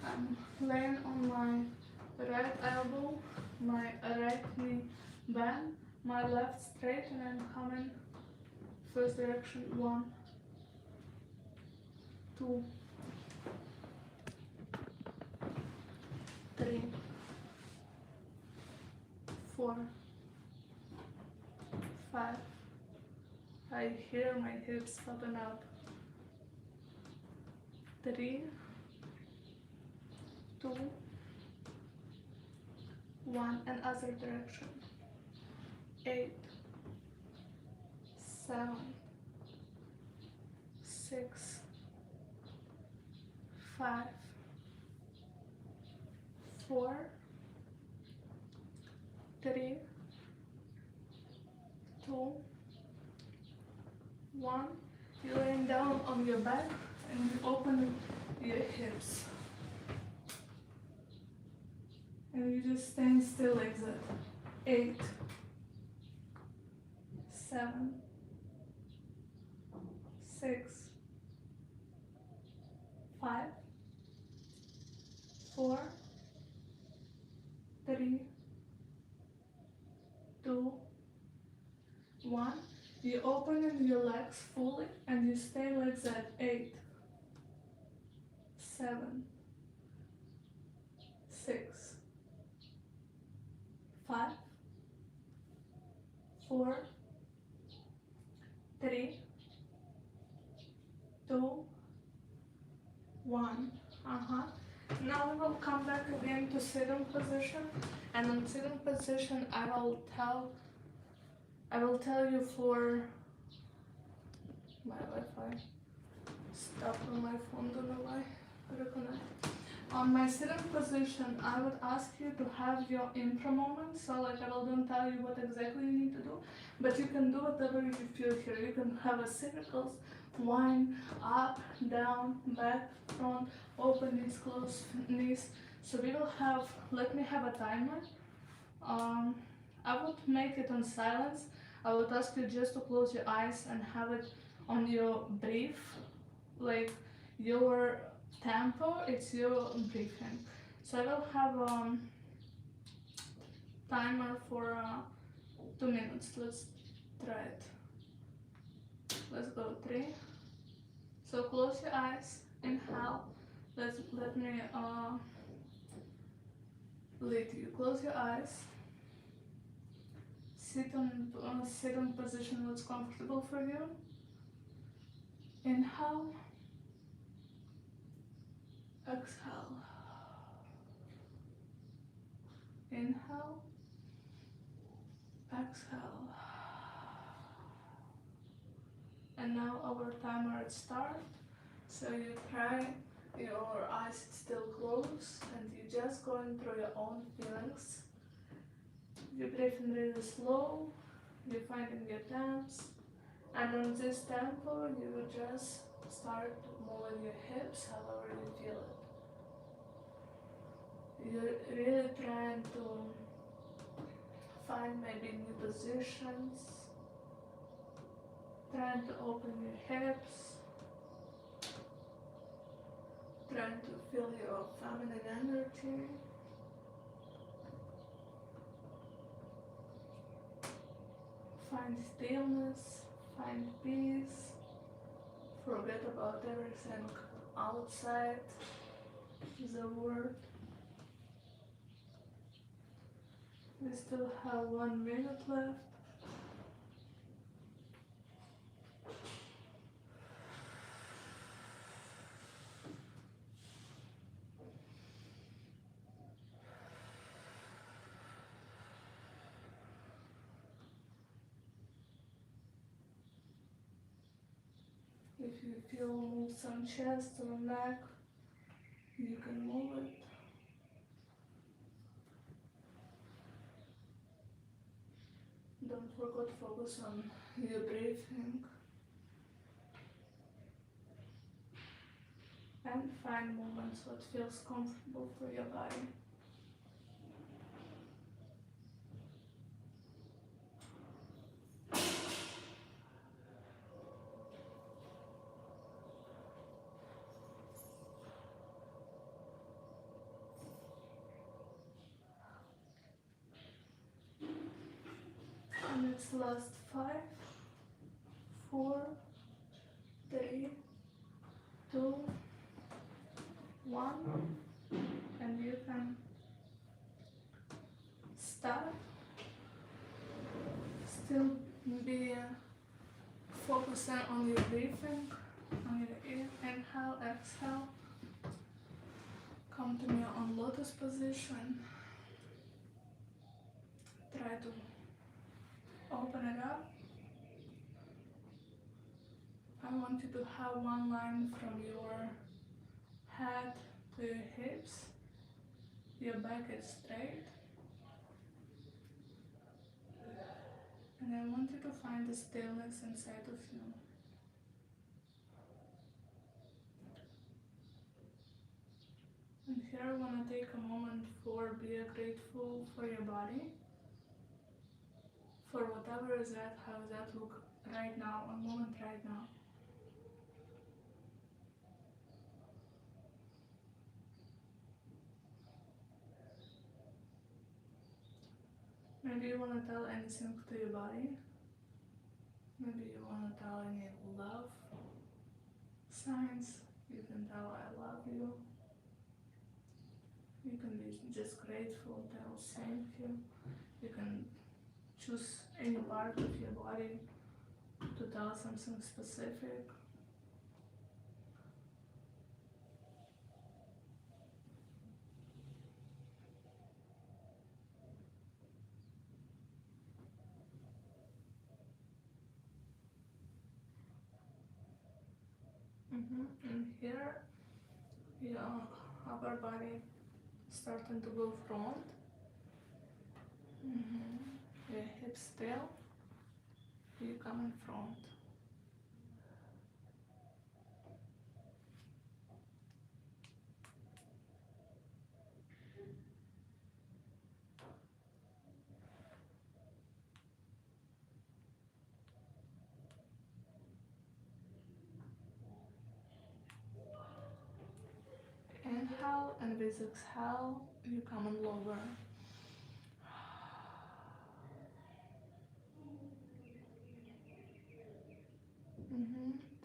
I'm laying on my right elbow, my right knee bend, my left straight, and I'm coming first direction. 1, 2, 3, 4, 5. I hear my hips open up. 3, 2, 1. And other direction. 8, 7, 6, 5, 4, 3, 2, 1. You're laying down on your back and you open your hips. And you just stand still like that. 8, 7, 6, 5, 4, 3, 2, 1. You open your legs fully and you stay like that. 8, 7, 6, 5, 4, 1. Now we will come back again to sitting position, and in sitting position I will tell you for my Wi-Fi. Stop on my phone, don't know why. Reconnect. On my sitting position, I would ask you to have your intro moment. So like I will don't tell you what exactly you need to do, but you can do whatever you feel here. You can have a circles, wind, up, down, back, front, open knees, close knees. So we will have, let me have a timer. I would make it on silence. I would ask you just to close your eyes and have it on your breath, like your tempo, it's your breathing. So I will have a timer for 2 minutes. Let's try it. Let's go 3. So close your eyes, inhale. Let me lead you. Close your eyes. Sit in position that's comfortable for you. Inhale. Exhale. Inhale. Exhale. And now our timer start. So you try, your eyes still closed, and you just going through your own feelings. You're breathing really slow, you're finding your temps, and on this tempo you will just start moving your hips however you feel it. You're really trying to find maybe new positions, trying to open your hips, trying to feel your feminine energy. Find stillness, find peace, forget about everything outside the world. We still have 1 minute left. If you feel move some chest or neck, you can move it. Don't forget to focus on your breathing. And find movements what feels comfortable for your body. And it's last 5, 4, 3, 2, 1, and you can stop. Still be focusing on your breathing, on your inhale, exhale. Come to me on lotus position. Try to open it up. I want you to have one line from your head to your hips. Your back is straight. And I want you to find the stillness inside of you. And here I want to take a moment for being grateful for your body. For whatever is that, how does that look right now, a moment right now. Maybe you want to tell anything to your body. Maybe you want to tell any love signs. You can tell I love you. You can be just grateful, tell thank you. You can choose any part of your body to tell something specific. And here your upper body starting to go front. Your hips still, you come in front. Inhale, and with exhale, you come in lower.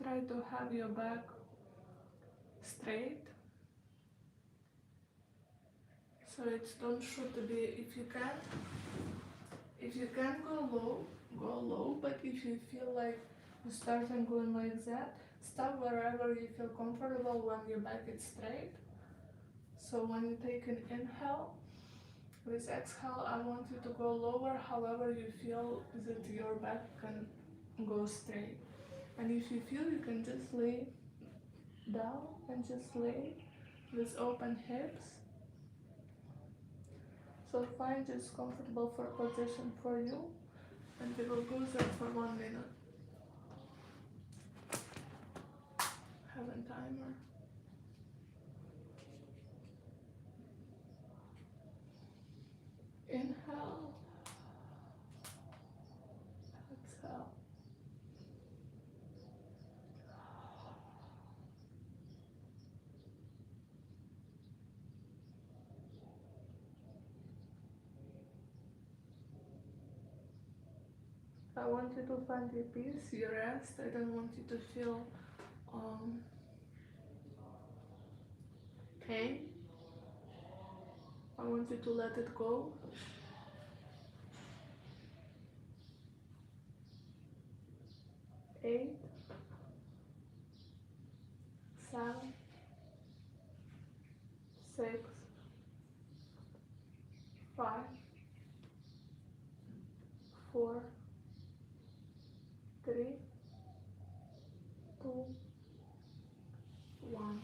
Try to have your back straight, so it don't should to be, if you can go low, but if you feel like you starting going like that, stop wherever you feel comfortable when your back is straight. So when you take an inhale, with exhale, I want you to go lower, however you feel that your back can go straight. And if you feel, you can just lay down and just lay with open hips. So find just comfortable for position for you, and we will go there for 1 minute. Have a timer. Inhale, exhale. I want you to find your peace, your rest. I don't want you to feel pain. I want you to let it go. 8, 7, 6, 5, 4, 3, 2, 1.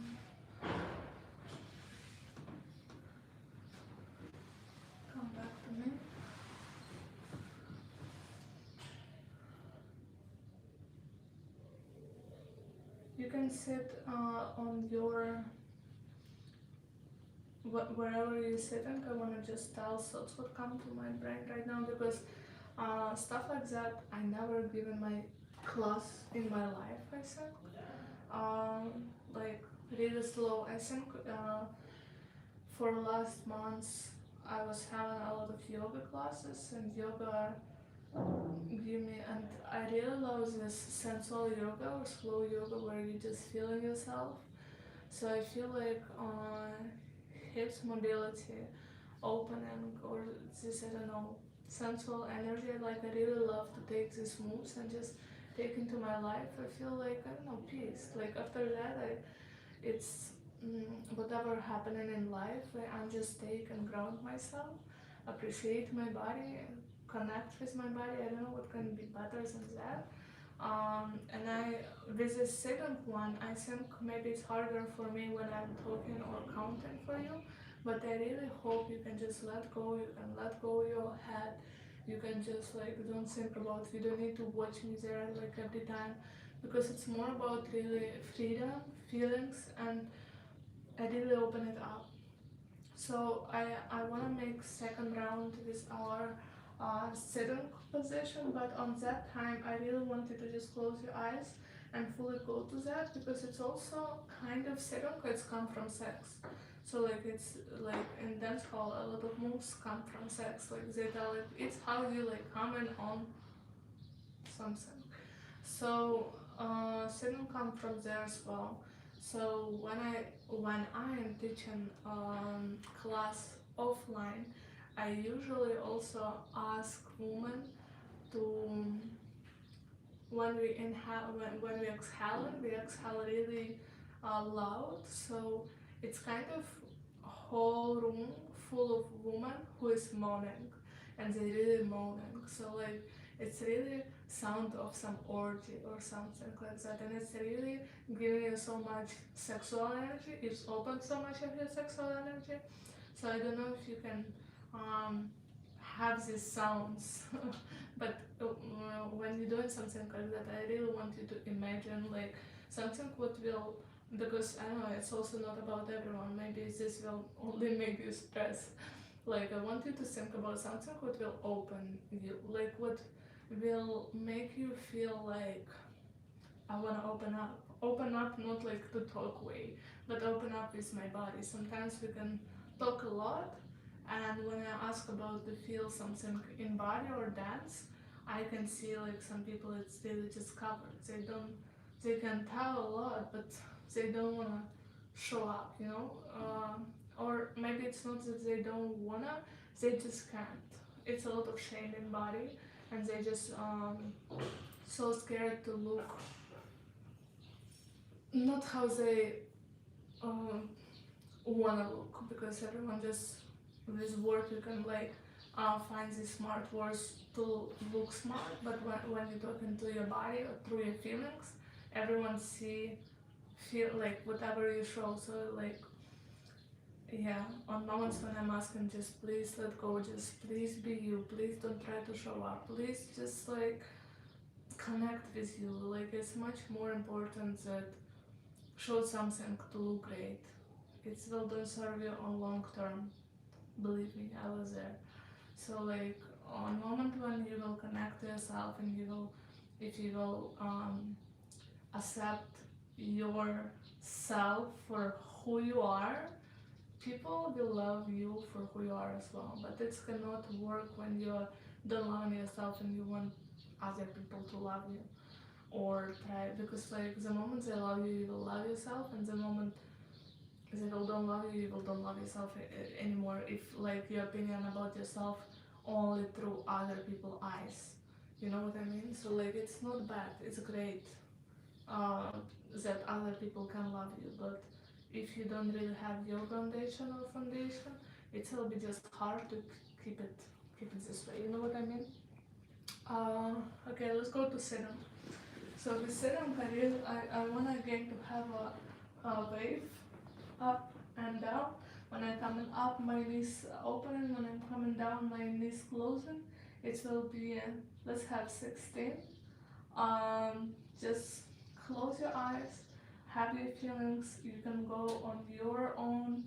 Come back to me. You can sit on your, wherever you're sitting. I want to just tell thoughts what come to my brain right now, because stuff like that I never given my class in my life, I think. Like really slow. I think for last months I was having a lot of yoga classes, and yoga give me, and I really love this sensual yoga or slow yoga where you just feeling yourself. So I feel like hips mobility, opening, or this, I don't know, sensual energy. Like I really love to take these moves and just take into my life. I feel like, I don't know, peace. Like after that, it's whatever happening in life, I'm just take and ground myself, appreciate my body, connect with my body. I don't know what can be better than that. And with the second one, I think maybe it's harder for me when I'm talking or counting for you, but I really hope you can just let go. You can let go your head. You can just like don't think about. You don't need to watch me there like every time, because it's more about really freedom, feelings, and I really open it up. So I want to make second round with our sitting position, but on that time I really want you to just close your eyes and fully go to that, because it's also kind of sitting, it's come from sex. So like it's like in dance hall a lot of moves come from sex, like they tell it, it's how you like comment on something. So sitting come from there as well. So when I am teaching class offline, I usually also ask women to, when we inhale, when we exhale really loud. So it's kind of a whole room full of women who is moaning, and they really moaning. So like it's really sound of some orgy or something like that, and it's really giving you so much sexual energy. It's opened so much of your sexual energy. So I don't know if you can um, have these sounds, but when you're doing something like that, I really want you to imagine like something what will, because I don't know, it's also not about everyone. Maybe this will only make you stress. Like I want you to think about something what will open you, like what will make you feel like I want to open up. Open up, not like to talk way, but open up with my body. Sometimes we can talk a lot, and when I ask about to feel something in body or dance, I can see like some people it's really just covered. They can tell a lot, but they don't wanna show up, you know. Or maybe it's not that they don't wanna, they just can't. It's a lot of shame in body, and they just so scared to look not how they um, wanna look, because everyone just this word you can like find these smart words to look smart, but when you're talking to your body or through your feelings, everyone feel like whatever you show. So like yeah, on moments when I'm asking just please let go, just please be you, please don't try to show up, please just like connect with you. Like it's much more important that show something to look great. It will don't serve you on long term. Believe me, I was there. So like on moment when you will connect to yourself and you will, if you will accept yourself for who you are, people will love you for who you are as well. But it cannot work when you don't love yourself and you want other people to love you or try, because like the moment they love you, you will love yourself, and the moment they will don't love you, you will don't love yourself anymore. If like your opinion about yourself only through other people's eyes, you know what I mean? So like it's not bad, it's great uh, that other people can love you, but if you don't really have your foundation, it will be just hard to keep it this way. You know what I mean? Okay, let's go to serum. So with serum, I want again to have a wave up and down. When I'm coming up, my knees opening. When I'm coming down, my knees closing. It will be, let's have 16. Just close your eyes, have your feelings. You can go on your own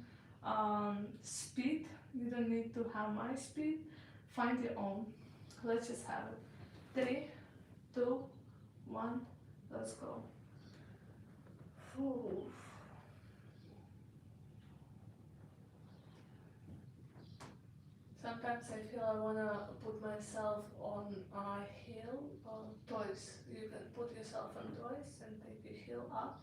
speed. You don't need to have my speed. Find your own. Let's just have it. 3, 2, 1, let's go. Ooh. Sometimes I feel I wanna put myself on a hill or toys. You can put yourself on toys and take your heel up.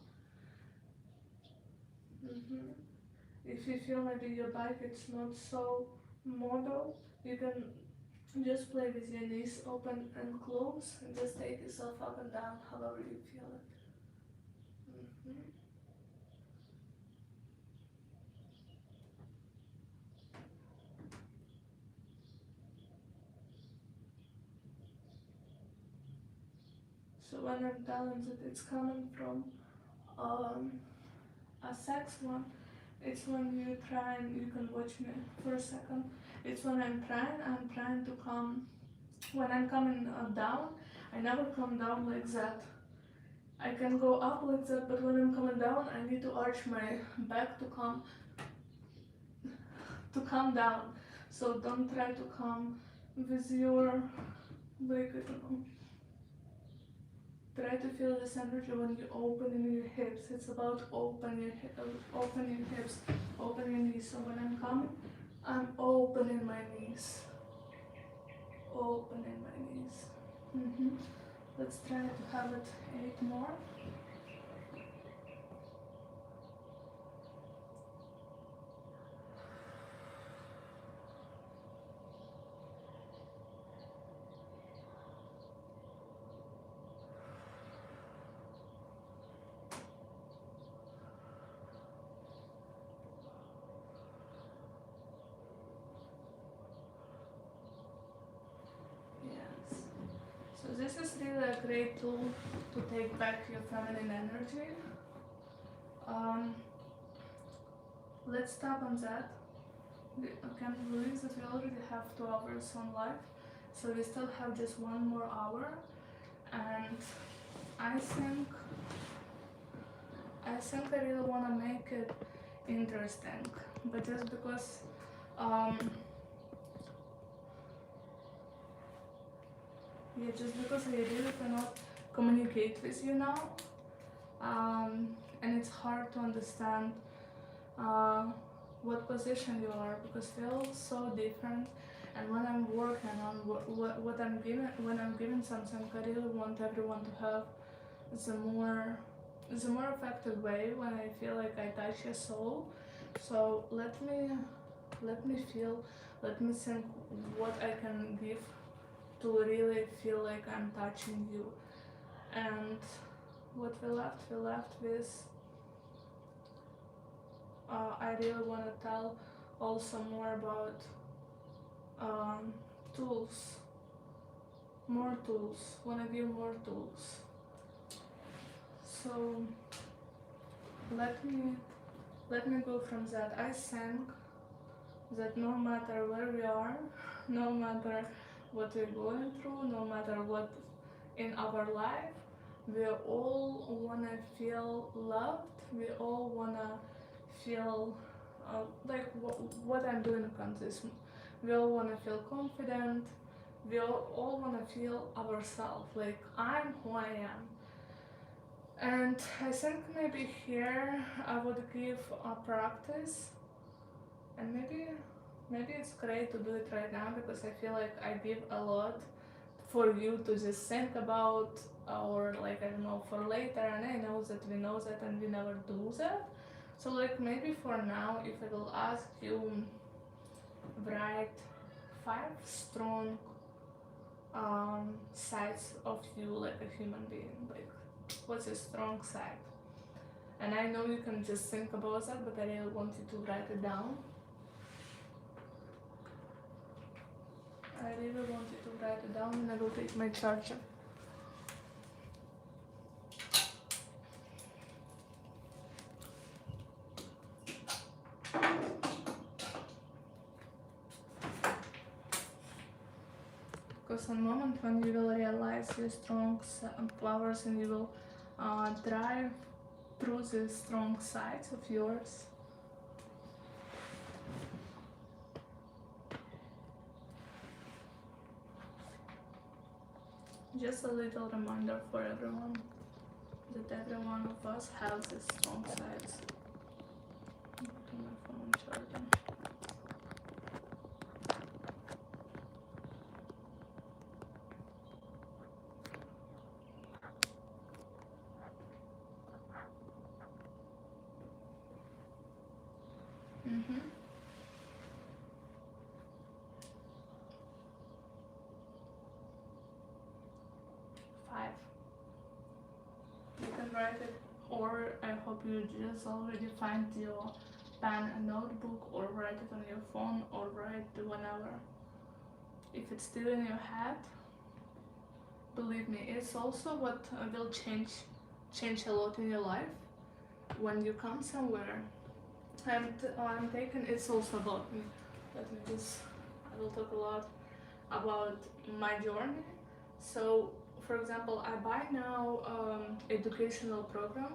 If you feel maybe your bike it's not so model, you can just play with your knees open and close and just take yourself up and down however you feel it. So when I'm telling that it's coming from a sex one, it's when you try and you can watch me for a second. It's when I'm trying to come. When I'm coming down, I never come down like that. I can go up like that, but when I'm coming down, I need to arch my back to come down. So don't try to come with your, like, I don't know. Try to feel this energy when you open your hips. It's about open your hips, open your knees. So when I'm coming, I'm opening my knees. Opening my knees. Let's try to have it 8 more. Yes. So this is really great tool to take back your feminine energy. Let's stop on that. I can't believe that we already have 2 hours on live, so we still have just 1 more hour, and I think I really want to make it interesting, but just because I really cannot communicate with you now, and it's hard to understand what position you are, because we're all so different. And when I'm working on what I'm given, when I'm given something, I really want everyone to have the more effective way when I feel like I touch your soul. So let me feel, let me think what I can give to really feel like I'm touching you. And what we left with, I really want to tell also more about tools, more tools, want to give more tools. So let me go from that. I think that no matter where we are, no matter what we're going through, no matter what in our life, we all wanna feel loved. We all wanna feel like what I'm doing on this. We all wanna feel confident. We all wanna feel ourselves, like I'm who I am. And I think maybe here I would give a practice, and maybe it's great to do it right now, because I feel like I give a lot for you to just think about, or like, I don't know, for later, and I know that we know that and we never do that. So like maybe for now, if I will ask you, write 5 strong sides of you like a human being, like what's a strong side? And I know you can just think about that, but I really want you to write it down. I really want you to write it down, and I will take my charger. Because in a moment when you will realize your strong powers, and you will drive through the strong sides of yours, just a little reminder for everyone that every one of us has these strong sides. To my phone charging. Mm-hmm. Five. You can write it, or I hope you just already find your pen and notebook, or write it on your phone, or write whenever. If it's still in your head, believe me, it's also what will change a lot in your life when you come somewhere. And I'm taking, it's also about me. Let me just, I will talk a lot about my journey. So, for example, I buy now educational program,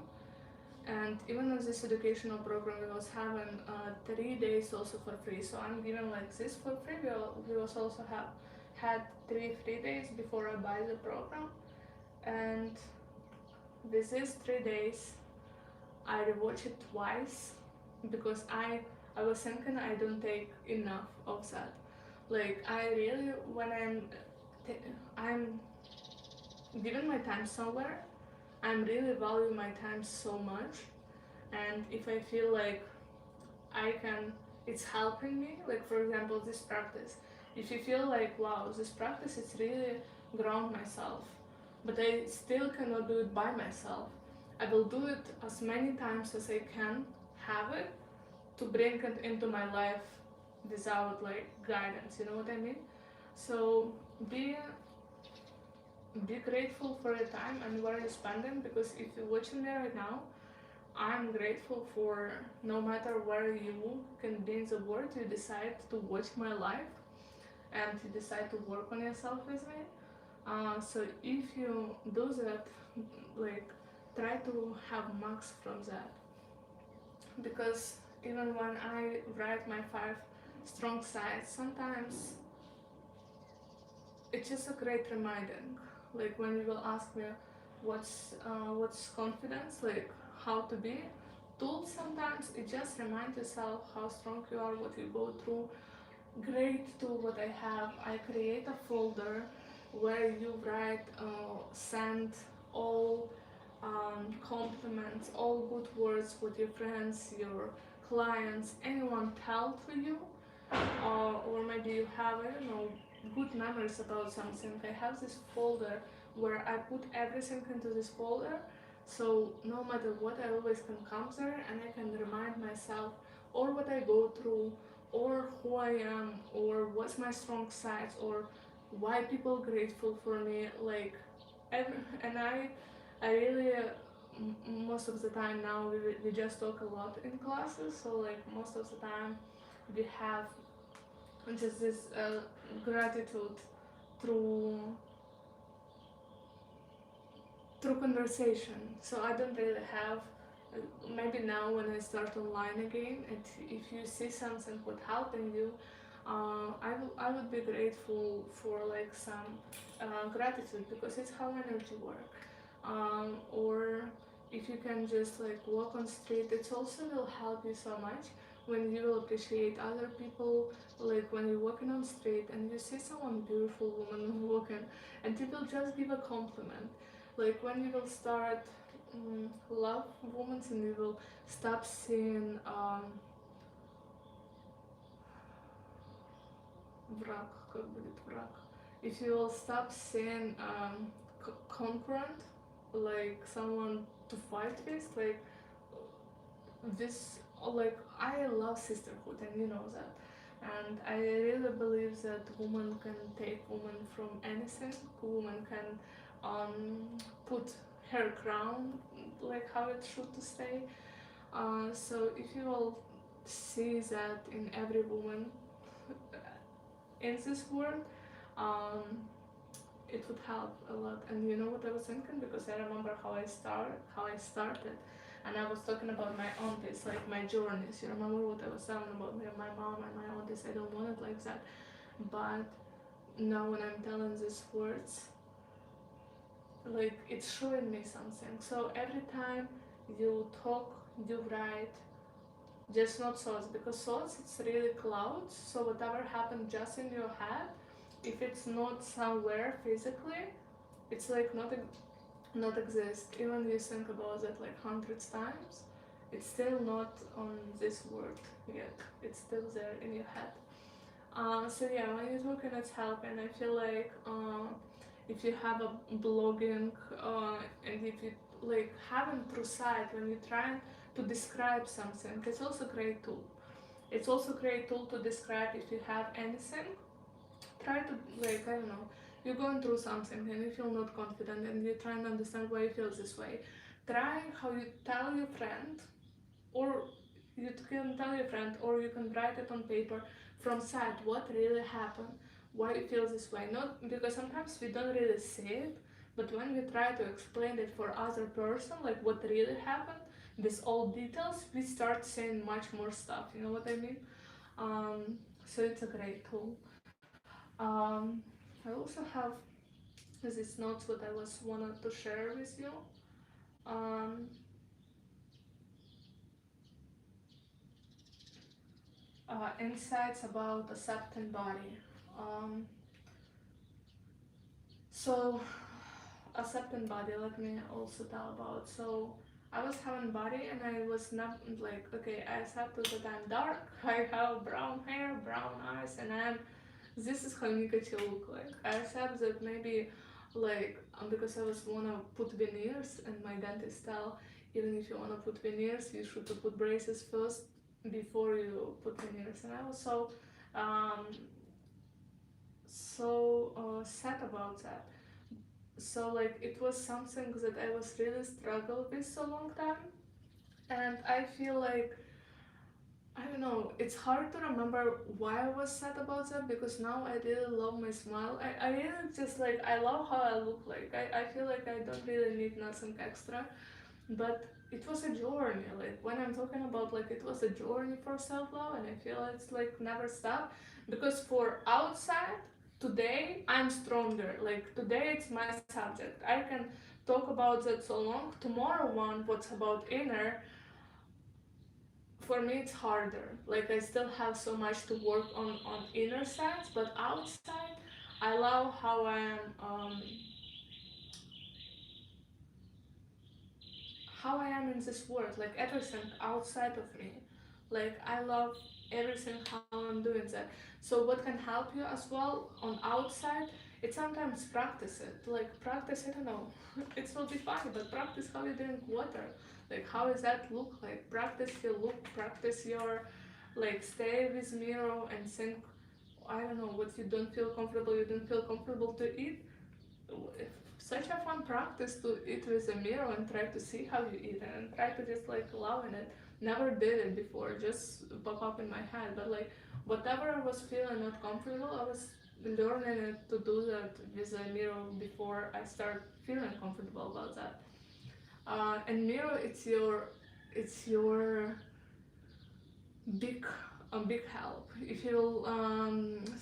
and even on this educational program we was having 3 days also for free. So I'm giving like this for free. We was also had 3 free days before I buy the program, and with these 3 days I rewatch it twice, because I was thinking I don't take enough of that. Like I really, when I'm giving my time somewhere, I'm really value my time so much. And if I feel like it's helping me, like for example this practice, if you feel like wow, this practice is really ground myself, but I still cannot do it by myself, I will do it as many times as I can have it, to bring it into my life without like guidance, you know what I mean? So be grateful for your time and where you spend it, because if you're watching me right now, I'm grateful for no matter where you can be in the world, you decide to watch my life and you decide to work on yourself with me. So if you do that, like, try to have max from that, because even when I write my 5 strong sides, sometimes it's just a great reminder. Like when you will ask me what's confidence, like how to be tools, sometimes it just reminds yourself how strong you are, what you go through. Great tool what I have, I create a folder where you write, send all compliments, all good words with your friends, your clients, anyone tell to you, or maybe you have, I don't know, good memories about something. I have this folder where I put everything into this folder, so no matter what, I always can come there and I can remind myself or what I go through, or who I am, or what's my strong sides, or why people grateful for me. Like, and I really, most of the time now we just talk a lot in classes, so like most of the time we have just this gratitude through conversation. So I don't really have, maybe now when I start online again, and if you see something what helping you, I would be grateful for like some gratitude, because it's how energy work. Or if you can just like walk on street, it also will help you so much when you will appreciate other people. Like when you're walking on street and you see someone beautiful woman walking, and you will just give a compliment. Like when you will start love women, and you will stop seeing враг, как будет враг. If you will stop seeing concurrent, like someone to fight with, like this, like I love sisterhood, and you know that. And I really believe that woman can take woman from anything. Woman can put her crown like how it should to stay. So if you will see that in every woman in this world, um, it would help a lot. And you know what I was thinking, because I remember how I started, and I was talking about my aunties, like my journeys. You remember what I was telling about my mom and my aunties? I don't want it like that, but now when I'm telling these words, like it's showing me something. So every time you talk, you write, just not thoughts, because thoughts it's really clouds. So whatever happened just in your head, if it's not somewhere physically, it's like not exist. Even you think about it like hundreds times, it's still not on this word yet. It's still there in your head. So yeah, when you're talking, it's helping. I feel like if you have a blogging, and if you like having through site when you're trying to describe something, it's also a great tool. It's also a great tool to describe if you have anything. Try to, like, I don't know, you're going through something and you feel not confident and you're trying to understand why you feel this way. Try how you tell your friend, or you can tell your friend, or you can write it on paper from side what really happened, why you feel this way. Not because sometimes we don't really see it, but when we try to explain it for other person, like what really happened, with all details, we start saying much more stuff. You know what I mean? So it's a great tool. I also have these notes what I was wanted to share with you. Um, Insights about accepting body. Um, so accepting body, let me also tell about. So I was having body and I was not like, okay, I accepted that I'm dark, I have brown hair, brown eyes, and this is how Nikachi look like. I accept that maybe like because I was wanna put veneers, and my dentist tell, even if you wanna put veneers, you should put braces first before you put veneers. And I was um, so sad about that. So like it was something that I was really struggle with so long time, and I feel like I don't know, it's hard to remember why I was sad about that because now I really love my smile. I really just like I love how I look like. I feel like I don't really need nothing extra. But it was a journey. Like when I'm talking about like it was a journey for self love and I feel it's like never stop. Because for outside today I'm stronger. Like today it's my subject. I can talk about that so long. Tomorrow one what's about inner for me it's harder. Like I still have so much to work on inner sides, but outside I love how I am how I am in this world, like everything outside of me. Like I love everything how I'm doing that. So what can help you as well on outside? It's sometimes practice it. Like practice, I don't know, it will be funny, but practice how you drink water. Like how does that look like? Practice your look, practice your like stay with mirror and think I don't know what you don't feel comfortable to eat such a fun practice to eat with a mirror and try to see how you eat and try to just like loving it. Never did it before, just pop up in my head. But like whatever I was feeling not comfortable, I was learning it to do that with a mirror before I start feeling comfortable about that. And mirror, it's your big big help if you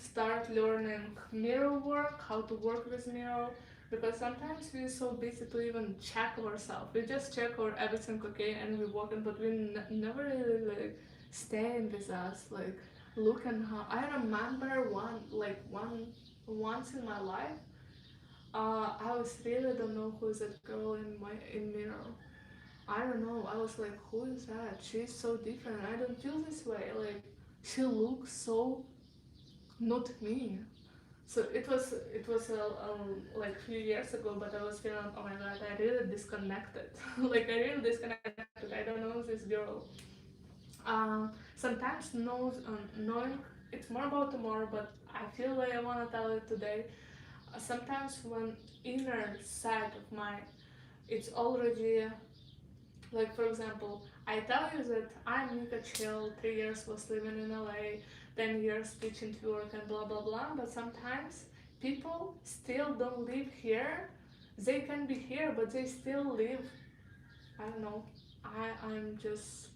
start learning mirror work, how to work with mirror, because sometimes we're so busy to even check ourselves. We just check our everything okay and we walk in, but we never really like staying with us, like looking how I remember once in my life I was really don't know who is that girl in mirror. I don't know. I was like, who is that? She's so different. I don't feel this way. Like, she looks so not me. So it was like few years ago, but I was feeling, oh my god, I really disconnected. Like I really disconnected. I don't know this girl. Sometimes knowing it's more about tomorrow, but I feel like I wanna tell it today. Sometimes when inner side of mine, it's already like for example, I tell you that I'm Nika Chill, 3 years was living in LA, 10 years teaching to work and blah blah blah. But sometimes people still don't live here. They can be here, but they still live. I don't know. I'm just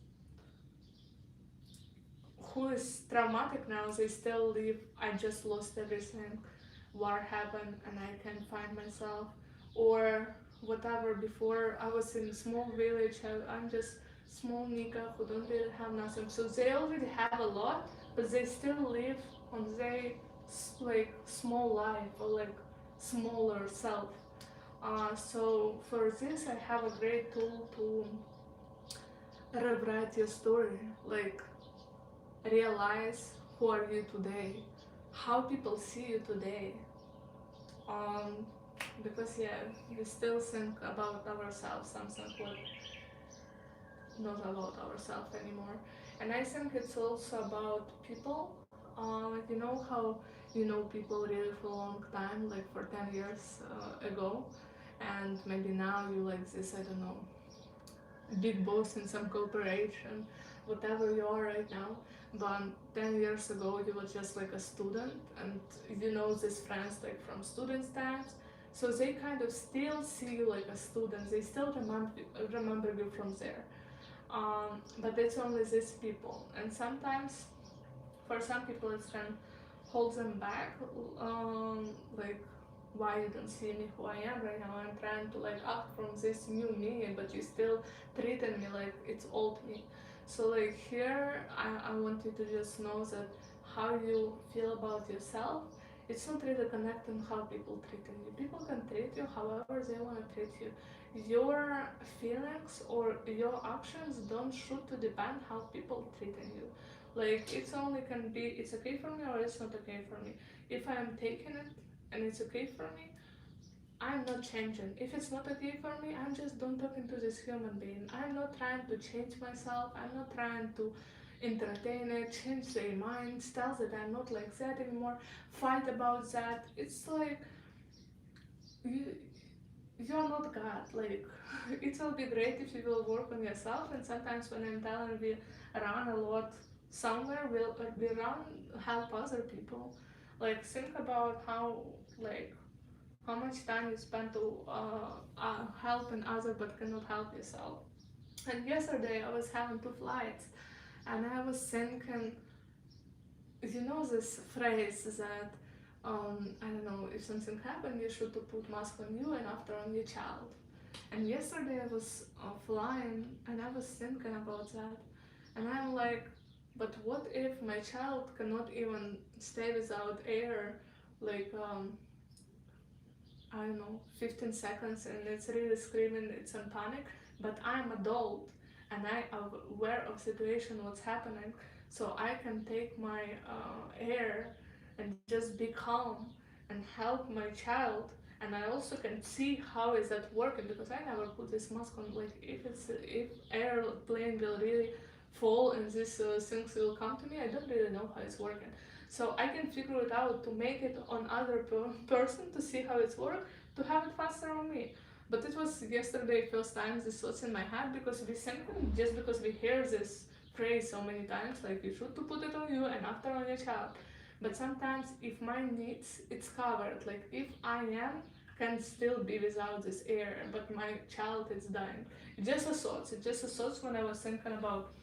who is traumatic now. They still live. I just lost everything. What happened, and I can find myself, or whatever. Before I was in a small village. I'm just small Nika who don't really have nothing. So they already have a lot, but they still live on their like small life or like smaller self. So for this, I have a great tool to rewrite your story. Like realize who are you today, how people see you today. Um, because yeah, we still think about ourselves something what not about ourselves anymore. And I think it's also about people. Like you know how you know people really for a long time, like for 10 years ago, and maybe now you like this, I don't know, big boss in some corporation, whatever you are right now. But 10 years ago, you were just like a student, and you know these friends like from students' times. So they kind of still see you like a student. They still remember you from there. But it's only these people, and sometimes for some people it can hold them back. Like why you don't see me who I am right now? I'm trying to like act from this new me, but you still treating me like it's old me. So like here, I want you to just know that how you feel about yourself. It's not really connecting how people treat you. People can treat you however they want to treat you. Your feelings or your actions don't should to depend how people treating you. Like it's only can be it's okay for me or it's not okay for me. If I am taking it and it's okay for me, I'm not changing. If it's not okay for me, I'm just don't talking to this human being. I'm not trying to change myself. I'm not trying to entertain it, change their minds, tell that I'm not like that anymore, fight about that. It's like you. you're not God. Like, it will be great if you will work on yourself. And sometimes when I'm telling we run a lot somewhere, we run help other people. Like, think about how, like, how much time you spend to helping other but cannot help yourself. And yesterday I was having two flights, and I was thinking, you know this phrase that I don't know, if something happened you should to put mask on you and after on your child. And yesterday I was flying and I was thinking about that, and I'm like, but what if my child cannot even stay without air, like I don't know, 15 seconds, and it's really screaming, it's in panic, but I'm adult and I am aware of situation, what's happening, so I can take my air and just be calm and help my child. And I also can see how is that working because I never put this mask on. Like if airplane will really fall and these things will come to me, I don't really know how it's working. So I can figure it out to make it on other person to see how it's work, to have it faster on me. But it was yesterday first time this was in my head because we think just because we hear this phrase so many times, like you should to put it on you and after on your child. But sometimes if my needs it's covered, like if I am can still be without this air, but my child is dying. It's just a thought. It's just a thought when I was thinking about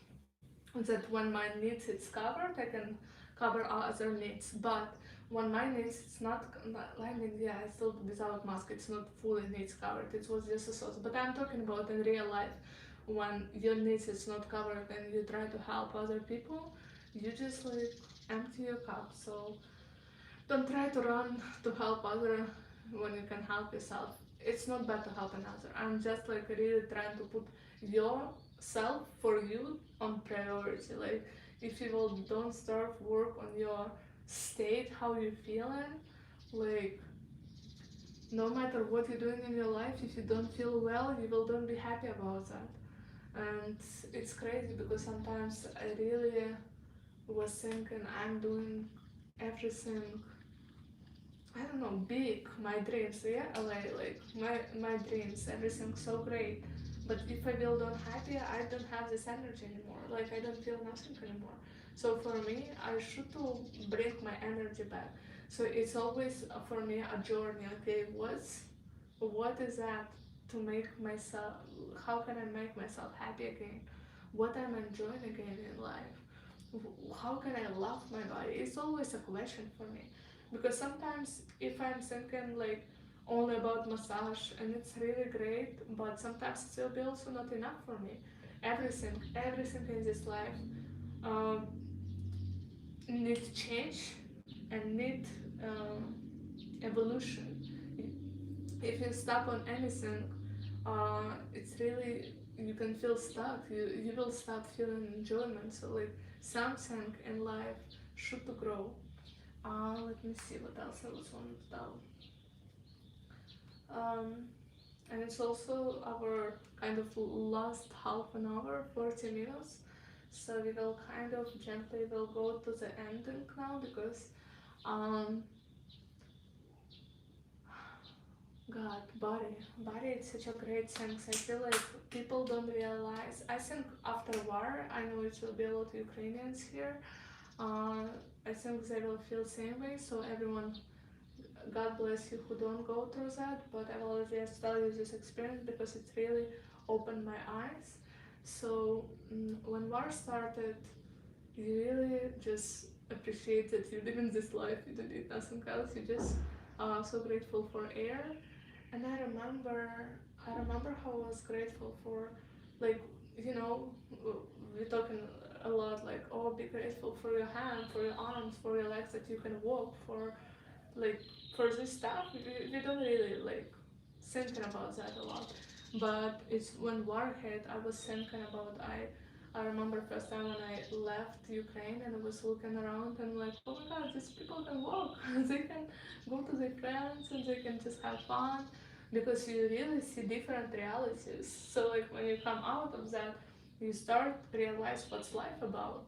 that when my needs it's covered, I can cover other needs. But when my needs it's not, I mean, yeah, I still without mask, it's not fully needs covered. It was just a thought. But I'm talking about in real life when your needs is not covered and you try to help other people, you just like empty your cup. So don't try to run to help other when you can help yourself. It's not bad to help another. I'm just like really trying to put yourself for you on priority. Like if you will don't start work on your state, how you feeling, like no matter what you're doing in your life, if you don't feel well, you will don't be happy about that. And it's crazy because sometimes I really was thinking I'm doing everything, I don't know, big, my dreams, yeah, like my dreams, everything so great. But if I will don't happy, I don't have this energy anymore. Like I don't feel nothing anymore. So for me, I should to bring my energy back. So it's always for me a journey. Okay, what is that to make myself? How can I make myself happy again? What I'm enjoying again in life? How can I love my body? It's always a question for me because sometimes if I'm thinking like only about massage and it's really great, but sometimes it will be also not enough for me. Everything in this life um, needs change and need evolution. If you stop on anything, it's really you can feel stuck. You will stop feeling enjoyment. So like something in life should to grow. Let me see what else I was want to tell. Um, and it's also our kind of last half an hour, 40 minutes. So we will kind of gently will go to the ending now because um, God, body is such a great thing. I feel like people don't realize. I think after war, I know it will be a lot of Ukrainians here. Uh, I think they will feel same way. So everyone, God bless you who don't go through that. But I will just tell you this experience because it really opened my eyes. So when war started, you really just appreciate that you live in this life. You don't need nothing else. You just so grateful for air. And I remember how I was grateful for, like, you know, we're talking a lot like, oh, be grateful for your hand, for your arms, for your legs that you can walk, for like for this stuff. We don't really like thinking about that a lot. But it's when war hit, I was thinking about I remember first time when I left Ukraine and I was looking around and like, oh my god, these people can walk. They can go to their friends and they can just have fun because you really see different realities. So like when you come out of that, you start realize what's life about.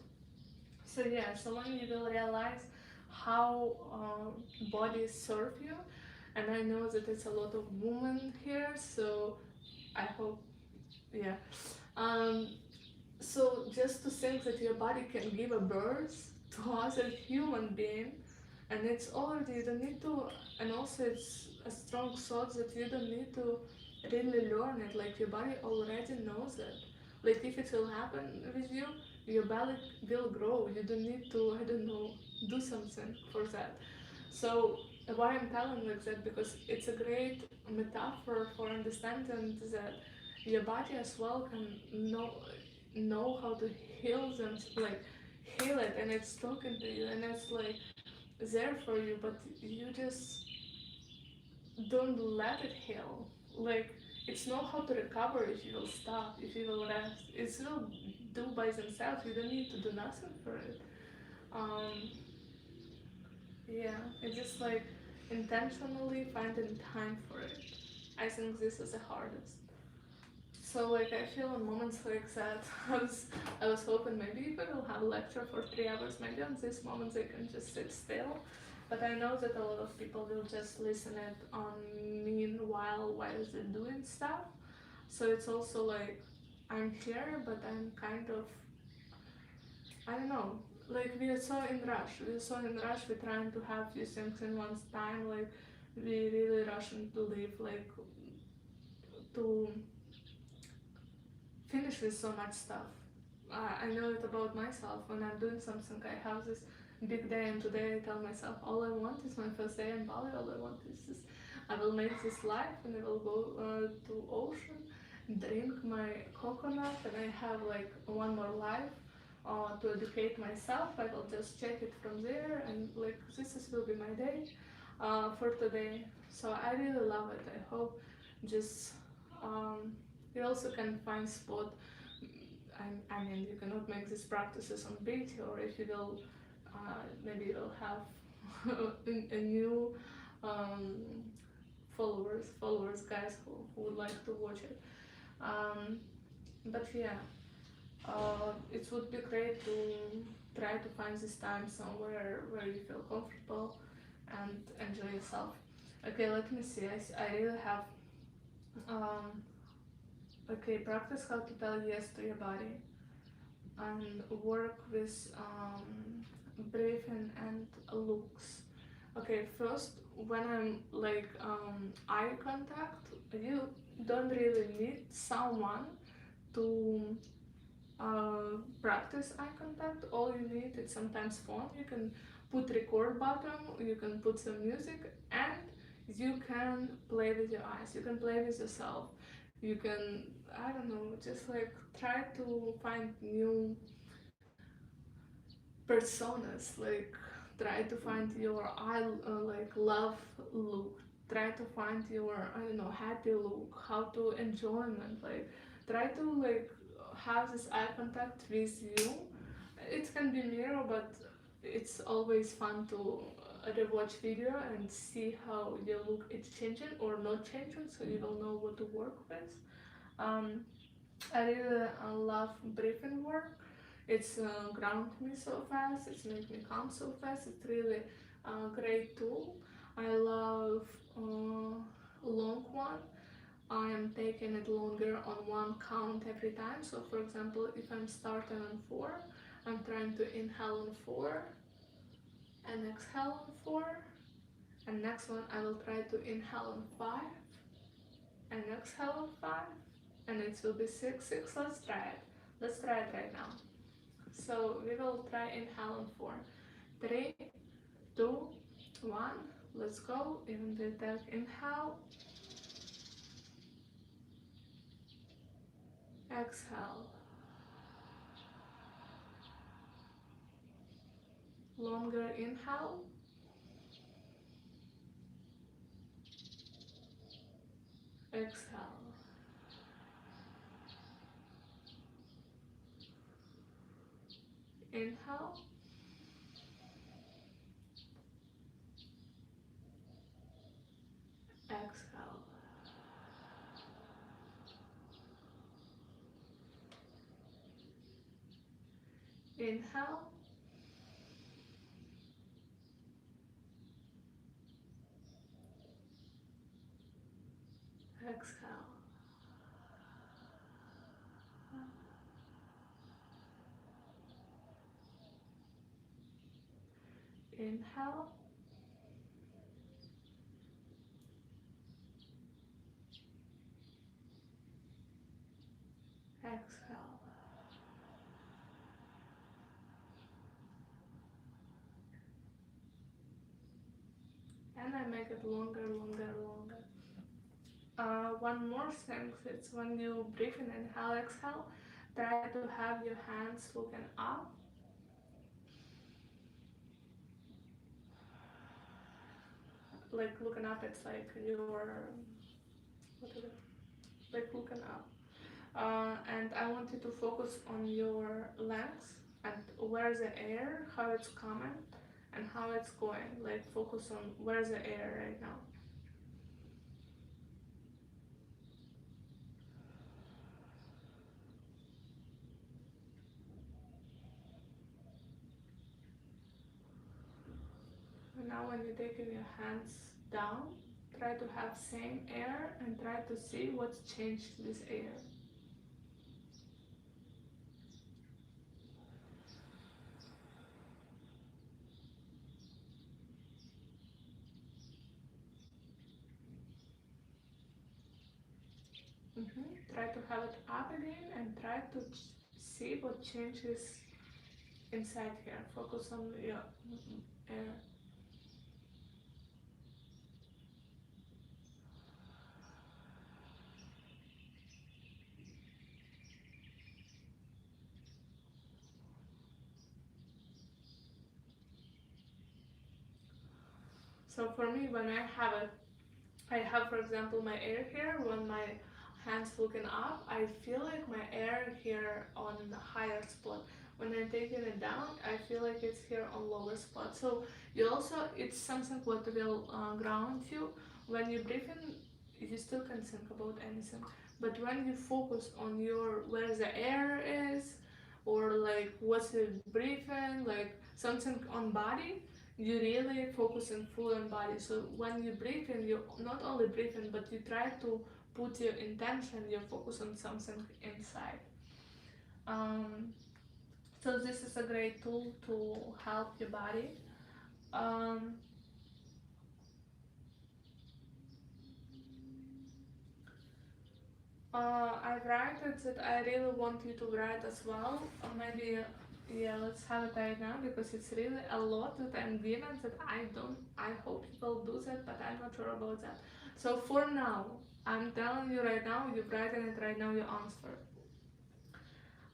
So yeah, so when you will realize how bodies serve you, And I know that it's a lot of women here, so I hope, yeah. Um, so just to think that your body can give a birth to other human being, and it's already, you don't need to, and also it's a strong thought that you don't need to really learn it, like your body already knows it. Like if it will happen with you, your belly will grow. You don't need to, I don't know, do something for that. So why I'm telling like that, because it's a great metaphor for understanding that your body as well can know how to heal them, like heal it, and it's talking to you, and it's like there for you, but you just don't let it heal. Like it's know how to recover if you will stop, if you will rest. It will do by themselves. You don't need to do nothing for it. Um, yeah, it's just like intentionally finding time for it. I think this is the hardest. So like I feel in moments like that, I was hoping maybe if I will have a lecture for 3 hours, maybe on these moments I can just sit still. But I know that a lot of people will just listen it on meanwhile while they're doing stuff. So it's also like I'm here, but I'm kind of, I don't know. Like we are so in rush. We're so in rush. We're trying to have few things in one time. Like we really rushing to live. Like to finish with so much stuff. I know it about myself. When I'm doing something, I have this big day, and today I tell myself, all I want is my first day in Bali. All I want is this. I will make this life, and I will go to ocean, drink my coconut, and I have like one more life to educate myself. I will just check it from there, and like will be my day for today. So I really love it. I hope just you also can find spot. I mean, you cannot make these practices on beach, or if you will, maybe you'll have a new um, followers, guys who would like to watch it. Um, but yeah, it would be great to try to find this time somewhere where you feel comfortable and enjoy yourself. Okay, let me see. I really have okay, practice how to tell yes to your body and work with breathing and looks. Okay, first, when I'm like eye contact, you don't really need someone to practice eye contact. All you need is sometimes phone. You can put record button, you can put some music, and you can play with your eyes. You can play with yourself. You can, I don't know, just like try to find new personas, like try to find your like love look, try to find your, I don't know, happy look, how to enjoyment, like try to like have this eye contact with you. It can be mirror, but it's always fun to rewatch video and see how your look is changing or not changing, so you will know what to work with. um, I really love breathing work. It's ground me so fast. It's make me calm so fast. It's really a great tool. I love long one. I am taking it longer on one count every time. So for example, if I'm starting on 4, I'm trying to inhale on 4 and exhale on 4. And next one I will try to inhale on 5 and exhale on 5. And it will be 6, 6. Let's try it. Let's try it right now. So we will try inhale on 4. 3, 2, 1. Let's go. Even with that inhale, exhale. Longer inhale, exhale. Inhale, exhale. Inhale, Exhale. Inhale. Exhale. And I make it longer, longer, longer. One more thing, it's when you breathe in, inhale, exhale, try to have your hands looking up. Like looking up, it's like your, what is it? Like looking up. And I want you to focus on your lungs and where's the air, how it's coming, and how it's going. Like focus on where's the air right now. And now when you're taking your hands down, try to have same air and try to see what's changed this air. Try to have it up again and try to see what changes inside here. Focus on your air. So for me, when I have, for example, my air here. When my hands looking up, I feel like my air here on the higher spot. When I'm taking it down, I feel like it's here on lower spot. So you also, it's something what will ground you. When you breathe in, you still can think about anything. But when you focus on your where the air is, or like what's the breathing, like something on body, you really focus on full on body. So when you breathe in, you not only breathe in, but you try to put your intention, your focus on something inside. Um, so this is a great tool to help your body. Um, I write it that I really want you to write as well. Or maybe, yeah, let's have it right now because it's really a lot that I'm given that I hope you will do that, but I'm not sure about that. So for now, I'm telling you right now, you're writing it right now, your answer.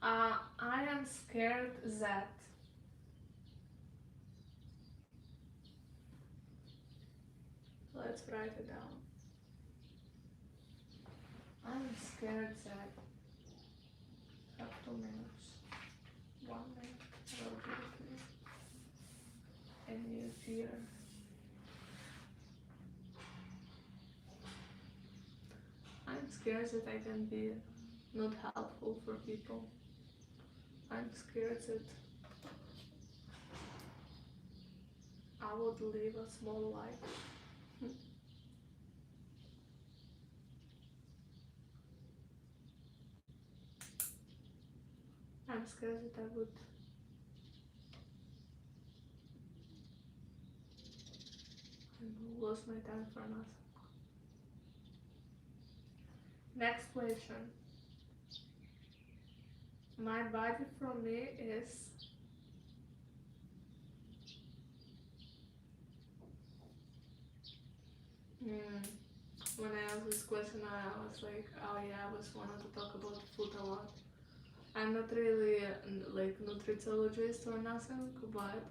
I am scared that. Let's write it down. I'm scared that. Have 2 minutes. 1 minute. Will be with me. And you fear. I'm scared that I can be not helpful for people. I'm scared that I would live a small life. I'm scared that I would lose my time for nothing. Next question. My body for me is when I asked this question, I was like, oh yeah, I was wanted to talk about food a lot. I'm not really like nutritionist or nothing, but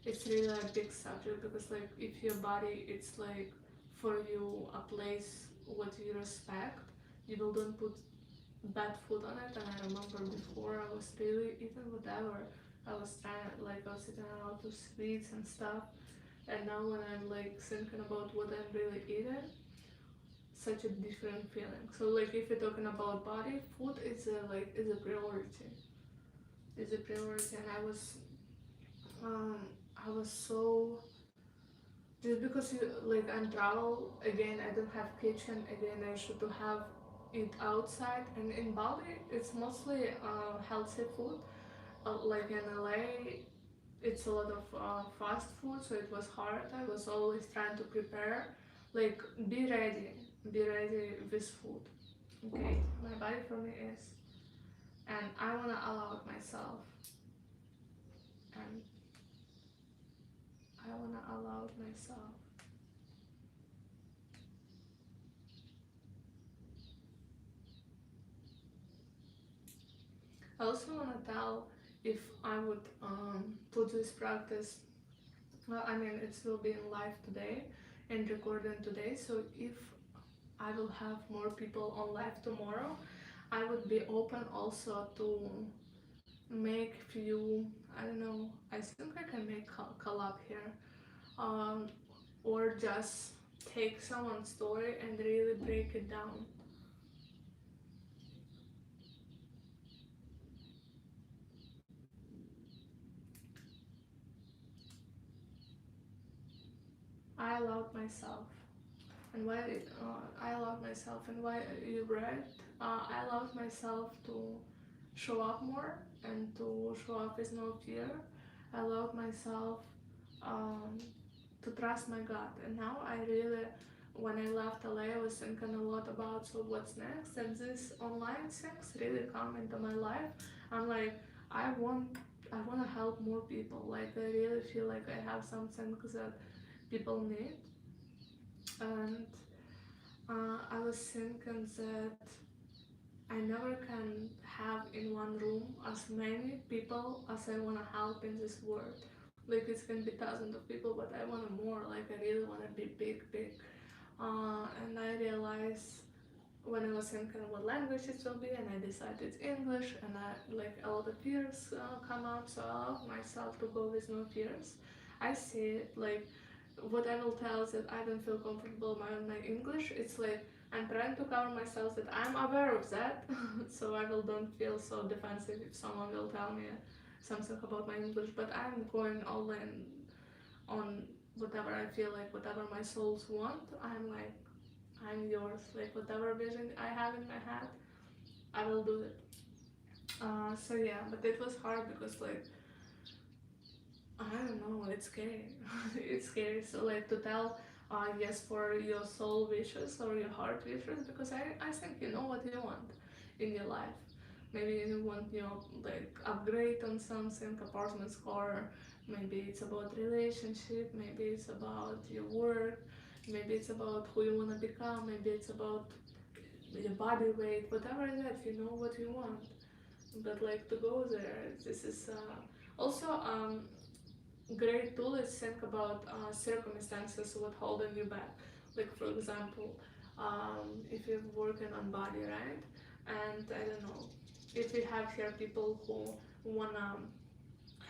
it's really a big subject because like if your body it's like for you a place what you respect, you will don't put bad food on it. And I remember before I was really eating whatever. I was trying like I was eating a lot of sweets and stuff. And now when I'm like thinking about what I'm really eating, such a different feeling. So like if you're talking about body, food is a priority. Is a priority, and I was so just because you like I'm travel again, I don't have kitchen again. I should to have it outside, and in Bali it's mostly healthy food. Like in LA, it's a lot of fast food, so it was hard. I was always trying to prepare, like be ready with food. Okay, my body for me is, and I wanna allow it myself, and I wanna allow it myself. I also wanna tell if I would put this practice. Well, I mean, it will be in live today and recording today. So if I will have more people on live tomorrow, I would be open also to make few. I don't know. I think I can make collab here, um, or just take someone's story and really break it down. I allowed myself, and why I allowed myself, and why you read. I allowed myself to show up more and to show up with no fear. I allowed myself um, to trust my gut. And now I really, when I left LA, I was thinking a lot about so what's next. And these online things really come into my life. I'm like, I want, I want to help more people. Like I really feel like I have something that people need. And I was thinking that I never can have in one room as many people as I wanna help in this world. Like it can be thousands of people, but I want more. Like I really wanna be big, big. And I realized when I was thinking what language it will be, and I decided English, and I like all the fears come up, so I allowed myself to go with no fears. I see it like what I will tell is that I don't feel comfortable with my English. It's like I'm trying to cover myself that I'm aware of that, so I will don't feel so defensive if someone will tell me something about my English. But I'm going all in on whatever I feel like, whatever my souls want. I'm like I'm yours. Like whatever vision I have in my head, I will do it. So yeah, but it was hard because like I don't know, it's scary. It's scary. So like to tell yes for your soul wishes or your heart wishes because I think you know what you want in your life. Maybe you want like upgrade on something, apartment score. Maybe it's about relationship. Maybe it's about your work. Maybe it's about who you wanna become. Maybe it's about your body weight. Whatever it is, you know what you want. But like to go there, this is also great tool is think about circumstances what holding you back. Like for example, if you're working on body, right? And I don't know, if we have here people who wanna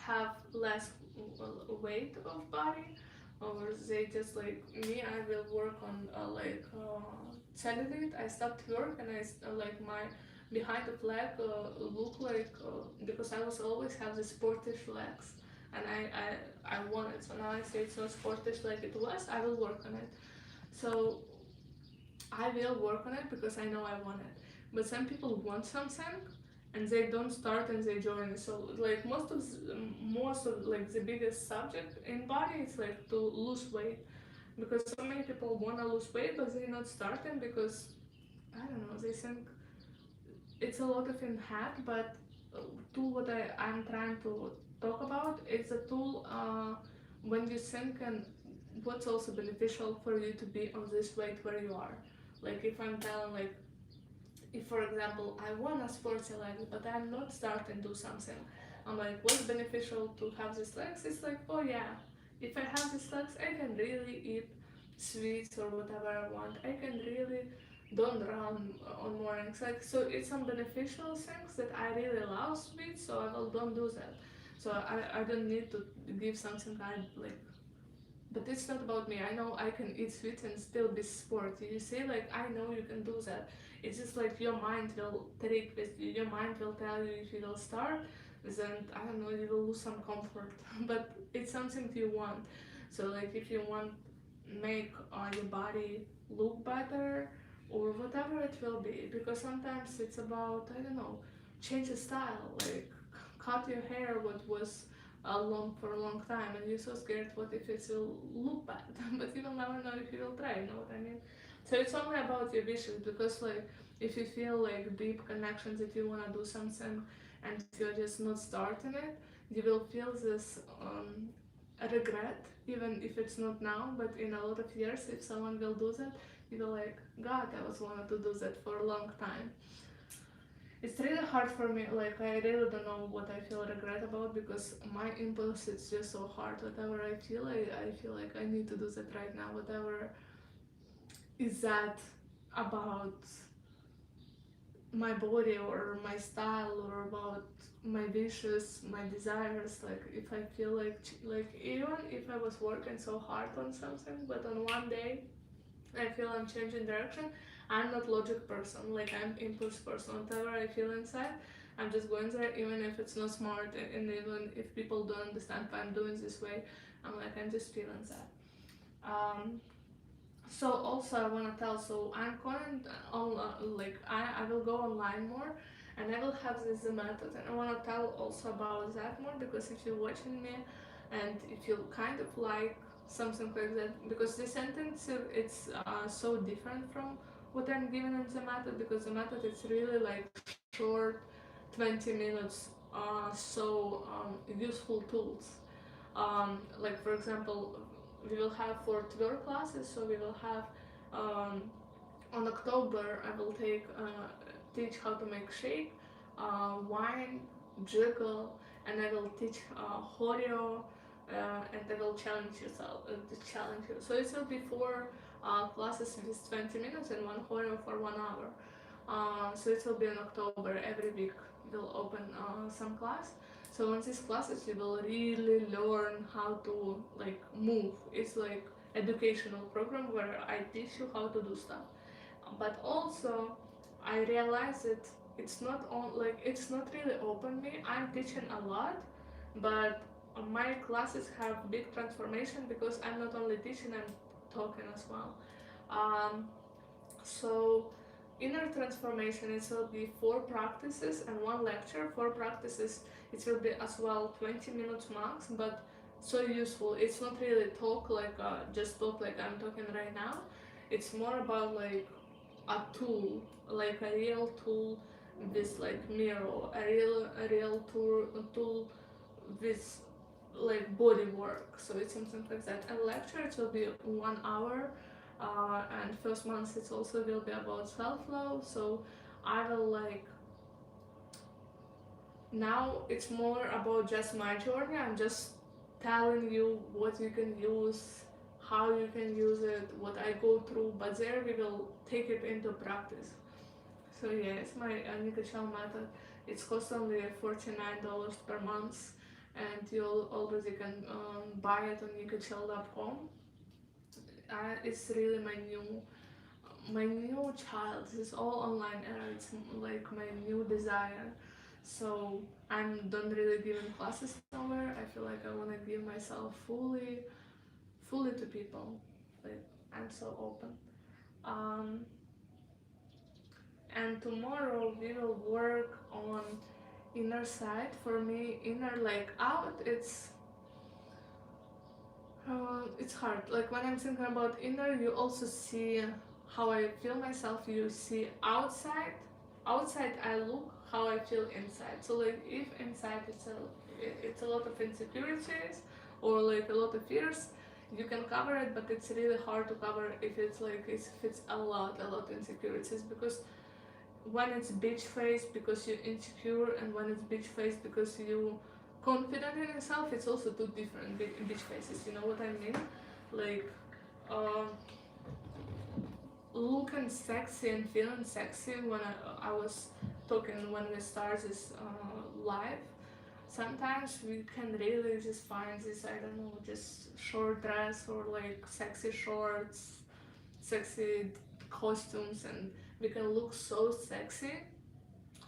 have less weight of body, or they just like me, I will work on cellulite. I stopped work and like my behind the leg look like because I was always have the sportish legs, and I want it. So now I say it's not sportish like it was. I will work on it. So I will work on it because I know I want it. But some people want something and they don't start and they join. So like most of like the biggest subject in body is like to lose weight, because so many people wanna lose weight but they're not starting because I don't know, they think it's a lot of in head. But tool what I'm trying to talk about is a tool when you think and what's also beneficial for you to be on this weight where you are. Like if I'm telling like if for example I want a sporty legs but I'm not starting to do something, I'm like what's beneficial to have these legs? It's like oh yeah, if I have these legs I can really eat sweets or whatever I want. I can really don't run on mornings. Like so it's some beneficial things that I really love sweets, so I will don't do that. So I don't need to give something I like, but it's not about me. I know I can eat sweets and still be sporty. You see, like I know you can do that. It's just like your mind will trick with you. Your mind will tell you if you will start, then I don't know, you will lose some comfort. But it's something you want. So like if you want make your body look better or whatever it will be, because sometimes it's about, I don't know, change the style, like cut your hair what was long for a long time and you're so scared what if it will look bad but you will never know if you will try, you know what I mean? So it's only about your wishes, because like if you feel like deep connections that you want to do something and you're just not starting it, you will feel this regret, even if it's not now, but in a lot of years, if someone will do that, you will like, God, I was wanted to do that for a long time. It's really hard for me, like I really don't know what I feel regret about, because my impulse is just so hard. Whatever I feel, I feel like I need to do that right now. Whatever is that about my body or my style or about my wishes, my desires. Like if I feel like even if I was working so hard on something, but on one day I feel I'm changing direction. I'm not logic person, like I'm impulse person. Whatever I feel inside, I'm just going there, even if it's not smart, and even if people don't understand why I'm doing this way, I'm like, I'm just feeling that. Um, so also I want to tell, so I'm going on, like I will go online more, and I will have this method, and I want to tell also about that more, because if you're watching me and if you kind of like something like that, because the sentence it's so different from what I'm giving in the method, because the method is really like short 20 minutes, useful tools. Like for example, we will have for 12 classes, so we will have um, on October I will teach how to make shake, wine, jiggle, and I will teach choreo, and I will challenge yourself, challenge you. So it will be four classes with 20 minutes and one choreo for 1 hour. So it will be in October. Every week we'll open some class. So on these classes you will really learn how to like move. It's like educational program where I teach you how to do stuff. But also I realize that it's not on, like it's not really open me. I'm teaching a lot, but my classes have big transformation because I'm not only teaching, I'm talking as well. Um, so inner transformation, it will be 4 practices and 1 lecture. 4 practices, it will be as well 20 minutes max, but so useful. It's not really talk like just talk like I'm talking right now. It's more about like a tool, like a real tool with like mirror, a real tool with like body work. So it's something like that. And lecture, it will be 1 hour, and first month it also will be about self-love. So I will like, now it's more about just my journey. I'm just telling you what you can use, how you can use it, what I go through, but there we will take it into practice. So yes, my Nika Chow method, it's cost only $49 per month, and you already can buy it on nikachill.com. It's really my new child. This is all online era. It's like my new desire. So I don't really giving classes somewhere. I feel like I want to give myself fully to people. Like I'm so open. Um, and tomorrow we will work on inner side. For me, inner like out, it's hard. Like when I'm thinking about inner, you also see how I feel myself. You see outside. Outside, I look how I feel inside. So like if inside it's a lot of insecurities or like a lot of fears, you can cover it, but it's really hard to cover if it's a lot insecurities, because when it's beach face because you're insecure, and when it's beach face because you confident in yourself, it's also two different beach faces, you know what I mean? Like uh, looking sexy and feeling sexy when I was talking when we start this live. Sometimes we can really just find this, I don't know, just short dress or like sexy shorts, sexy costumes, and we can look so sexy.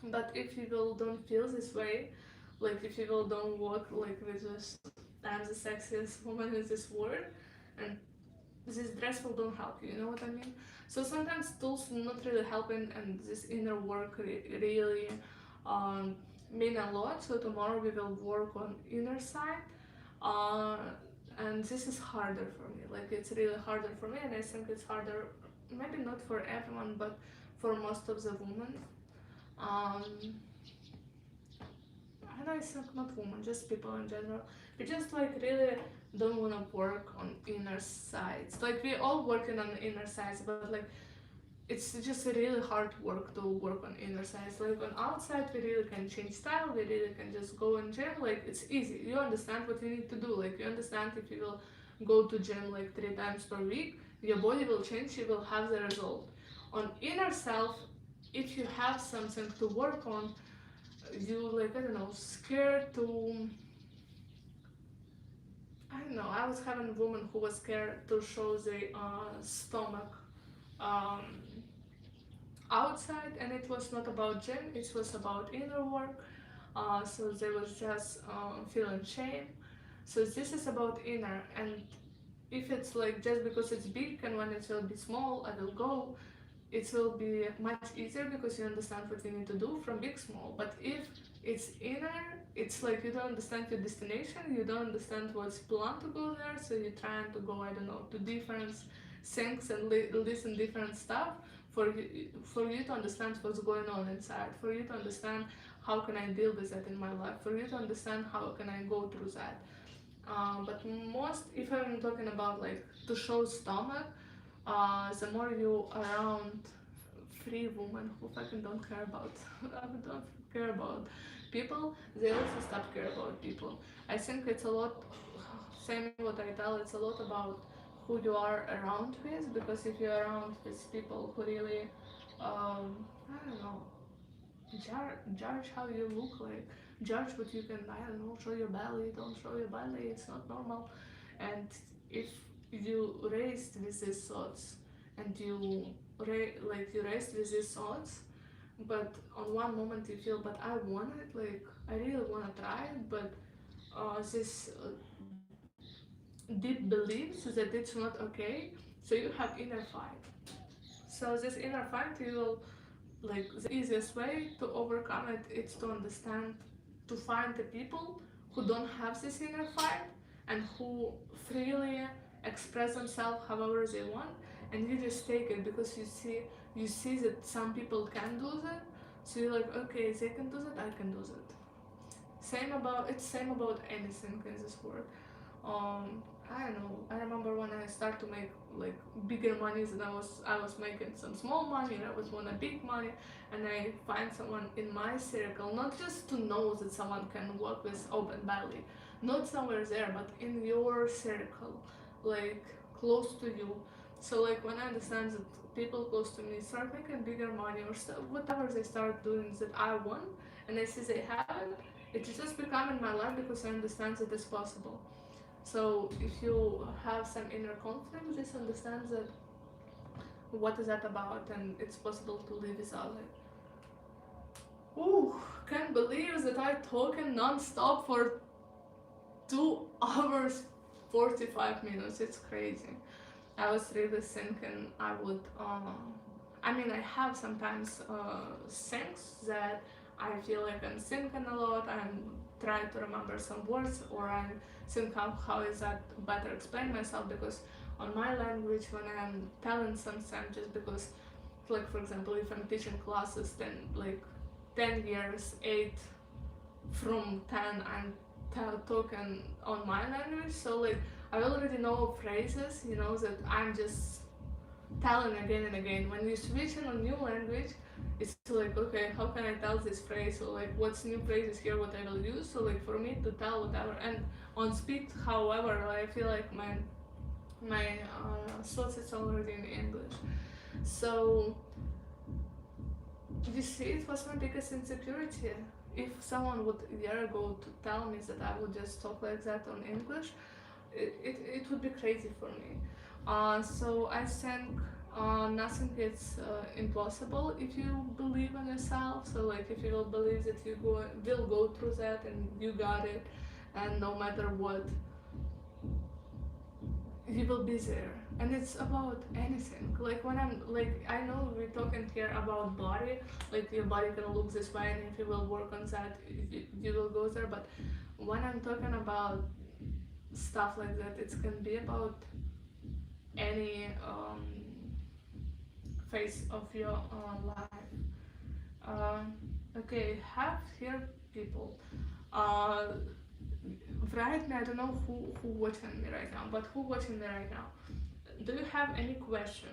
But if you will don't feel this way, like if you will don't walk like with this, I'm the sexiest woman in this world, and this dress will don't help you, you know what I mean? So sometimes tools not really helping, and this inner work really um, mean a lot. So tomorrow we will work on inner side, uh, and this is harder for me, like it's really harder for me, and I think it's harder maybe not for everyone but for most of the women. um, and I think not women, just people in general. We just like really don't want to work on inner sides. Like we all working on inner sides, but like it's just really hard work to work on inner sides. Like on outside, we really can change style. We really can just go in gym. Like it's easy. You understand what you need to do. Like you understand if you will go to gym like 3 times per week, your body will change. You will have the result. On inner self, if you have something to work on, you like I don't know, scared to. I don't know. I was having a woman who was scared to show the stomach um, outside, and it was not about gym, it was about inner work. So they was just feeling shame. So this is about inner, and if it's like just because it's big, and when it will be small I will go, it will be much easier because you understand what you need to do from big small. But if it's inner, it's like you don't understand your destination, you don't understand what's planned to go there, so you're trying to go, I don't know, to different things and listen different stuff for you to understand what's going on inside, for you to understand how can I deal with that in my life, for you to understand how can I go through that. But most, if I'm talking about like to show stomach, the more you around free women who fucking don't care about don't care about people, they also stop care about people. I think it's a lot, same what I tell, it's a lot about who you are around with, because if you're around with people who really I don't know, judge how you look, like judge what you can, I don't know, show your belly, don't show your belly, it's not normal. And if you raised with these thoughts, and you like you raised with these thoughts, but on one moment you feel, but I want it, like I really want to try it, but this deep beliefs that it's not okay, so you have inner fight. So this inner fight, you will, like the easiest way to overcome it is to understand, to find the people who don't have this inner fight and who freely express themselves however they want, and you just take it because you see that some people can do that, so you're like, okay, they can do that, I can do that. Same about anything in this world. I don't know. I remember when I started to make like bigger money than I was making some small money, and I was wanting big money, and I find someone in my circle, not just to know that someone can work with open belly, not somewhere there, but in your circle, like close to you. So like when I understand that people close to me start making bigger money or stuff, whatever they start doing that I want, and I see they have it, it's just become in my life because I understand that it's possible. So if you have some inner conflict, just understand that what is that about, and it's possible to live without it. Ooh, can't believe that I talking non-stop for 2 hours 45 minutes. It's crazy. I was really thinking I would. I mean, I have sometimes things that I feel like I'm thinking a lot. I'm trying to remember some words, or I think how is that better explain myself, because on my language when I'm telling something, just because, like for example, if I'm teaching classes, then like 10 years, 8 from 10, I'm talking on my language, so like I already know phrases, you know, that I'm just telling again and again. When you switch in a new language, it's like, okay, how can I tell this phrase, or like what's new phrases here, what I will use. So like for me to tell whatever, and on speak, however, I feel like my thoughts is already in English. So you see, it was my biggest insecurity. If someone would a year ago to tell me that I would just talk like that on English, it would be crazy for me. So I think nothing is impossible if you believe in yourself. So like if you will believe that you will go through that and you got it, and no matter what, you will be there. and it's about anything. Like when I'm like, I know we're talking here about body, like your body can look this way, and if you will work on that, you will go there. But when I'm talking about stuff like that, it can be about any phase of your life. Um, okay, have here people. Uh, right now, I don't know who watching me right now, but who watching me right now? Do you have any question?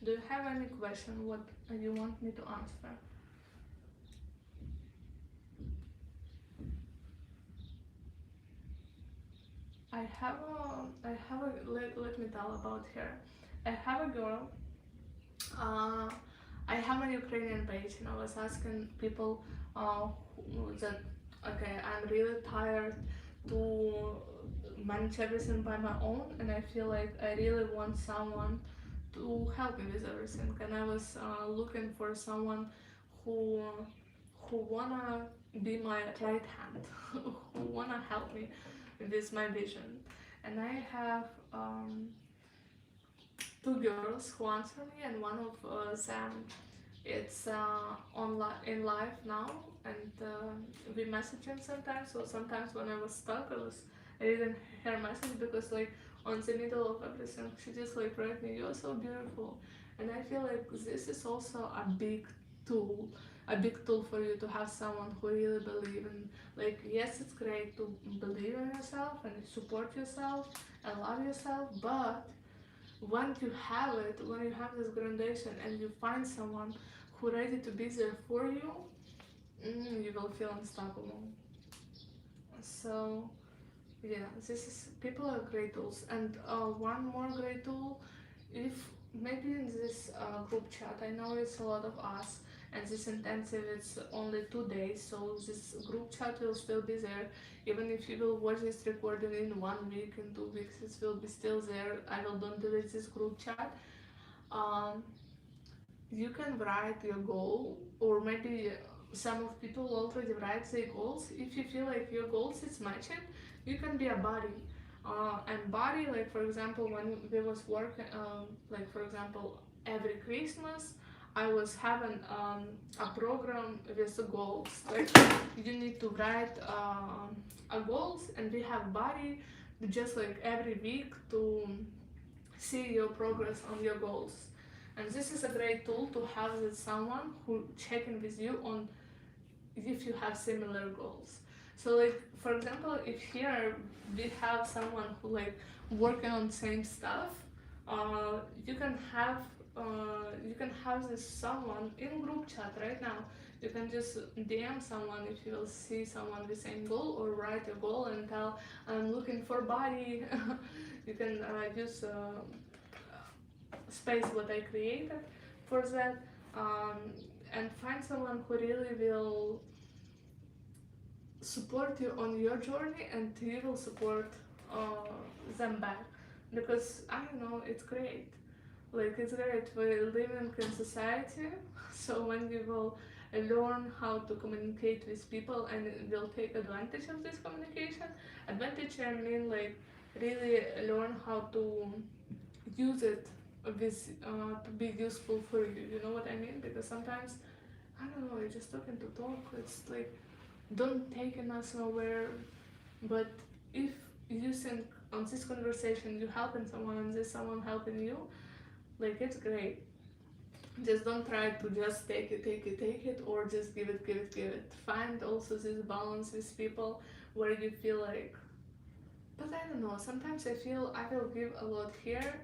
Do you have any question? What you want me to answer? Let me tell about her. I have a girl. Uh, I have a Ukrainian page, and I was asking people that okay, I'm really tired to manage everything by my own, and I feel like I really want someone to help me with everything. And I was looking for someone who who wanna be my right hand, who wanna help me with my vision. And I have two girls who answer me, and one of them it's in life now, and we messaging sometimes. So sometimes when I was stuck, I didn't her message because like on the middle of everything, she just like write me, "You're so beautiful," and I feel like this is also tool, a big tool for you to have someone who really believe in. Like yes, it's great to believe in yourself and support yourself and love yourself, but when you have it, when you have this foundation and you find someone who ready to be there for you, you will feel unstoppable. So yeah, this is people are great tools. And one more great tool, if maybe in this group chat, I know it's a lot of us, and this intensive it's only 2 days, so this group chat will still be there. Even if you will watch this recording in 1 week, in 2 weeks, it will be still there. I will don't delete this group chat. um, you can write your goal, or maybe some of people already write their goals. If you feel like your goals is matching, you can be a body. And body, like for example, when we was working, like for example, every Christmas, I was having a program with the goals. Like you need to write a goals, and we have body just like every week to see your progress on your goals. And this is a great tool to have with someone who checking with you on if you have similar goals. So like for example, if here we have someone who like working on same stuff, you can have this someone in group chat right now. You can just DM someone if you will see someone with same goal, or write a goal and tell I'm looking for body. You can use space what I created for that, um, and find someone who really will support you on your journey, and you will support them back, because I don't know, it's great. Like it's great, we're living in society, so when we will learn how to communicate with people and will take advantage of this communication. Advantage I mean like really learn how to use it with to be useful for you. You know what I mean? Because sometimes I don't know, you're just talking to talk. It's like don't take us nowhere. But if you think on this conversation you helping someone and there's someone helping you, like it's great. Just don't try to just take it, or just give it. Find also this balance with people where you feel like, but I don't know, sometimes I feel I will give a lot here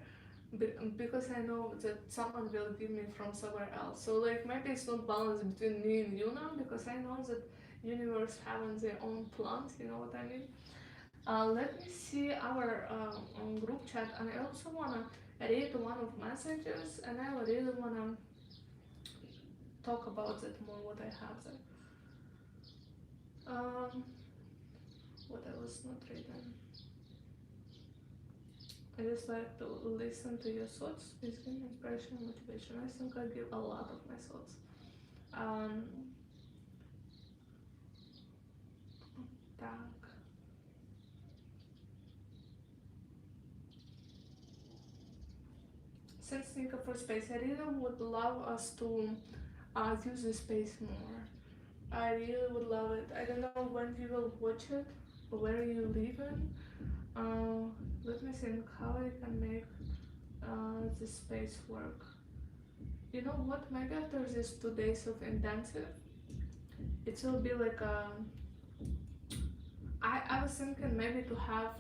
because I know that someone will give me from somewhere else. So like maybe it's not balance between me and you now, because I know that universe having their own plans. You know what I mean? Let me see our group chat, and I also wanna read one of messages, and I really wanna talk about it more. What I have there. What I was not reading. I just like to listen to your thoughts, wisdom, inspiration, motivation. I think I give a lot of my thoughts. Um, Так. Since thinking for space, I really would love us to use the space more. I really would love it. I don't know when you will watch it or where you live in. Uh, Let me think how I can make the space work. You know what? Maybe after these 2 days of intensive, it will be like I was thinking maybe to have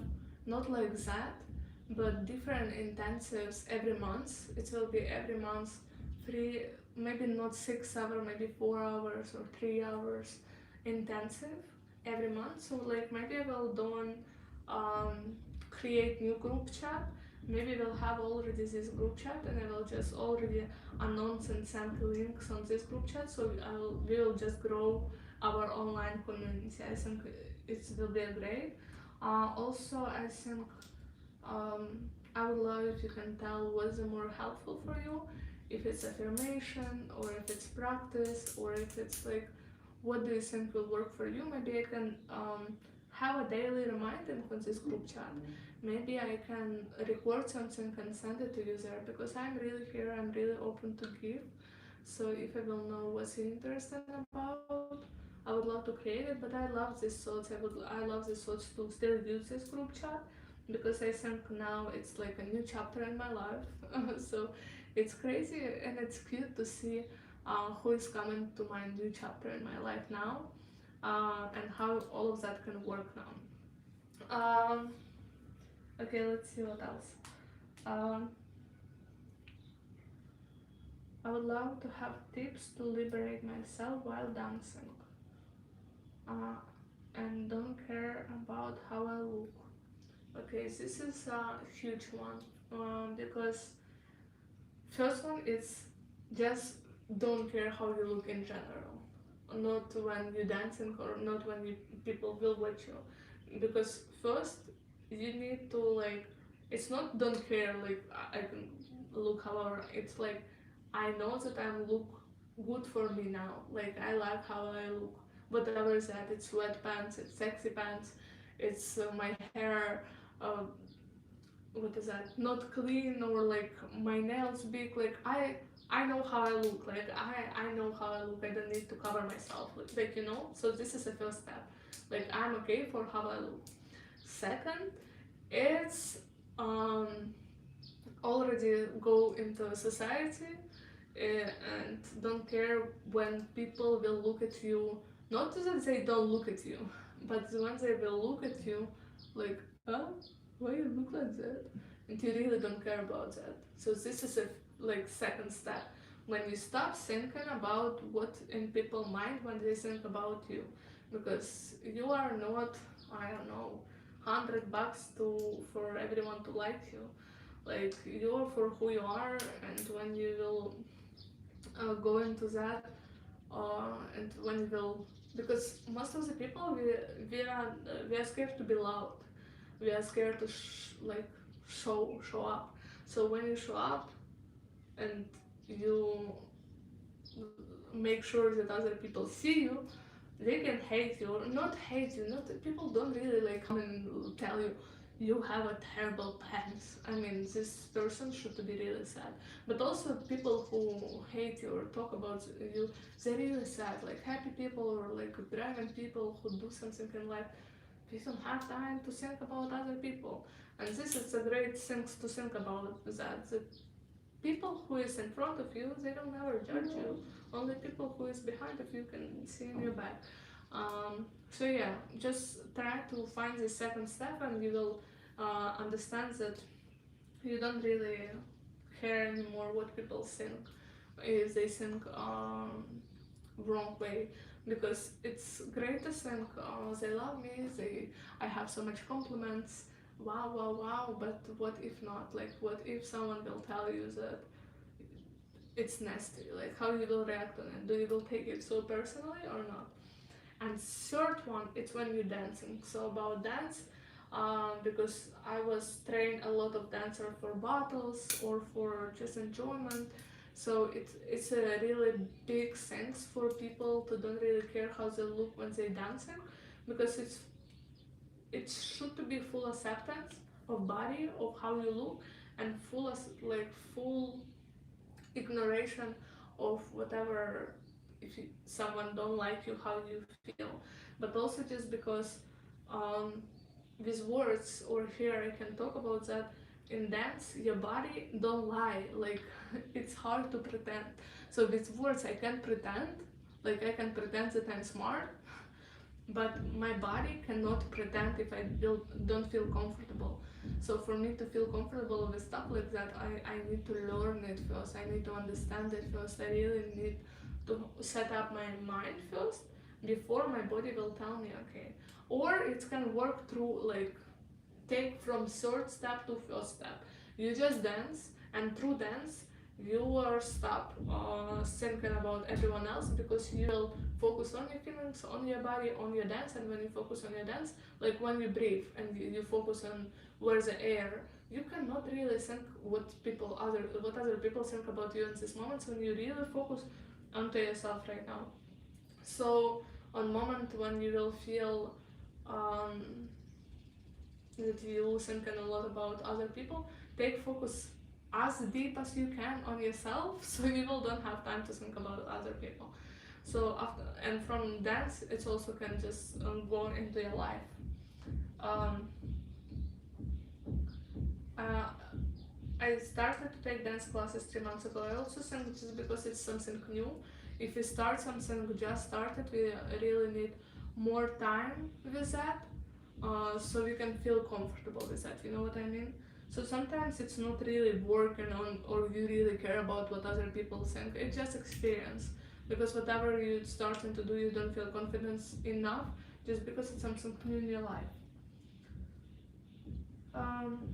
not like that, but different intensives every month. It will be every month three, maybe not 6 hours, maybe 4 hours or 3 hours intensive every month. So like maybe I will do create new group chat. Maybe we'll have already this group chat and I will just already announce and send links on this group chat. So we will just grow our online community. I think it will be great. Also, I think I would love if you can tell what's the more helpful for you, if it's affirmation or if it's practice or if it's like what do you think will work for you. Maybe I can have a daily reminder on this group chat. Maybe I can record something and send it to you there because I'm really here. I'm really open to give. So if I will know what's you're interested about, I would love to create it. But I love these thoughts. I love these thoughts to still use this group chat because I think now it's like a new chapter in my life. So it's crazy and it's cute to see who is coming to my new chapter in my life now, and how all of that can work now. Okay, let's see what else. Um, I would love to have tips to liberate myself while dancing, uh, and don't care about how I look. Okay, this is a huge one, because first one is just don't care how you look in general, not when you're dancing or not when people will watch you, because first you need to like it's not don't care like I can look however it's like I know that I look good for me now, like I like how I look, whatever is that, it's sweatpants, it's sexy pants, it's my hair, uh, what is that, not clean or like my nails big, like I know how I look, like I know how I look, I don't need to cover myself, like you know. So this is the first step, like I'm okay for how I look. Second, it's um already go into society, and don't care when people will look at you, not that they don't look at you, but when they will look at you like, oh, why you look like that, and you really don't care about that. So this is a like second step, when you stop thinking about what in people's mind when they think about you, because you are not, I don't know, $100 to for everyone to like you, like you're for who you are. And when you will go into that, and when you will, because most of the people we are scared to be loud, we are scared to like show up. So when you show up and you make sure that other people see you, they can hate you or not hate you. Not people don't really like come and tell you you have a terrible pants. I mean, this person should be really sad. But also people who hate you or talk about you, they're really sad. Like happy people or like driven people who do something in life, they don't have time to think about other people. And this is a great thing to think about, that people who is in front of you, they don't ever judge you. Only people who is behind of you can see in your back. So yeah, just try to find the second step and you will understand that you don't really care anymore what people think, if they think wrong way, because it's great to think, they love me, I have so much compliments, wow wow wow, but what if not, like what if someone will tell you that it's nasty, like how you will react on it, do you will take it so personally or not. And third one, it's when you're dancing. So about dance, because I was trained a lot of dancer for battles or for just enjoyment. So it's a really big thanks for people to don't really care how they look when they dancing, because it's it should be full acceptance of body, of how you look, and full ignoration of whatever, if someone don't like you, how you feel. But also just because um, with words, or here I can talk about that, in dance your body don't lie, like it's hard to pretend. So with words I can pretend, like I can pretend that I'm smart, but my body cannot pretend if I don't feel comfortable. So for me to feel comfortable with stuff like that, I need to learn it first, I need to understand it first, I really need to set up my mind first before my body will tell me okay. Or it can work through, like, take from third step to first step. You just dance, and through dance, you will stop thinking about everyone else, because you will focus on your feelings, on your body, on your dance. And when you focus on your dance, like when you breathe and you focus on where's the air, you cannot really think what other people think about you in these moments when you really focus onto yourself right now. So on moment when you will feel um, that you thinking a lot about other people, take focus as deep as you can on yourself, so you will don't have time to think about other people. So after, and from dance, it also can just go into your life. um, uh, I started to take dance classes 3 months ago. I also think just because it's something new, if we start something just started, we really need more time with that, so we can feel comfortable with that. You know what I mean? So sometimes it's not really working on, or you really care about what other people think. It's just experience. Because whatever you're starting to do, you don't feel confidence enough, just because it's something new in your life. Um,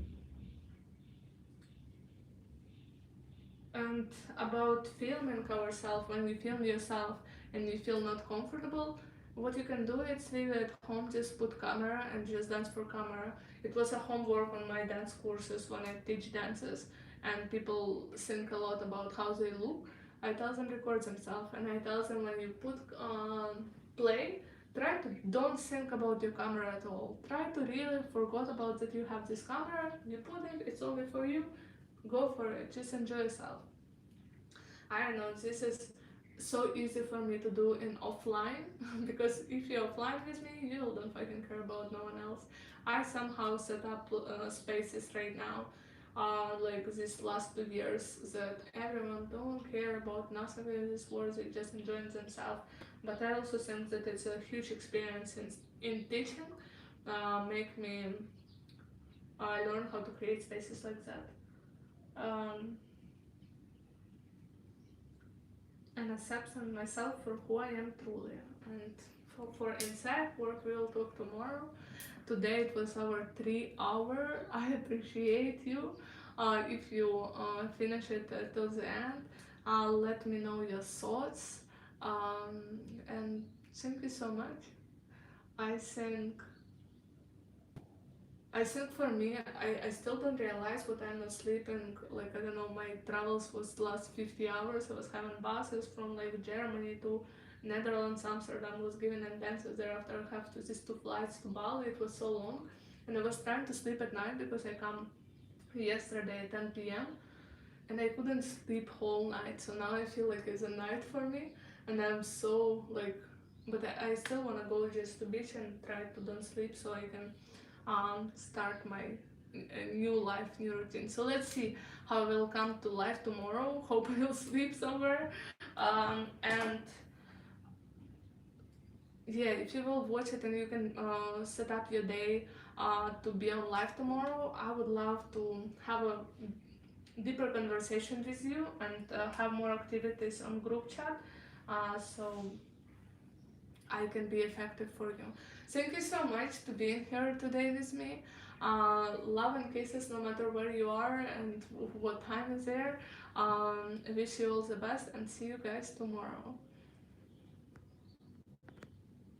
and about filming ourselves, when you film yourself and you feel not comfortable, what you can do is leave it at home, just put camera and just dance for camera. It was a homework on my dance courses when I teach dances, and people think a lot about how they look. I tell them record themselves, and I tell them when you put play, try to don't think about your camera at all. Try to really forget about that you have this camera, you put it, it's only for you, go for it, just enjoy yourself. I don't know, this is so easy for me to do in offline because if you're offline with me, you don't fucking care about no one else. I somehow set up spaces right now, like these last 2 years, that everyone don't care about nothing in this world, they just enjoying themselves. But I also think that it's a huge experience in teaching, make me learn how to create spaces like that. Um, and accepting myself for who I am truly. And for inside work, we will talk tomorrow. Today it was our 3 hour. I appreciate you. If you finish it till the end, let me know your thoughts. And thank you so much. I think for me, I still don't realize what I'm not sleeping. Like, I don't know, my travels was the last 50 hours. I was having buses from like Germany to Netherlands, Amsterdam, was giving them dances there after I have these 2 flights to Bali. It was so long. And I was trying to sleep at night because I come yesterday at 10 p.m. and I couldn't sleep whole night. So now I feel like it's a night for me. And I'm so like, but I still want to go just to beach and try to don't sleep so I can start my new life, new routine. So let's see how I will come to life tomorrow. Hope I will sleep somewhere. And yeah, if you will watch it and you can set up your day to be on live tomorrow, I would love to have a deeper conversation with you and have more activities on group chat. So I can be effective for you. Thank you so much to being here today with me. Love and kisses no matter where you are and what time is there. I wish you all the best and see you guys tomorrow.